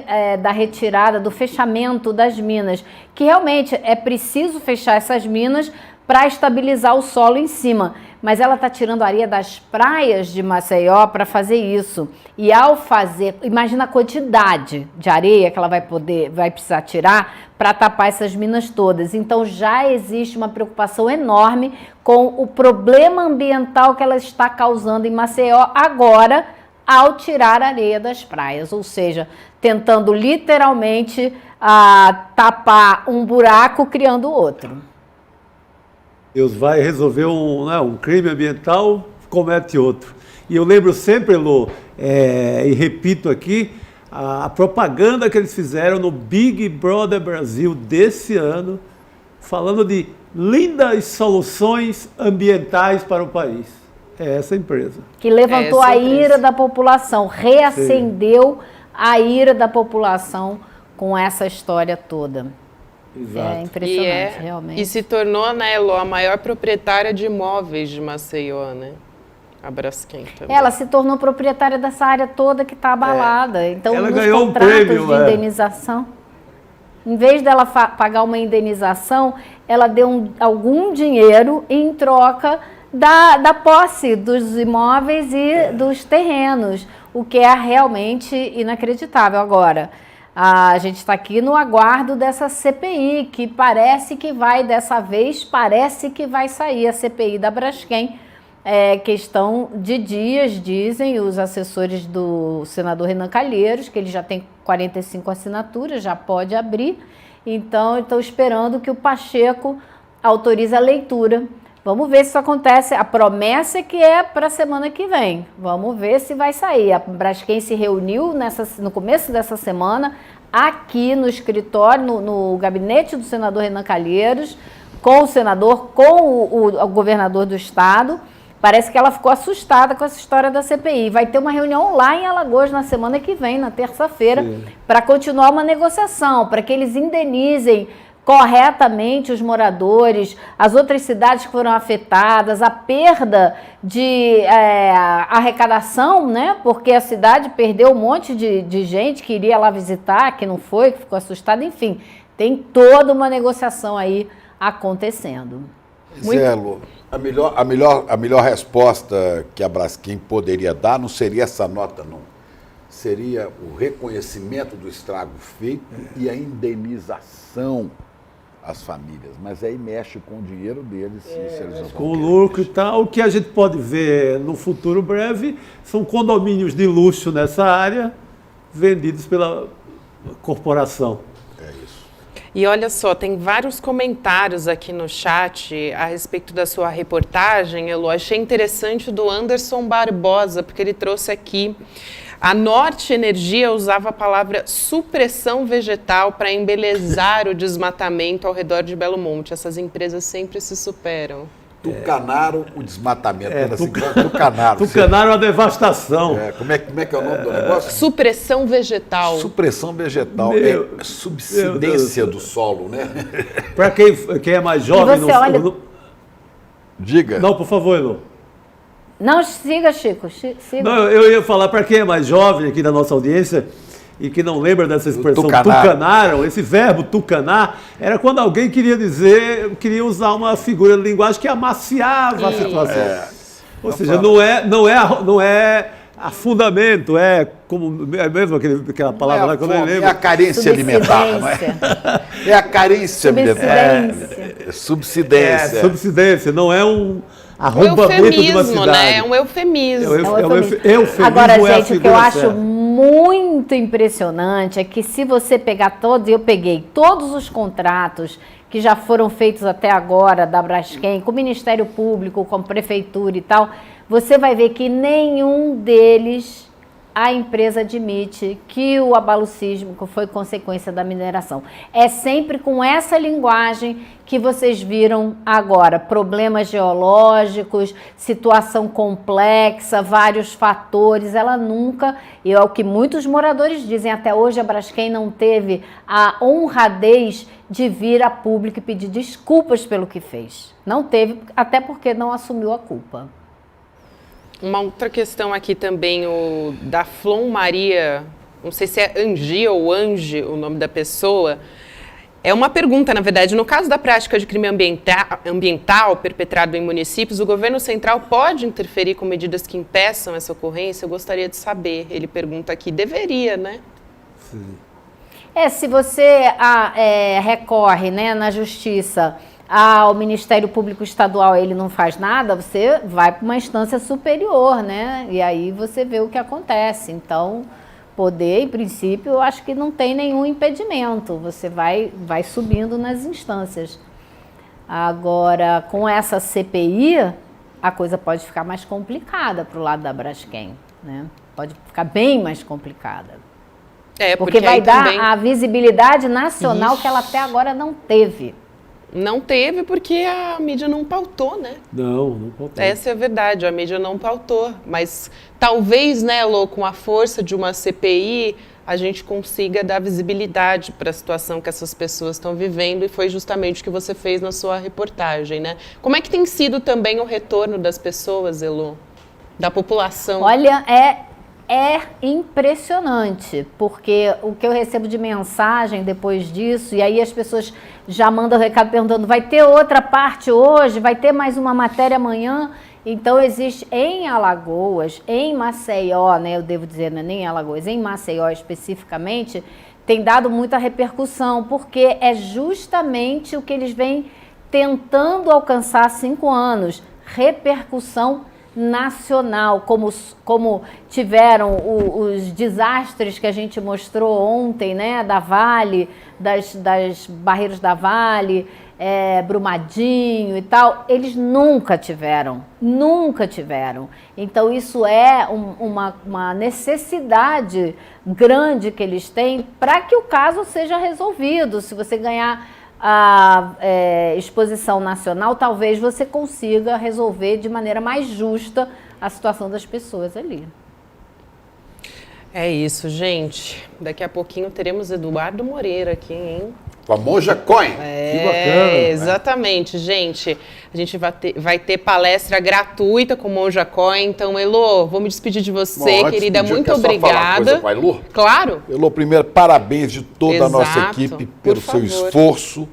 da retirada, do fechamento das minas, que realmente é preciso fechar essas minas para estabilizar o solo em cima. Mas ela está tirando areia das praias de Maceió para fazer isso. E ao fazer, imagina a quantidade de areia que ela vai precisar tirar para tapar essas minas todas. Então já existe uma preocupação enorme com o problema ambiental que ela está causando em Maceió agora, ao tirar a areia das praias. Ou seja, tentando literalmente tapar um buraco, criando outro. Deus vai resolver um crime ambiental, comete outro. E eu lembro sempre, Elô, e repito aqui, a propaganda que eles fizeram no Big Brother Brasil desse ano, falando de lindas soluções ambientais para o país. É essa empresa. Que levantou a ira da população, reacendeu a ira da população com essa história toda. Exato. É impressionante, realmente. E se tornou, né, Elô, a maior proprietária de imóveis de Maceió, né? A Braskem também. Ela se tornou proprietária dessa área toda que está abalada. Então, ela nos ganhou contratos prêmio, de indenização, em vez dela pagar uma indenização, ela deu algum dinheiro em troca da posse dos imóveis e dos terrenos, o que é realmente inacreditável. Agora, a gente está aqui no aguardo dessa CPI, que parece que vai, dessa vez, parece que vai sair a CPI da Braskem. Questão de dias, dizem os assessores do senador Renan Calheiros, que ele já tem 45 assinaturas, já pode abrir. Então, estou esperando que o Pacheco autorize a leitura. Vamos ver se isso acontece. A promessa é que é para a semana que vem. Vamos ver se vai sair. A Braskem se reuniu no começo dessa semana, aqui no escritório, no gabinete do senador Renan Calheiros, com o senador, com o governador do estado. Parece que ela ficou assustada com essa história da CPI. Vai ter uma reunião lá em Alagoas na semana que vem, na terça-feira, para continuar uma negociação, para que eles indenizem corretamente os moradores, as outras cidades que foram afetadas, a perda de arrecadação, né? Porque a cidade perdeu um monte de gente que iria lá visitar, que não foi, que ficou assustada, enfim. Tem toda uma negociação aí acontecendo. Zelo, a melhor resposta que a Braskem poderia dar não seria essa nota, não. Seria o reconhecimento do estrago feito e a indenização às famílias. Mas aí mexe com o dinheiro deles. Se eles com o lucro e tal. O que a gente pode ver no futuro breve são condomínios de luxo nessa área vendidos pela corporação. E olha só, tem vários comentários aqui no chat a respeito da sua reportagem, Elo. Achei interessante do Anderson Barbosa, porque ele trouxe aqui: a Norte Energia usava a palavra supressão vegetal para embelezar o desmatamento ao redor de Belo Monte. Essas empresas sempre se superam. Tucanaram o desmatamento. Tucanaram. Tucanaram a devastação. Como é que é o nome do negócio? Supressão vegetal. Supressão vegetal. É subsidência do solo, né? Para quem é mais jovem... Diga. Não, por favor, Elô. Não, siga, Chico. Siga. Não, eu ia falar para quem é mais jovem aqui da nossa audiência e que não lembra dessa expressão tucanaram, esse verbo tucanar, era quando alguém queria usar uma figura de linguagem que amaciava a situação. Ou seja, não é afundamento, é mesmo aquela palavra lá que eu nem lembro. É a carência alimentar, não é? É a carência alimentar. Subsidência. Subsidência, não é um arrombamento de uma cidade. Né? É um eufemismo. Eufemismo. Agora, gente, o que eu acho muito impressionante é que se você pegar eu peguei todos os contratos que já foram feitos até agora da Braskem, com o Ministério Público, com a Prefeitura e tal, você vai ver que nenhum deles a empresa admite que o abalo sísmico foi consequência da mineração. É sempre com essa linguagem que vocês viram agora. Problemas geológicos, situação complexa, vários fatores. Ela nunca, e é o que muitos moradores dizem, até hoje a Braskem não teve a honradez de vir a público e pedir desculpas pelo que fez. Não teve, até porque não assumiu a culpa. Uma outra questão aqui também, o da Flon Maria, não sei se é Angie ou Ange o nome da pessoa, é uma pergunta, na verdade. No caso da prática de crime ambiental perpetrado em municípios, o governo central pode interferir com medidas que impeçam essa ocorrência? Eu gostaria de saber. Ele pergunta aqui, deveria, né? Sim. Se você recorre, né, na justiça ao Ministério Público Estadual, ele não faz nada, você vai para uma instância superior, né? E aí você vê o que acontece. Então, poder, em princípio, eu acho que não tem nenhum impedimento. Você vai subindo nas instâncias. Agora, com essa CPI, a coisa pode ficar mais complicada para o lado da Braskem, né? Pode ficar bem mais complicada. Porque vai dar a visibilidade nacional que ela até agora não teve. Não teve porque a mídia não pautou, né? Não pautou. Essa é a verdade, a mídia não pautou. Mas talvez, né, Lô, com a força de uma CPI, a gente consiga dar visibilidade para a situação que essas pessoas estão vivendo, e foi justamente o que você fez na sua reportagem, né? Como é que tem sido também o retorno das pessoas, Elô? Da população. Olha, é impressionante, porque o que eu recebo de mensagem depois disso, e aí as pessoas já mandam recado perguntando, vai ter outra parte hoje? Vai ter mais uma matéria amanhã? Então existe em Alagoas, em Maceió, né, eu devo dizer, não é nem em Alagoas, em Maceió especificamente, tem dado muita repercussão, porque é justamente o que eles vêm tentando alcançar há 5 anos, repercussão nacional, como tiveram os desastres que a gente mostrou ontem, né, da Vale, das barreiras da Vale, Brumadinho e tal, eles nunca tiveram. Então isso é uma necessidade grande que eles têm para que o caso seja resolvido. Se você ganhar a exposição nacional, talvez você consiga resolver de maneira mais justa a situação das pessoas ali. É isso, gente. Daqui a pouquinho teremos Eduardo Moreira aqui, hein? Com a Monja Coin. Que bacana. Exatamente, gente. A gente vai ter palestra gratuita com Monja Coin. Então, Elô, vou me despedir de você, querida. Muito obrigada. Com a Elô? Claro. Elô, primeiro, parabéns de toda a nossa equipe pelo seu esforço.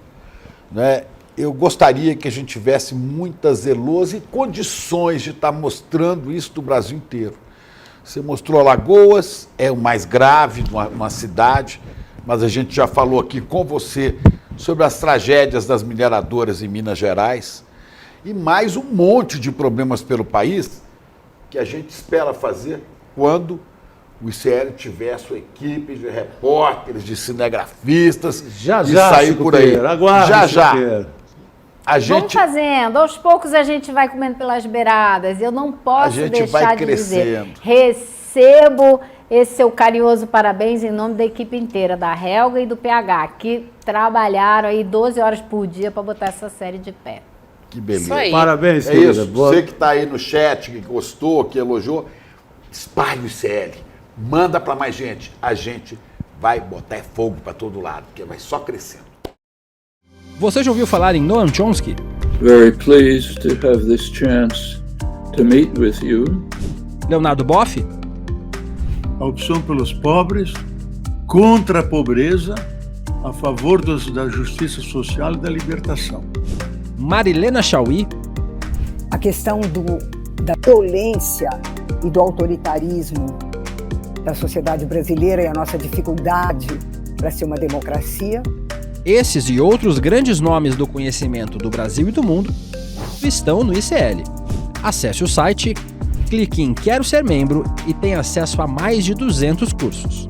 Né? Eu gostaria que a gente tivesse muitas Elôs e condições de estar mostrando isso do Brasil inteiro. Você mostrou Alagoas, é o mais grave de uma cidade, mas a gente já falou aqui com você sobre as tragédias das mineradoras em Minas Gerais e mais um monte de problemas pelo país que a gente espera fazer quando o ICL tiver sua equipe de repórteres, de cinegrafistas, de sair por aí. Já. Vamos fazendo, aos poucos a gente vai comendo pelas beiradas. Eu não posso deixar de dizer, recebo esse seu carinhoso parabéns em nome da equipe inteira, da Helga e do PH, que trabalharam aí 12 horas por dia para botar essa série de pé. Que beleza. Isso aí. Parabéns, é isso. Você que está aí no chat, que gostou, que elogiou, espalhe o ICL, manda para mais gente. A gente vai botar fogo para todo lado, porque vai só crescendo. Você já ouviu falar em Noam Chomsky? Very pleased to have this chance to meet with you. Leonardo Boff? A opção pelos pobres, contra a pobreza, a favor da justiça social e da libertação. Marilena Chauí? A questão da violência e do autoritarismo da sociedade brasileira e a nossa dificuldade para ser uma democracia. Esses e outros grandes nomes do conhecimento do Brasil e do mundo estão no ICL. Acesse o site, clique em Quero Ser Membro e tenha acesso a mais de 200 cursos.